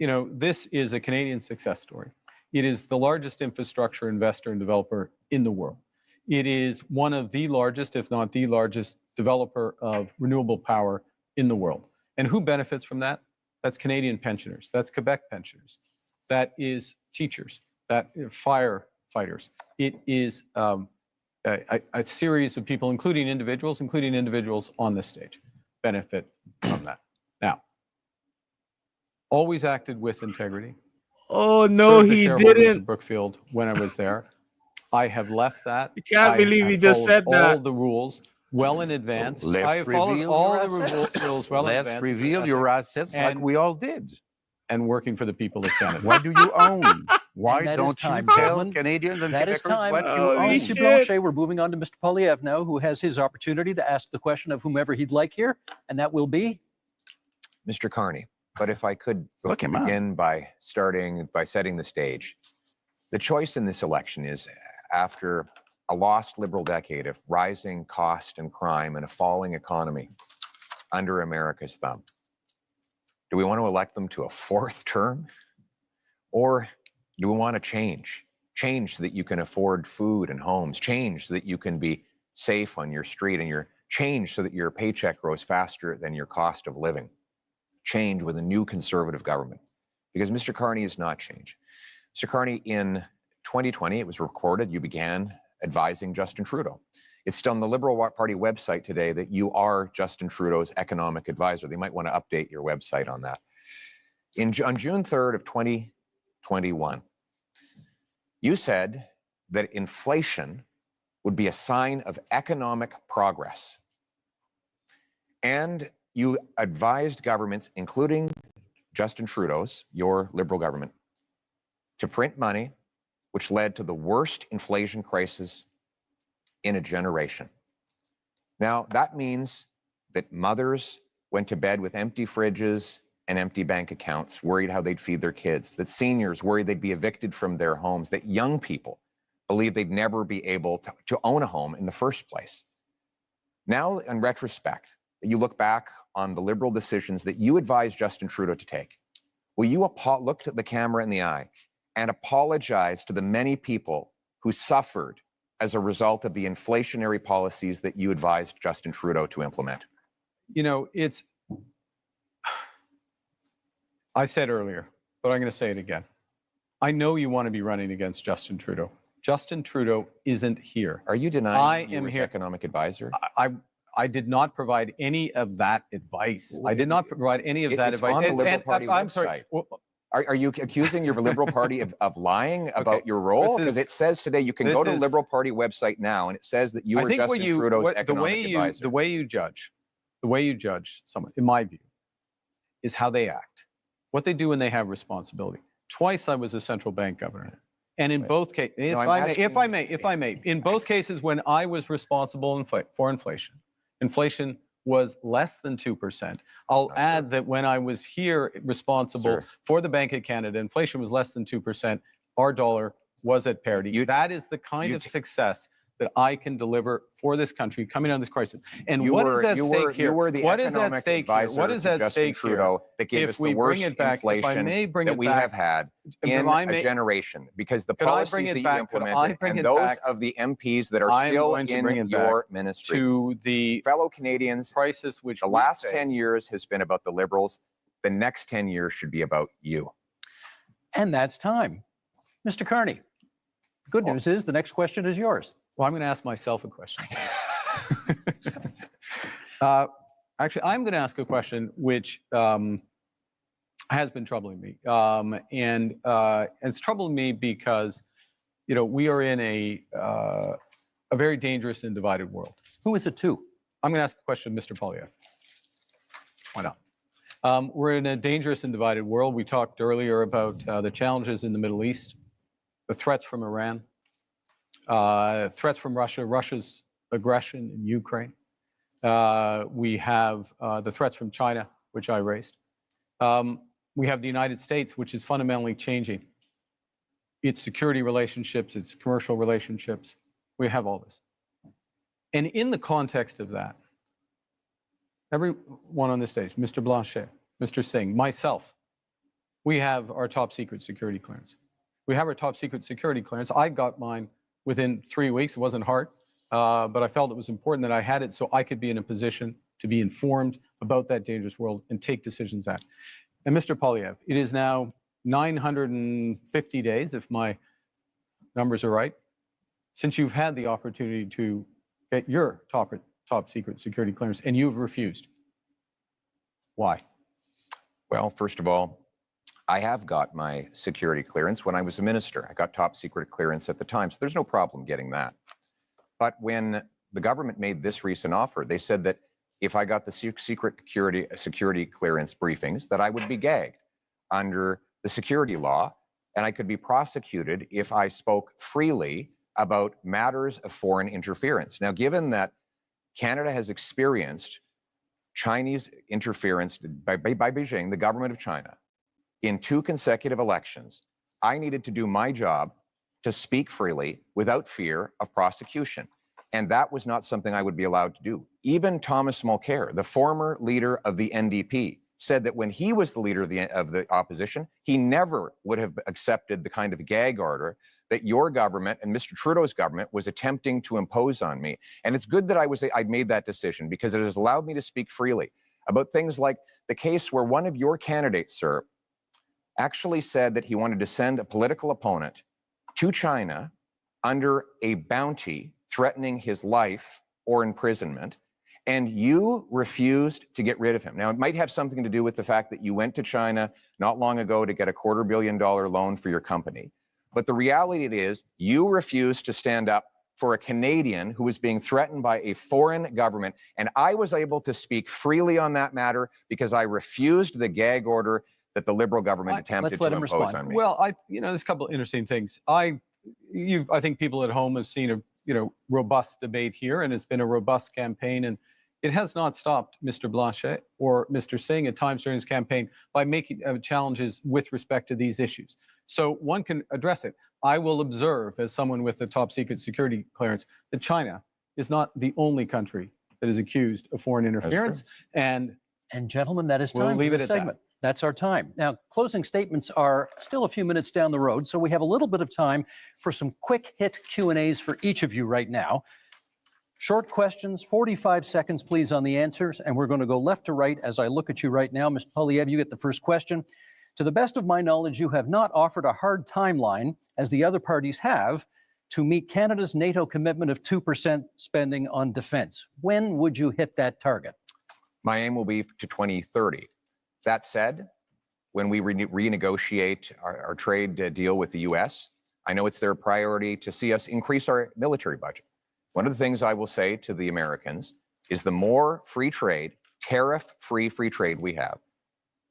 You know, this is a Canadian success story. It is the largest infrastructure investor and developer in the world. It is one of the largest, if not the largest, developer of renewable power in the world. And who benefits from that? That's Canadian pensioners. That's Quebec pensioners. That is teachers. That firefighters. It is a series of people, including individuals on this stage, benefit from that. Now, always acted with integrity. Oh no, Served the he shareholders didn't. of Brookfield when I was there. I have left that. I can't believe he just said that. All the rules well in advance. So let's I have followed reveal all your the assets. rules well in Let's advance. reveal your assets like And- we all did. And working for the people of Canada. What do you own? Why that is don't time, you tell gentlemen. Canadians and That is Quebecers time. what you Holy own? Mr. Blanchet, we're moving on to Mr. Poilievre now, who has his opportunity to ask the question of whomever he'd like here, and that will be? Mr. Carney, but if I could Look him up. begin by setting the stage. The choice in this election is, after a lost Liberal decade of rising cost and crime and a falling economy under America's thumb, do we want to elect them to a fourth term? Or do we want to change? Change so that you can afford food and homes. Change so that you can be safe on your street, and change so that your paycheck grows faster than your cost of living. Change with a new conservative government. Because Mr. Carney is not change. Mr. Carney, in 2020, it was recorded, you began advising Justin Trudeau. It's still on the Liberal Party website today that you are Justin Trudeau's economic advisor. They might want to update your website on that. On June 3rd of 2021, you said that inflation would be a sign of economic progress. And you advised governments, including Justin Trudeau's, your Liberal government, to print money, which led to the worst inflation crisis in a generation. Now, that means that mothers went to bed with empty fridges and empty bank accounts, worried how they'd feed their kids, that seniors worried they'd be evicted from their homes, that young people believed they'd never be able to own a home in the first place. Now, in retrospect, you look back on the Liberal decisions that you advised Justin Trudeau to take. Will you look at the camera in the eye and apologize to the many people who suffered as a result of the inflationary policies that you advised Justin Trudeau to implement? You know, I said earlier, but I'm going to say it again. I know you want to be running against Justin Trudeau. Justin Trudeau isn't here. Are you denying I you am were his here. economic advisor? I did not provide any of that advice. I did not provide any of that It's advice. on the Liberal Party I'm website. sorry. Well, Are you accusing your Liberal Party of lying about your role? This Because is- it says today, you can go to the this is- Liberal Party website now, and it says that you I were think Justin Trudeau's economic advisor. the way you judge the way you judge someone, in my view, is how they act, what they do when they have responsibility. Twice I was a central bank governor. And in both cases, if I may, in both cases when I was responsible for inflation, inflation was less than 2%. I'll add that when I was here responsible for the Bank of Canada, inflation was less than 2%. Our dollar was at parity. That is the kind of success that I can deliver for this country coming out of this crisis. And what is at stake here? What is at stake here? What is at stake here? That gave us the worst inflation that we have had in a generation, because the policies that you implemented and those of the MPs that are still in your ministry. To the fellow Canadians, crisis which the last 10 years has been about the Liberals. The next 10 years should be about you. And that's time. Mr. Carney, good news is the next question is yours. Well, I'm going to ask myself a question. Actually, I'm going to ask a question which has been troubling me. And it's troubling me because, we are in a very dangerous and divided world. Who is it to? I'm going to ask a question of Mr. Poilievre. Why not? We're in a dangerous and divided world. We talked earlier about the challenges in the Middle East, the threats from Iran, threats from Russia, Russia's aggression in Ukraine. We have the threats from China, which I raised. We have the United States, which is fundamentally changing its security relationships, its commercial relationships. We have all this. And in the context of that, everyone on this stage, Mr. Blanchet, Mr. Singh, myself, we have our top secret security clearance. We have our top secret security clearance. I got mine within 3 weeks. It wasn't hard, but I felt it was important that I had it so I could be in a position to be informed about that dangerous world and take decisions that. And Mr. Poilievre, it is now 950 days, if my numbers are right, since you've had the opportunity to get your top secret security clearance, and you've refused. Why? Well, first of all, I have got my security clearance when I was a minister. I got top secret clearance at the time, so there's no problem getting that. But when the government made this recent offer, they said that if I got the secret security clearance briefings, that I would be gagged under the security law, and I could be prosecuted if I spoke freely about matters of foreign interference. Now, given that Canada has experienced Chinese interference by Beijing, the government of China, in 2 consecutive elections, I needed to do my job to speak freely without fear of prosecution. And that was not something I would be allowed to do. Even Thomas Mulcair, the former leader of the NDP, said that when he was the leader of the opposition, he never would have accepted the kind of gag order that your government and Mr. Trudeau's government was attempting to impose on me. And it's good that I'd made that decision, because it has allowed me to speak freely about things like the case where one of your candidates, sir, actually said that he wanted to send a political opponent to China under a bounty threatening his life or imprisonment, and you refused to get rid of him. Now, it might have something to do with the fact that you went to China not long ago to get a $250 million loan for your company. But the reality is you refused to stand up for a Canadian who was being threatened by a foreign government. And I was able to speak freely on that matter because I refused the gag order that the Liberal government attempted to impose on me. Well, there's a couple of interesting things. I think people at home have seen a robust debate here, and it's been a robust campaign, and it has not stopped Mr. Blanchet or Mr. Singh at times during his campaign by making challenges with respect to these issues. So one can address it. I will observe, as someone with the top secret security clearance, that China is not the only country that is accused of foreign interference. And gentlemen, that is time we'll leave for it this at segment. That's our time. Now, closing statements are still a few minutes down the road, so we have a little bit of time for some quick hit Q&As for each of you right now. Short questions, 45 seconds, please, on the answers, and we're going to go left to right as I look at you right now. Mr. Poilievre, you get the first question. To the best of my knowledge, you have not offered a hard timeline, as the other parties have, to meet Canada's NATO commitment of 2% spending on defense. When would you hit that target? My aim will be to 2030. That said, when we renegotiate our trade deal with the U.S., I know it's their priority to see us increase our military budget. One of the things I will say to the Americans is the more free trade tariff-free free trade we have,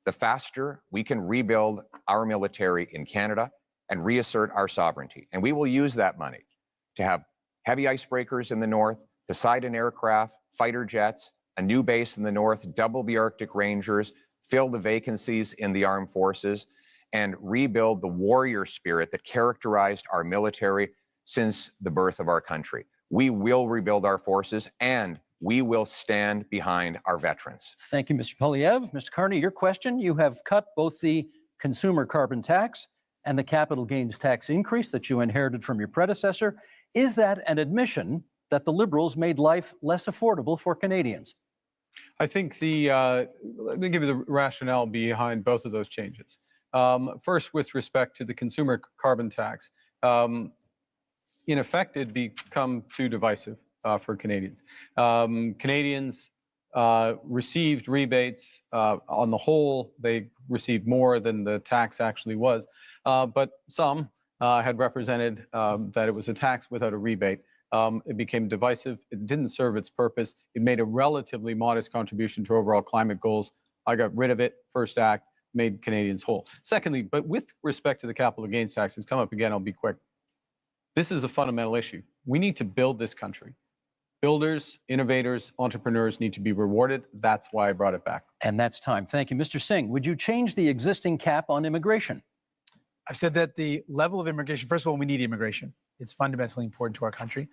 the faster we can rebuild our military in Canada and reassert our sovereignty. And we will use that money to have heavy icebreakers in the north, Poseidon aircraft, fighter jets, a new base in the north, double the Arctic Rangers, fill the vacancies in the armed forces, and rebuild the warrior spirit that characterized our military since the birth of our country. We will rebuild our forces, and we will stand behind our veterans. Thank you, Mr. Poilievre. Mr. Carney, your question. You have cut both the consumer carbon tax and the capital gains tax increase that you inherited from your predecessor. Is that an admission that the Liberals made life less affordable for Canadians? I think let me give you the rationale behind both of those changes. First, with respect to the consumer carbon tax, in effect, it become too divisive for Canadians. Canadians received rebates. On the whole, they received more than the tax actually was, but some had represented that it was a tax without a rebate. It became divisive. It didn't serve its purpose. It made a relatively modest contribution to overall climate goals. I got rid of it. First act made Canadians whole. Secondly, but with respect to the capital gains tax, it's come up again, I'll be quick. This is a fundamental issue. We need to build this country. Builders, innovators, entrepreneurs need to be rewarded. That's why I brought it back. And that's time. Thank you. Mr. Singh, would you change the existing cap on immigration? I've said that the level of immigration, first of all, we need immigration. It's fundamentally important to our country.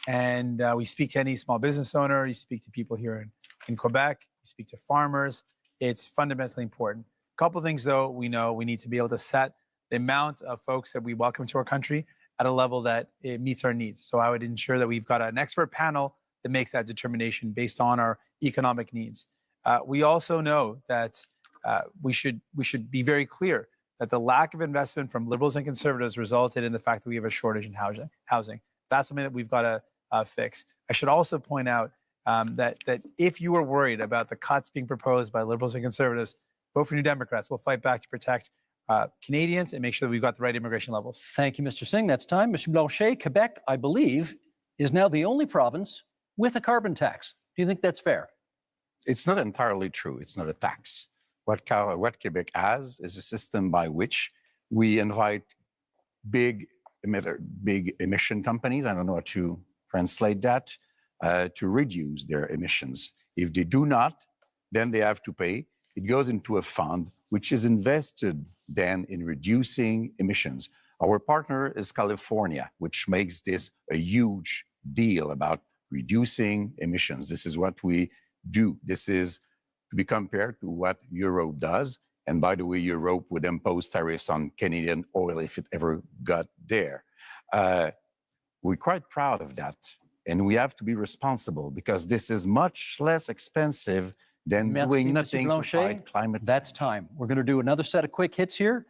And we speak to any small business owner, you speak to people here in Quebec, you speak to farmers. It's fundamentally important. A couple of things, though, we know we need to be able to set the amount of folks that we welcome to our country at a level that it meets our needs. So I would ensure that we've got an expert panel that makes that determination based on our economic needs. We also know that we should be very clear that the lack of investment from Liberals and Conservatives resulted in the fact that we have a shortage in housing. That's something that we've got to fix. I should also point out that if you are worried about the cuts being proposed by Liberals and Conservatives, vote for New Democrats. We'll fight back to protect Canadians and make sure that we've got the right immigration levels. Thank you, Mr. Singh. That's time. Mr. Blanchet, Quebec, I believe, is now the only province with a carbon tax. Do you think that's fair? It's not entirely true. It's not a tax. What Quebec has is a system by which we invite big emission companies, I don't know how to translate that, to reduce their emissions. If they do not, then they have to pay. It goes into a fund which is invested then in reducing emissions. Our partner is California, which makes this a huge deal about reducing emissions. This is what we do. This is to be compared to what Europe does. And by the way, Europe would impose tariffs on Canadian oil if it ever got there. We're quite proud of that. And we have to be responsible because this is much less expensive than doing nothing to fight climate change. That's time. We're going to do another set of quick hits here,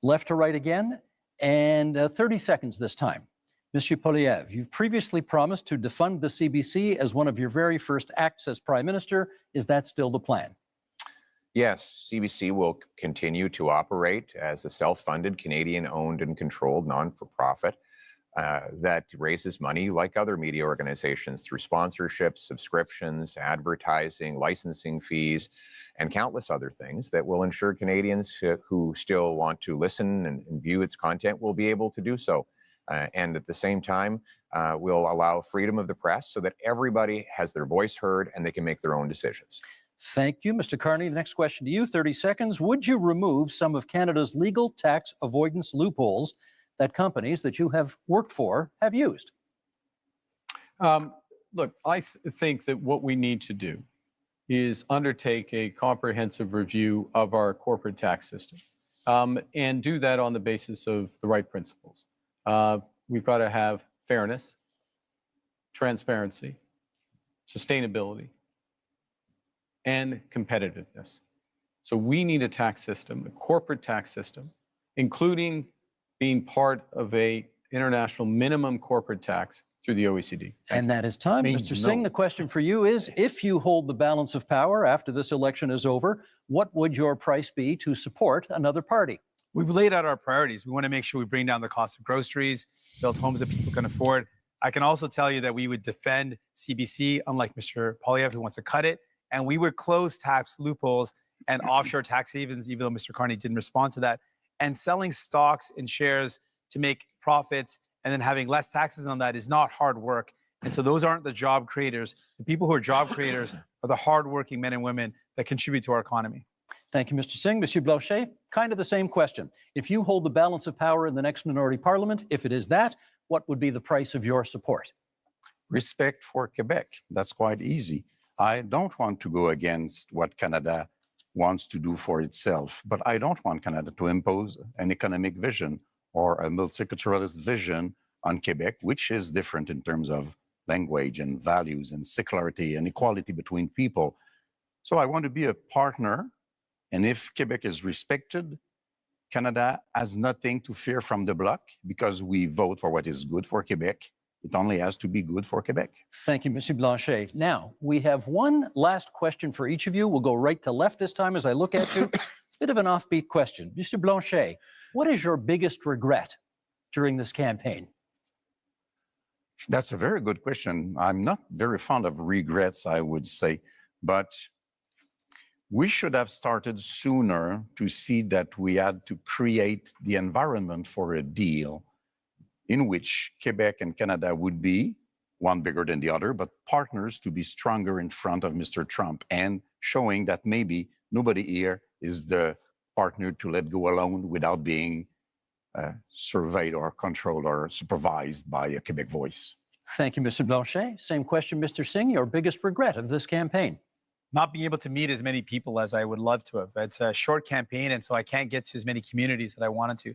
left to right again, and 30 seconds this time. Monsieur Poilievre, you've previously promised to defund the CBC as one of your very first acts as Prime Minister. Is that still the plan? Yes, CBC will continue to operate as a self-funded, Canadian-owned and controlled non-for-profit that raises money like other media organizations through sponsorships, subscriptions, advertising, licensing fees, and countless other things that will ensure Canadians who still want to listen and view its content will be able to do so. And at the same time, we'll allow freedom of the press so that everybody has their voice heard and they can make their own decisions. Thank you, Mr. Carney. The next question to you, 30 seconds. Would you remove some of Canada's legal tax avoidance loopholes that companies that you have worked for have used? Look, I think that what we need to do is undertake a comprehensive review of our corporate tax system and do that on the basis of the right principles. We've got to have fairness, transparency, sustainability, and competitiveness. So we need a tax system, a corporate tax system, including being part of a international minimum corporate tax through the OECD. And that is time. Mr. Singh, the question for you is, if you hold the balance of power after this election is over, what would your price be to support another party? We've laid out our priorities. We want to make sure we bring down the cost of groceries, build homes that people can afford. I can also tell you that we would defend CBC, unlike Mr. Poilievre, who wants to cut it, and we would close tax loopholes and offshore tax havens, even though Mr. Carney didn't respond to that, and selling stocks and shares to make profits and then having less taxes on that is not hard work. And so those aren't the job creators. The people who are job creators are the hardworking men and women that contribute to our economy. Thank you, Mr. Singh. Monsieur Blanchet, kind of the same question. If you hold the balance of power in the next minority parliament, if it is that, what would be the price of your support? Respect for Quebec. That's quite easy. I don't want to go against what Canada wants to do for itself, but I don't want Canada to impose an economic vision or a multiculturalist vision on Quebec, which is different in terms of language and values and secularity and equality between people. So I want to be a partner. And if Quebec is respected, Canada has nothing to fear from the bloc because we vote for what is good for Quebec. It only has to be good for Quebec. Thank you, Monsieur Blanchet. Now, we have one last question for each of you. We'll go right to left this time as I look at you. Bit of an offbeat question. Monsieur Blanchet, what is your biggest regret during this campaign? That's a very good question. I'm not very fond of regrets, I would say, but we should have started sooner to see that we had to create the environment for a deal in which Quebec and Canada would be, one bigger than the other, but partners to be stronger in front of Mr. Trump and showing that maybe nobody here is the partner to let go alone without being surveyed or controlled or supervised by a Quebec voice. Thank you, Mr. Blanchet. Same question, Mr. Singh. Your biggest regret of this campaign? Not being able to meet as many people as I would love to have. It's a short campaign, and so I can't get to as many communities that I wanted to.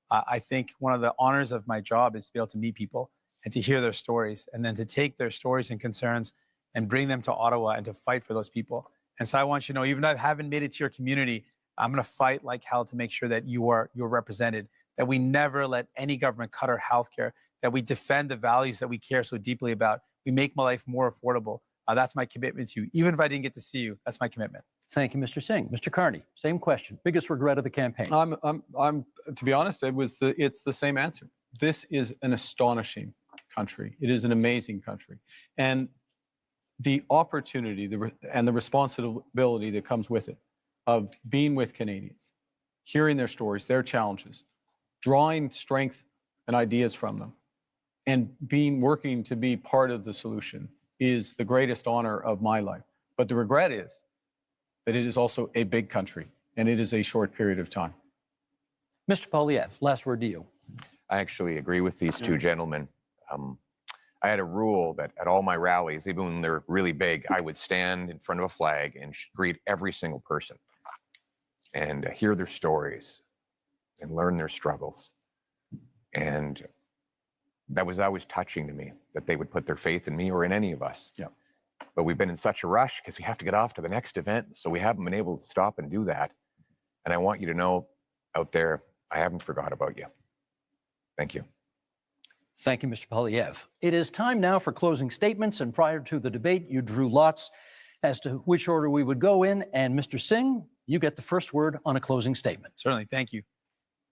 I think one of the honors of my job is to be able to meet people and to hear their stories, and then to take their stories and concerns and bring them to Ottawa and to fight for those people. And so I want you to know, even if I haven't made it to your community, I'm going to fight like hell to make sure that you're represented, that we never let any government cut our healthcare, that we defend the values that we care so deeply about. We make my life more affordable. That's my commitment to you. Even if I didn't get to see you, that's my commitment. Thank you, Mr. Singh. Mr. Carney, same question. Biggest regret of the campaign? I'm to be honest, it's the same answer. This is an astonishing country. It is an amazing country. And the opportunity and the responsibility that comes with it of being with Canadians, hearing their stories, their challenges, drawing strength and ideas from them, and working to be part of the solution is the greatest honor of my life. But the regret is that it is also a big country and it is a short period of time. Mr. Poilievre, last word to you. I actually agree with these two gentlemen. I had a rule that at all my rallies, even when they're really big, I would stand in front of a flag and greet every single person and hear their stories and learn their struggles. And that was always touching to me, that they would put their faith in me or in any of us. Yeah. But we've been in such a rush because we have to get off to the next event. So we haven't been able to stop and do that. And I want you to know out there, I haven't forgot about you. Thank you. Thank you, Mr. Poilievre. It is time now for closing statements. And prior to the debate, you drew lots as to which order we would go in. And Mr. Singh, you get the first word on a closing statement. Certainly. Thank you.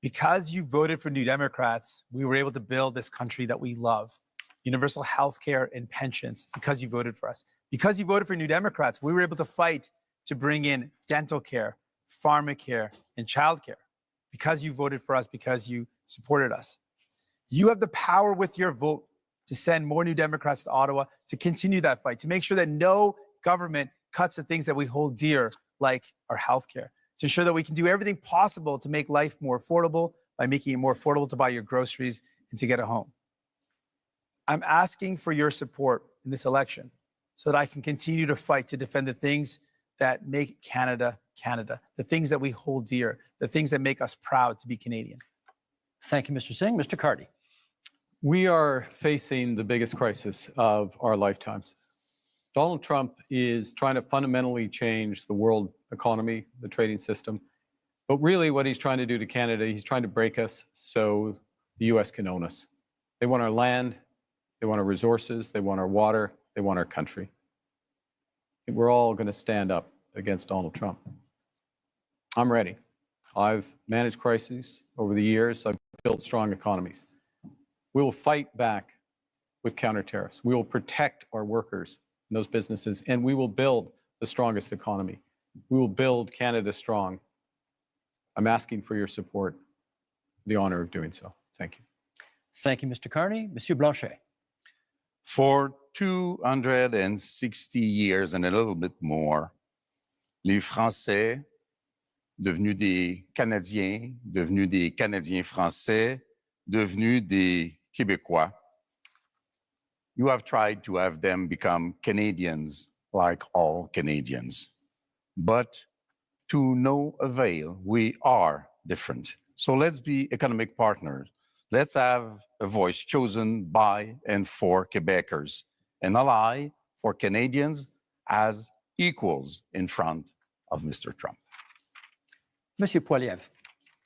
Because you voted for New Democrats, we were able to build this country that we love. Universal health care and pensions, because you voted for us. Because you voted for New Democrats, we were able to fight to bring in dental care, pharmacare, and childcare. Because you voted for us, because you supported us. You have the power with your vote to send more New Democrats to Ottawa, to continue that fight, to make sure that no government cuts the things that we hold dear, like our health care, to ensure that we can do everything possible to make life more affordable by making it more affordable to buy your groceries and to get a home. I'm asking for your support in this election so that I can continue to fight to defend the things that make Canada, Canada, the things that we hold dear, the things that make us proud to be Canadian. Thank you, Mr. Singh. Mr. Carney. We are facing the biggest crisis of our lifetimes. Donald Trump is trying to fundamentally change the world economy, the trading system. But really what he's trying to do to Canada, he's trying to break us so the US can own us. They want our land, they want our resources, they want our water, they want our country. We're all going to stand up against Donald Trump. I'm ready. I've managed crises over the years. I've built strong economies. We will fight back with counter tariffs. We will protect our workers and those businesses, and we will build the strongest economy. We will build Canada strong. I'm asking for your support, the honor of doing so. Thank you. Thank you, Mr. Carney. Monsieur Blanchet. For 260 years and a little bit more, les Français, devenus des Canadiens, devenus des Canadiens français, devenus des Québécois, you have tried to have them become Canadians like all Canadians. But to no avail, we are different. So let's be economic partners. Let's have a voice chosen by and for Quebecers, an ally for Canadians as equals in front of Mr. Trump. Monsieur Poilievre.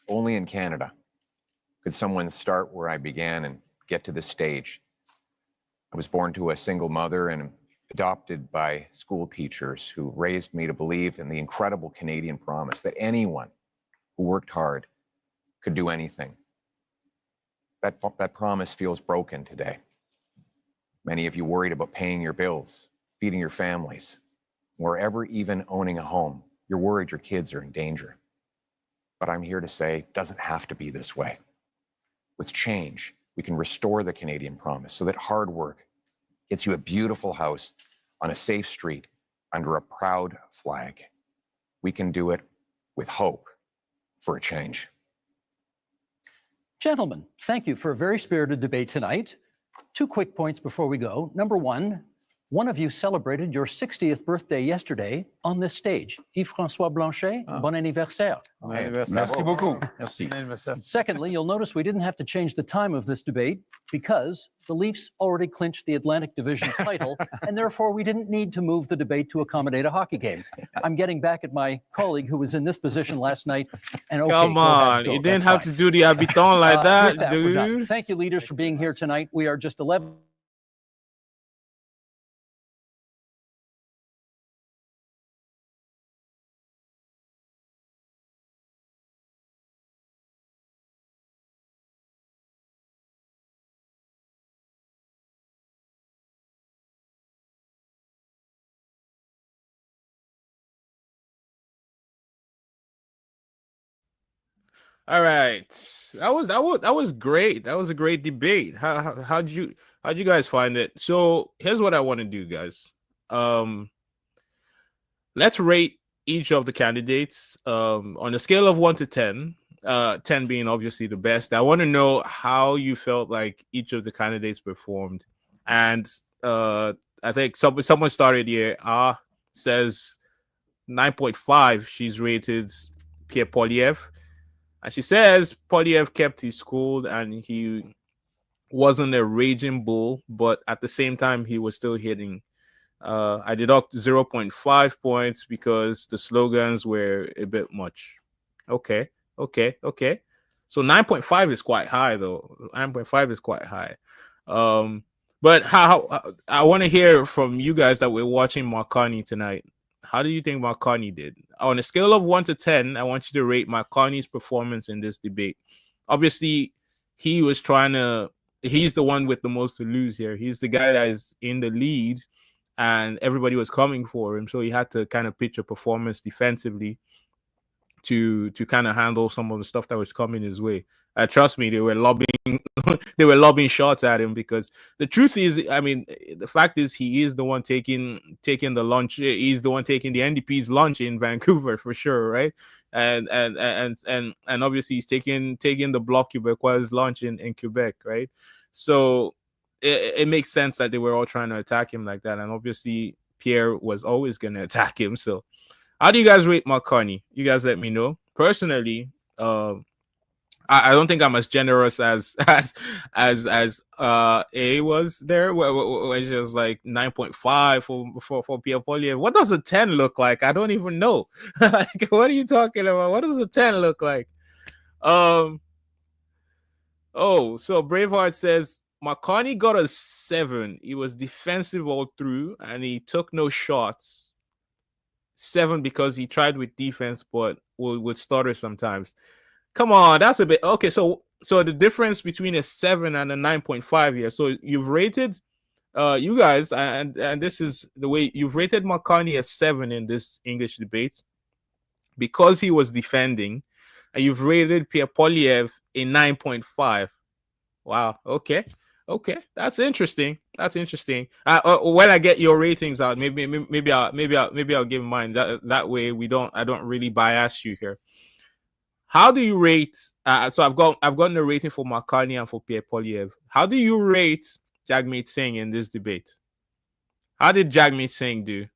Only in Canada could someone start where I began and get to this stage. I was born to a single mother and adopted by school teachers who raised me to believe in the incredible Canadian promise that anyone who worked hard could do anything. That promise feels broken today. Many of you worried about paying your bills, feeding your families, or ever even owning a home. You're worried your kids are in danger. But I'm here to say it doesn't have to be this way. With change, we can restore the Canadian promise so that hard work gets you a beautiful house on a safe street under a proud flag. We can do it with hope for a change. Gentlemen, thank you for a very spirited debate tonight. 2 quick points before we go. Number one of you celebrated your 60th birthday yesterday on this stage. Yves-François Blanchet, bon anniversaire. Merci beaucoup. Merci. Secondly, you'll notice we didn't have to change the time of this debate because the Leafs already clinched the Atlantic Division title, and therefore we didn't need to move the debate to accommodate a hockey game. I'm getting back at my colleague who was in this position last night. And okay, Come go ahead, on, go. you didn't That's have fine. to do the habitant like that, With we're done. dude. Thank you, leaders, for being here tonight. We are just 11. All right, that was great. That was a great debate. How'd you guys find it? So here's what I want to do, guys. Let's rate each of the candidates on a scale of 1 to 10. 10 being obviously the best. I want to know how you felt like each of the candidates performed, and I think someone started here. Says 9.5. She's rated Pierre Poilievre. And she says Poilievre kept his cool and he wasn't a raging bull, but at the same time, he was still hitting. I deduct 0.5 points because the slogans were a bit much. Okay. So 9.5 is quite high, though. 9.5 is quite high. But how I want to hear from you guys that we're watching Mark Carney tonight. How do you think Mark Carney did? On a scale of 1 to 10, I want you to rate Mark Carney's performance in this debate. Obviously, he's the one with the most to lose here. He's the guy that is in the lead, and everybody was coming for him. So he had to kind of pitch a performance defensively to kind of handle some of the stuff that was coming his way. Trust me, they were lobbing shots at him because the truth is, I mean, the fact is he is the one taking the lunch. He's the one taking the NDP's lunch in Vancouver for sure, right? And obviously he's taking the Bloc Québécois lunch in Quebec, right? So it makes sense that they were all trying to attack him like that, and obviously Pierre was always going to attack him. So how do you guys rate Mark Carney? You guys let me know. Personally, I don't think I'm as generous as A was there, which was like 9.5 for Pierre Poilievre. What does a 10 look like? I don't even know. Like, what are you talking about? What does a 10 look like? So Braveheart says Mark Carney got a 7. He was defensive all through and he took no shots. 7 because he tried with defense, but would stutter sometimes. Come on, that's a bit okay. So the difference between a 7 and a 9.5 here. So you've rated You guys, and this is the way you've rated Mark Carney as 7 in this English debate because he was defending, and you've rated Pierre Poilievre a 9.5. Wow. Okay. That's interesting. When I get your ratings out, maybe I'll give mine. That way I don't really bias you here. How do you rate? So I've gotten a rating for Mark Carney and for Pierre Poilievre. How do you rate Jagmeet Singh in this debate? How did Jagmeet Singh do?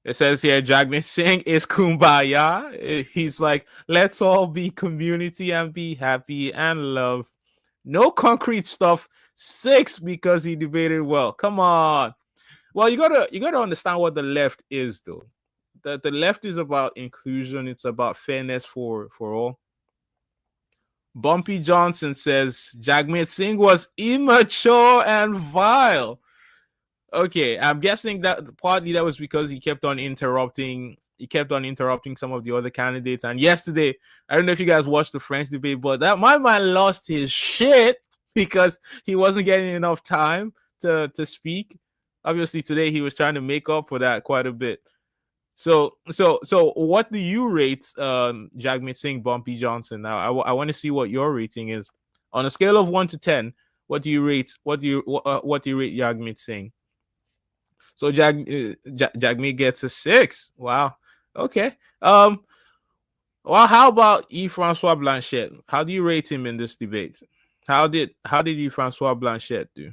It says here Jagmeet Singh is kumbaya. He's like, let's all be community and be happy and love. No concrete stuff. 6 because he debated well. Come on. Well, you gotta understand what the left is, though. The left is about inclusion. It's about fairness for all. Bumpy Johnson says Jagmeet Singh was immature and vile. Okay, I'm guessing that partly that was because he kept on interrupting some of the other candidates. And yesterday, I don't know if you guys watched the French debate, but that my man lost his shit because he wasn't getting enough time to speak. Obviously, today he was trying to make up for that quite a bit. So what do you rate Jagmeet Singh, Bumpy Johnson? Now I want to see what your rating is on a scale of 1 to 10. What do you rate Jagmeet Singh? So Jagmeet gets a 6. Wow. Okay. Well, how about Yves-François Blanchet? How do you rate him in this debate? How did Yves-François Blanchet do?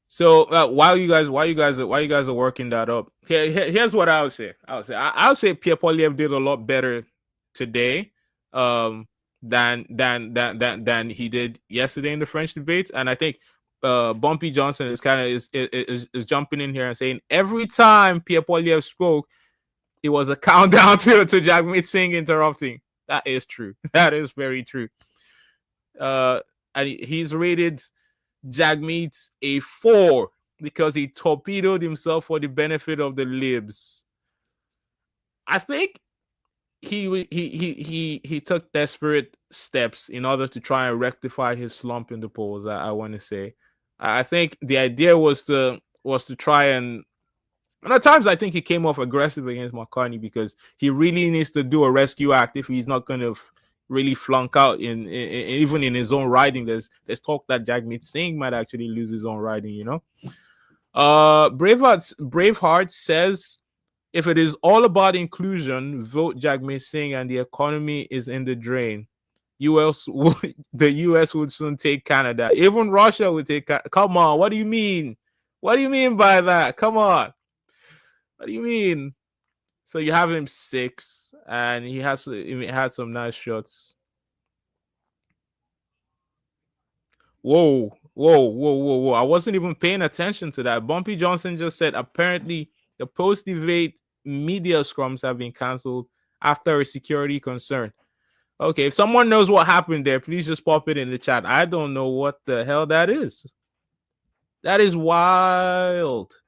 So while you guys are working that up, here's what I would say. I would say Pierre Poilievre did a lot better today than he did yesterday in the French debate. And I think Bumpy Johnson is kind of is jumping in here and saying every time Pierre Poilievre spoke, it was a countdown to Jagmeet Singh interrupting. That is true. That is very true. And he's rated Jagmeet a 4 because he torpedoed himself for the benefit of the libs. I think he took desperate steps in order to try and rectify his slump in the polls. I want to say, I think the idea was to try and at times I think he came off aggressive against Mark Carney because he really needs to do a rescue act if he's not going to really flunk out in even in his own riding. There's talk that Jagmeet Singh might actually lose his own riding. You know, Braveheart says, if it is all about inclusion, vote Jagmeet Singh and the economy is in the drain. The US would soon take Canada. Even Russia would take. Come on, what do you mean? What do you mean by that? Come on, what do you mean? So you have him 6, and he had some nice shots. Whoa. I wasn't even paying attention to that. Bumpy Johnson just said apparently the post-debate media scrums have been canceled after a security concern. Okay, if someone knows what happened there, please just pop it in the chat. I don't know what the hell that is. That is wild.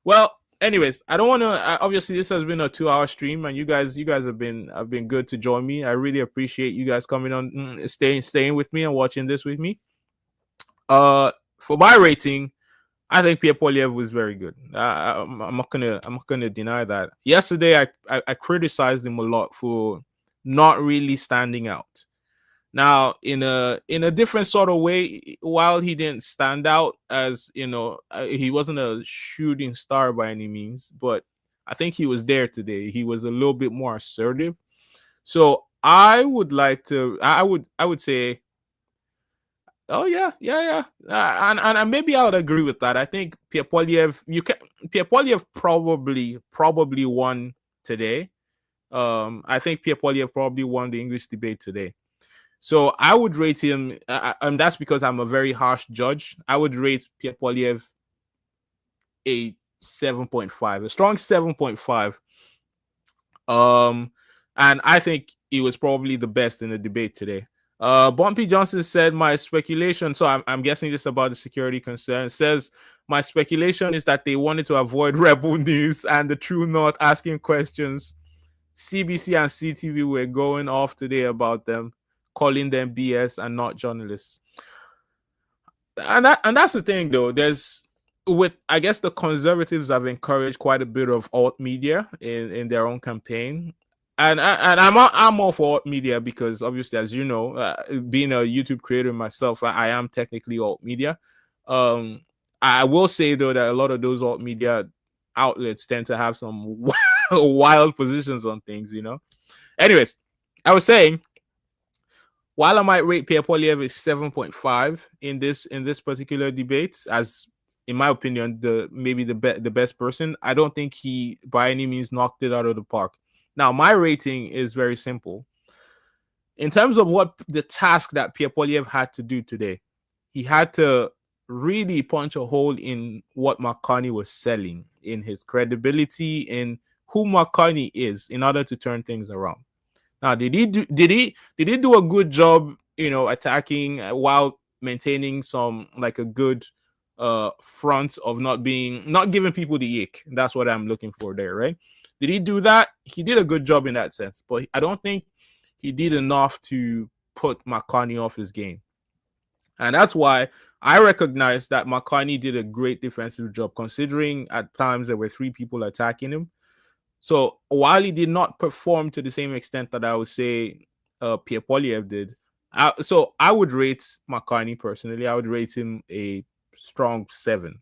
Well, anyways, I don't want to. Obviously, this has been a 2-hour stream, and you guys have been good to join me. I really appreciate you guys coming on, staying with me and watching this with me. For my rating, I think Pierre Poilievre was very good. I'm not gonna deny that. Yesterday, I criticized him a lot for not really standing out. Now, in a different sort of way, while he didn't stand out as, he wasn't a shooting star by any means, but I think he was there today. He was a little bit more assertive. So I would say, oh yeah, and maybe I would agree with that. I think Pierre Poilievre probably won today. I think Pierre Poilievre probably won the English debate today. So I would rate him, and that's because I'm a very harsh judge. I would rate Pierre Poilievre a 7.5, a strong 7.5. And I think he was probably the best in the debate today. Bumpy Johnson said, my speculation, so I'm guessing this about the security concern, says, my speculation is that they wanted to avoid rebel news and the True North asking questions CBC and CTV were going off today about them, calling them BS and not journalists. And that's the thing, though. I guess the conservatives have encouraged quite a bit of alt media in their own campaign. And I'm all for alt media because obviously, as you know, being a YouTube creator myself, I am technically alt media. I will say though that a lot of those alt media outlets tend to have some wild positions on things, you know. Anyways, I was saying, while I might rate Pierre Poilievre 7.5 in this particular debate, as in my opinion, maybe the best person, I don't think he by any means knocked it out of the park. Now, my rating is very simple. In terms of what the task that Pierre Poilievre had to do today, he had to really punch a hole in what Mark Carney was selling, in his credibility, in who Mark Carney is, in order to turn things around. Now, did he do a good job, you know, attacking while maintaining some like a good front of not giving people the ick? That's what I'm looking for there, right? Did he do that? He did a good job in that sense, but I don't think he did enough to put Mark Carney off his game. And that's why I recognize that Mark Carney did a great defensive job, considering at times there were 3 people attacking him. So while he did not perform to the same extent that I would say Pierre Poilievre did, so I would rate Mark Carney personally. I would rate him a strong 7.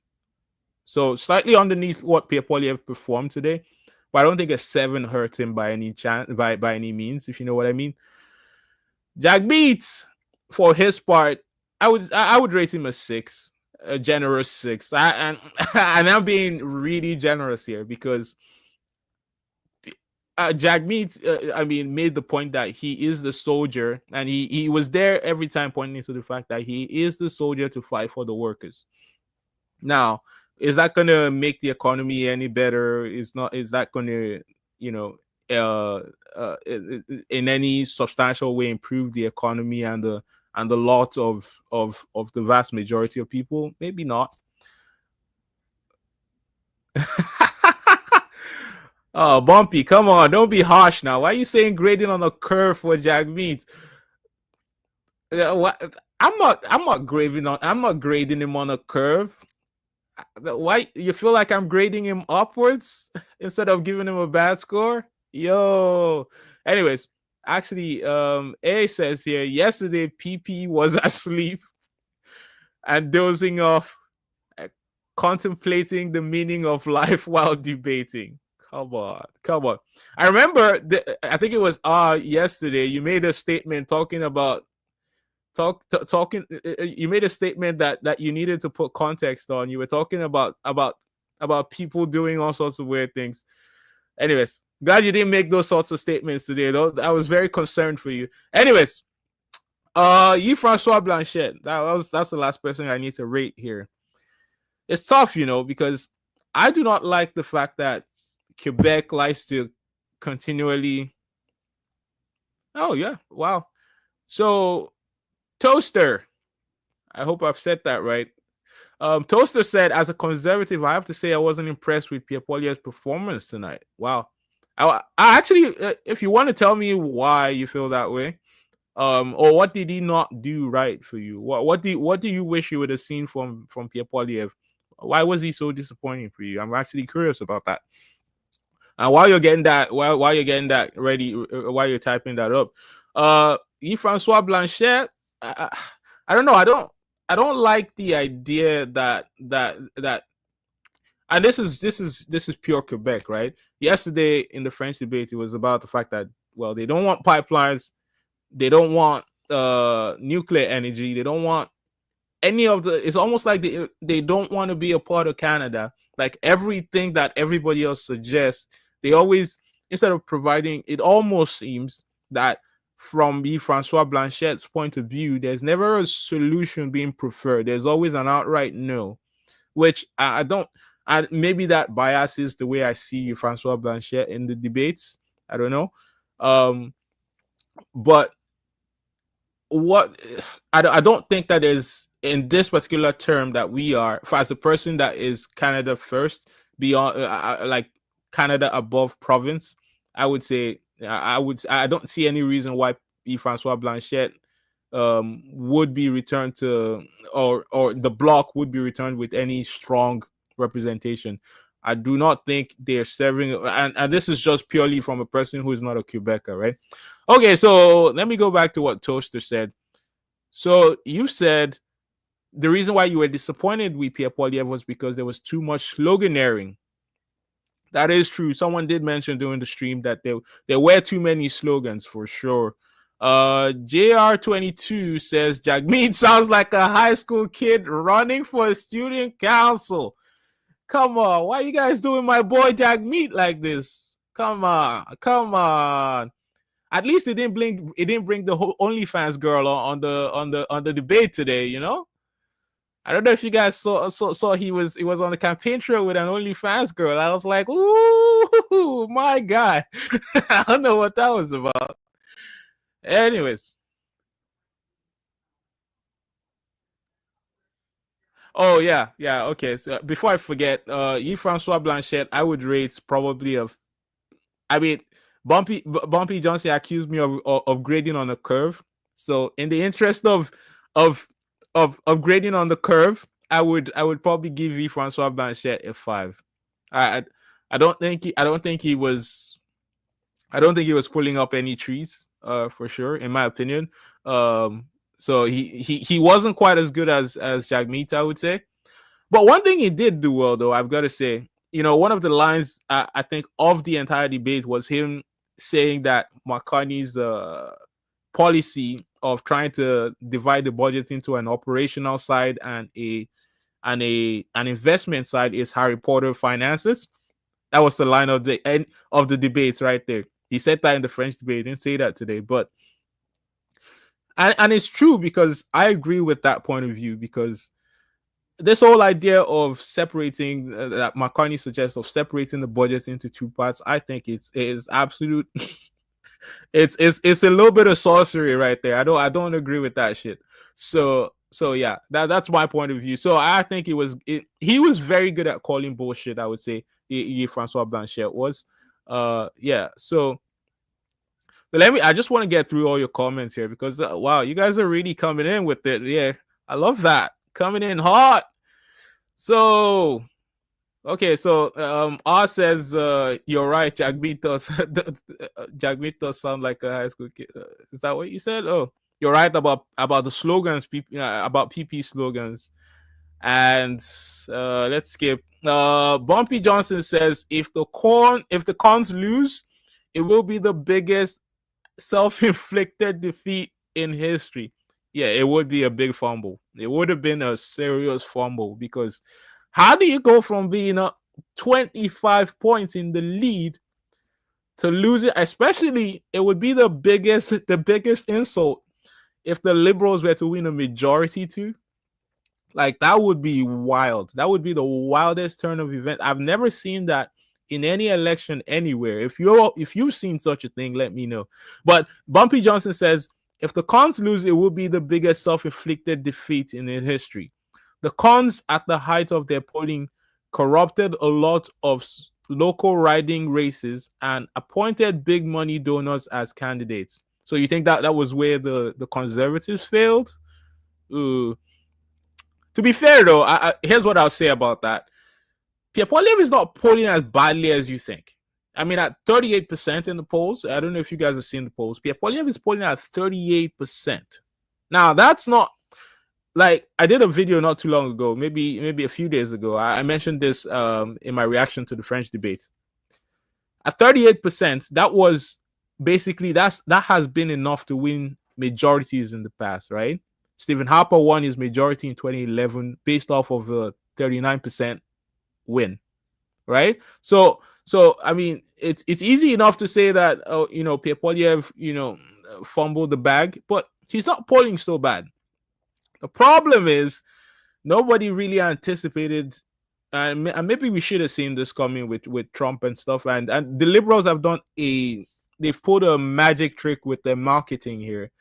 So slightly underneath what Pierre Poilievre performed today, but I don't think a 7 hurt him by any chance, by any means, if you know what I mean. Jagmeet, for his part, I would rate him a 6, a generous 6. And I'm being really generous here because Jagmeet, made the point that he is the soldier, and he was there every time pointing to the fact that he is the soldier to fight for the workers. Now, is that going to make the economy any better? Is that going to, you know, in any substantial way improve the economy and the lot of the vast majority of people? Maybe not. Oh, Bumpy, come on, don't be harsh now. Why are you saying grading on a curve for Jagmeet? I'm not grading him on a curve. Why you feel like I'm grading him upwards instead of giving him a bad score? Yo. Anyways, actually, A says here, yesterday PP was asleep and dozing off, contemplating the meaning of life while debating. Come on. I remember, I think it was yesterday, you made a statement talking about you made a statement that you needed to put context on. You were talking about people doing all sorts of weird things. Anyways, glad you didn't make those sorts of statements today, though. I was very concerned for you. Anyways, Francois Blanchet, that's the last person I need to rate here. It's tough, you know, because I do not like the fact that Quebec likes to continually. Oh yeah, wow. So Toaster, I hope I've said that right. Toaster said, as a conservative, I have to say I wasn't impressed with Pierre Poilievre's performance tonight. Wow. I actually, if you want to tell me why you feel that way, or what did he not do right for you? What do you wish you would have seen from Pierre Poilievre? Why was he so disappointing for you? I'm actually curious about that. And while you're getting that, while you're getting that ready, while you're typing that up, Francois Blanchet, I don't know. I don't like the idea that and this is pure Quebec, right? Yesterday in the French debate, it was about the fact that, well, they don't want pipelines, they don't want nuclear energy, they don't want any of the. It's almost like they don't want to be a part of Canada. Like everything that everybody else suggests, they always, instead of providing, it almost seems that from Francois Blanchet's point of view, there's never a solution being preferred. There's always an outright no, which I don't. Maybe that biases the way I see Francois Blanchet in the debates. I don't know. But what I don't think that is in this particular term that we are, for as a person that is Canada first, beyond like Canada above province, I would say I don't see any reason why Francois Blanchette would be returned to, or the bloc would be returned with any strong representation. I do not think they're serving, and this is just purely from a person who is not a Quebecer, right? Okay, so let me go back to what Toaster said. So you said the reason why you were disappointed with Pierre Poilievre was because there was too much sloganeering. That is true. Someone did mention during the stream that there were too many slogans for sure. JR22 says Jagmeet sounds like a high school kid running for student council. Come on, why are you guys doing my boy Jagmeet like this? Come on. At least it didn't bring the whole OnlyFans girl on the debate today, you know? I don't know if you guys saw he was on the campaign trail with an OnlyFans girl. I was like, ooh, my God. I don't know what that was about. Anyways. Oh yeah, okay. So before I forget, Francois Blanchette, I would rate probably Bumpy Johnson accused me of grading on a curve. So in the interest of grading on the curve, I would probably give Francois Blanchette a 5. I don't think he was pulling up any trees, for sure, in my opinion. So he wasn't quite as good as Jagmeet, I would say. But one thing he did do well, though, I've got to say, one of the lines I think of the entire debate was him saying that Mark Carney's policy of trying to divide the budget into an operational side and an investment side is Harry Potter finances. That was the line of the end of the debates right there. He said that in the French debate. He didn't say that today, but and it's true, because I agree with that point of view, because this whole idea of separating that McCartney suggests, of separating the budget into two parts, I think it is absolute. it's a little bit of sorcery right there. I don't agree with that shit. So yeah, that's my point of view. So I think he was very good at calling bullshit, I would say. Francois Blanchette was. Yeah. So but I just want to get through all your comments here, because wow, you guys are really coming in with it. Yeah, I love that. Coming in hot. So okay, so R says you're right, Jagmeet does sound like a high school kid. Is that what you said? Oh, you're right about the slogans, about PP slogans. And let's skip. Bumpy Johnson says if the Cons lose, it will be the biggest self-inflicted defeat in history. Yeah, it would be a big fumble. It would have been a serious fumble, because how do you go from being up 25 points in the lead to lose it? Especially, it would be the biggest insult if the Liberals were to win a majority too. Like, that would be wild. That would be the wildest turn of event. I've never seen that in any election anywhere. If you've seen such a thing, let me know. But Bumpy Johnson says if the Cons lose, it will be the biggest self-inflicted defeat in history. The Cons, at the height of their polling, corrupted a lot of local riding races and appointed big money donors as candidates. So you think that was where the Conservatives failed? To be fair, though, here's what I'll say about that. Pierre Poilievre is not polling as badly as you think. I mean, at 38% in the polls, I don't know if you guys have seen the polls. Pierre Poilievre is polling at 38%. Now, that's not, like, I did a video not too long ago, maybe a few days ago. I mentioned this in my reaction to the French debate. At 38%, that was basically, that has been enough to win majorities in the past, right? Stephen Harper won his majority in 2011 based off of a 39% win, right? So I mean, it's easy enough to say that Pierre Poilievre fumbled the bag, but he's not polling so bad. The problem is nobody really anticipated, and maybe we should have seen this coming with Trump and stuff, and the Liberals have they've pulled a magic trick with their marketing here.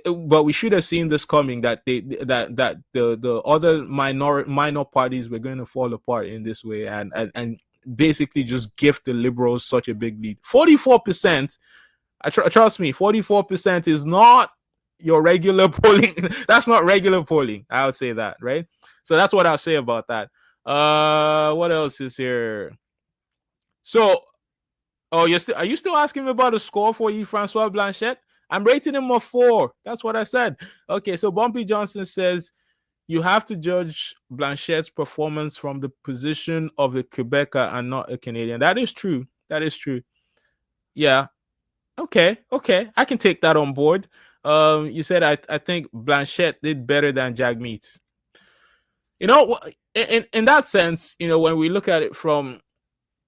But we should have seen this coming, that the other minor parties were going to fall apart in this way, and basically just gift the Liberals such a big lead. 44%, trust me, 44% is not your regular polling. That's not regular polling. I would say that, right? So that's what I'll say about that. What else is here? So, are you still asking me about the score for Francois Blanchette? I'm rating him a 4. That's what I said. Okay, so Bumpy Johnson says you have to judge Blanchette's performance from the position of a Quebecer and not a Canadian. That is true. Yeah. Okay. I can take that on board. You said I think Blanchette did better than Jagmeet. In that sense, when we look at it from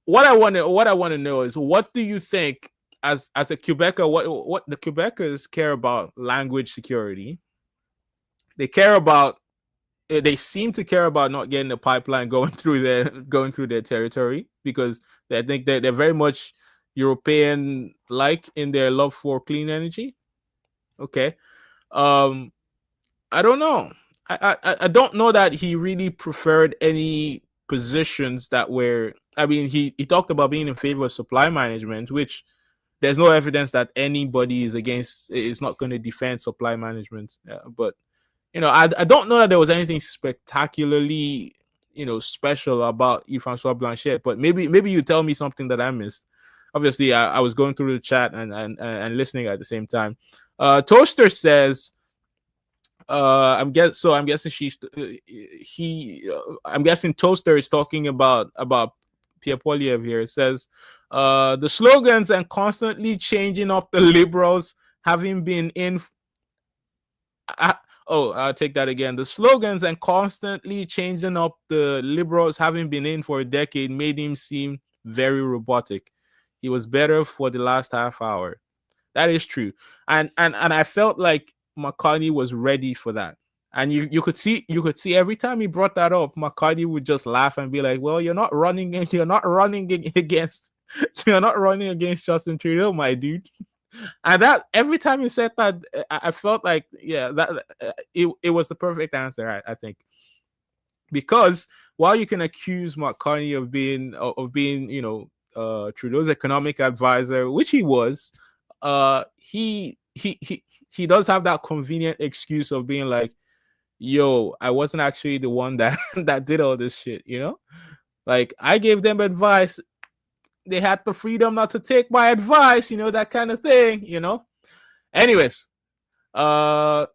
what I want to know is, what do you think as a Quebecer? What the Quebecers care about? Language security. They care about. They seem to care about not getting the pipeline going through their territory, because I think they're very much European-like in their love for clean energy. Okay, I don't know. I don't know that he really preferred any positions that were. I mean, he talked about being in favor of supply management, which there's no evidence that anybody is not going to defend supply management. But I don't know that there was anything spectacularly special about Francois Blanchette. But maybe you tell me something that I missed. Obviously, I was going through the chat and listening at the same time. Toaster says. I'm guessing I'm guessing Toaster is talking about Pierre Poilievre here. It says the slogans and constantly changing up the Liberals having been in. I'll take that again. The slogans and constantly changing up the Liberals having been in for a decade made him seem very robotic. He was better for the last half hour. That is true, and I felt like Mark Carney was ready for that, and you could see every time he brought that up, Mark Carney would just laugh and be like, "Well, you're not running against Justin Trudeau, my dude." And that every time he said that, I felt like, yeah, that it was the perfect answer, I think, because while you can accuse Mark Carney of being Trudeau's economic advisor, which he was. He does have that convenient excuse of being like, yo, I wasn't actually the one that did all this shit, like I gave them advice, they had the freedom not to take my advice, that kind of thing, anyways. A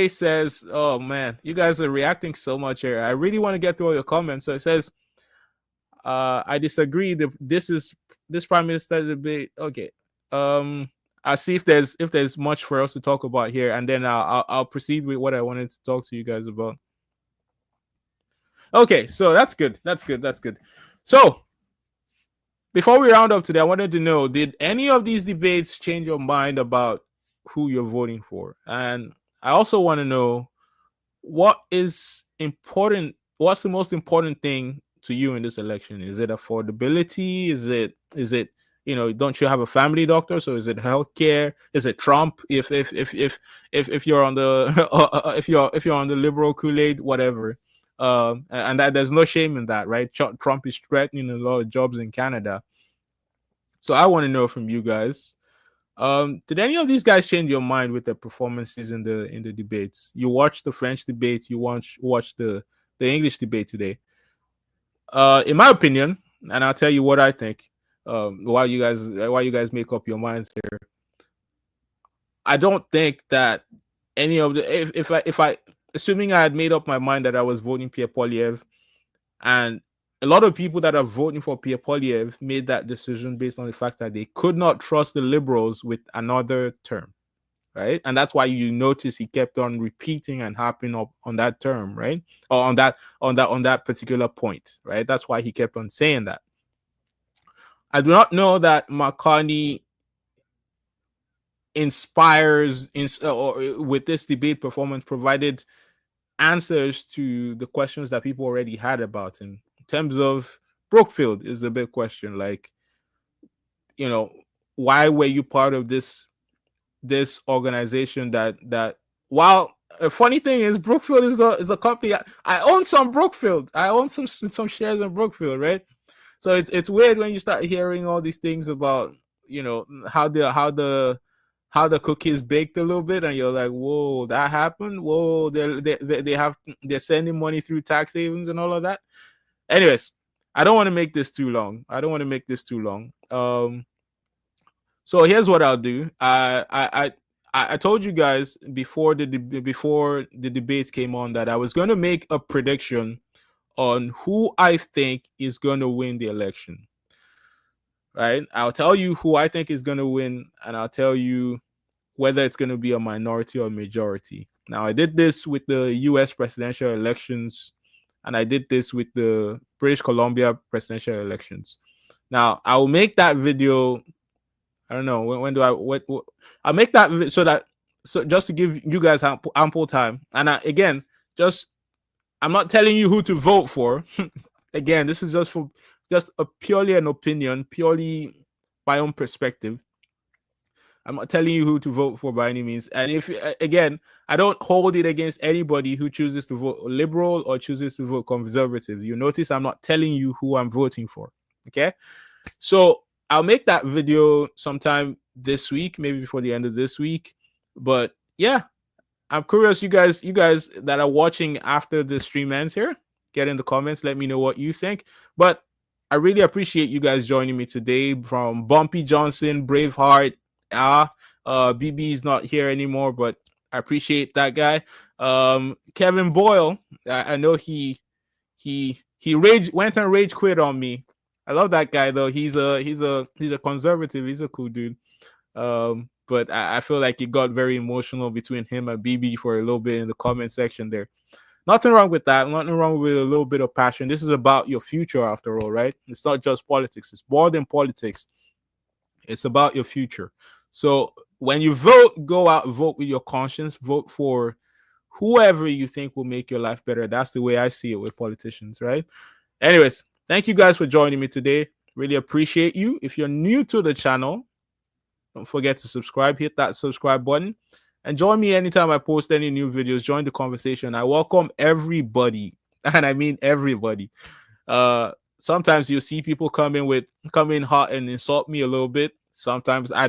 says, oh man, you guys are reacting so much here. I really want to get through all your comments. So it says, I disagree. This prime minister debate. Okay. I'll see if there's much for us to talk about here, and then I'll proceed with what I wanted to talk to you guys about. Okay, so that's good. So before we round up today, I wanted to know, did any of these debates change your mind about who you're voting for? And I also want to know, what is important? What's the most important thing to you in this election? Is it affordability? Is it don't you have a family doctor? So is it healthcare? Is it Trump? If you're on the if you're on the liberal Kool-Aid, whatever. And that there's no shame in that, right? Trump is threatening a lot of jobs in Canada. So I want to know from you guys, did any of these guys change your mind with their performances in the debates? You watched the French debate, you watched the English debate today. In my opinion, and I'll tell you what I think, while you guys make up your minds here, I don't think that any of the if I assuming I had made up my mind that I was voting Pierre Poilievre, and a lot of people that are voting for Pierre Poilievre made that decision based on the fact that they could not trust the Liberals with another term, right? And that's why you notice he kept on repeating and harping up on that term, right? Or on that particular point, right? That's why he kept on saying that. I do not know that Mark Carney inspires or with this debate performance provided answers to the questions that people already had about him. In terms of Brookfield is a big question, like, why were you part of this organization that while a funny thing is Brookfield is a company. I own some Brookfield. I own some shares in Brookfield, right? So it's weird when you start hearing all these things about, you know, how the cookie is baked a little bit, and you're like, whoa, that happened. Whoa, they're sending money through tax havens and all of that. Anyways, I don't want to make this too long. So here's what I'll do. I told you guys before the debates came on that I was going to make a prediction on who I think is going to win the election. Right? I'll tell you who I think is going to win, and I'll tell you whether it's going to be a minority or a majority. Now, I did this with the U.S. presidential elections, and I did this with the British Columbia presidential elections. Now, I will make that video. I don't know when do I'll make that so just to give you guys ample time. And again, I'm not telling you who to vote for. Again, this is just purely an opinion, purely my own perspective. I'm not telling you who to vote for by any means. And if again, I don't hold it against anybody who chooses to vote liberal or chooses to vote conservative. You notice I'm not telling you who I'm voting for. Okay, so I'll make that video sometime this week, maybe before the end of this week. But yeah, I'm curious. You guys that are watching after the stream ends here, get in the comments. Let me know what you think. But I really appreciate you guys joining me today. From Bumpy Johnson, Braveheart. BB is not here anymore, but I appreciate that guy. Kevin Boyle. I know he went and rage quit on me. I love that guy though. He's a conservative. He's a cool dude. But I feel like it got very emotional between him and BB for a little bit in the comment section there. Nothing wrong with that. Nothing wrong with a little bit of passion. This is about your future after all, right? It's not just politics. It's more than politics. It's about your future. So when you vote, go out, vote with your conscience, vote for whoever you think will make your life better. That's the way I see it with politicians, right? Anyways, thank you guys for joining me today. Really appreciate you. If you're new to the channel, don't forget to subscribe. Hit that subscribe button. And join me anytime I post any new videos. Join the conversation. I welcome everybody. And I mean everybody. Sometimes you see people come in hot and insult me a little bit. Sometimes I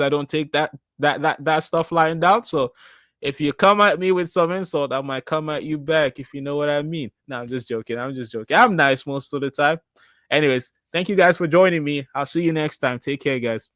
don't take that stuff lying down. So if you come at me with some insult, I might come at you back, if you know what I mean. No, I'm just joking. I'm nice most of the time. Anyways, thank you guys for joining me. I'll see you next time. Take care, guys.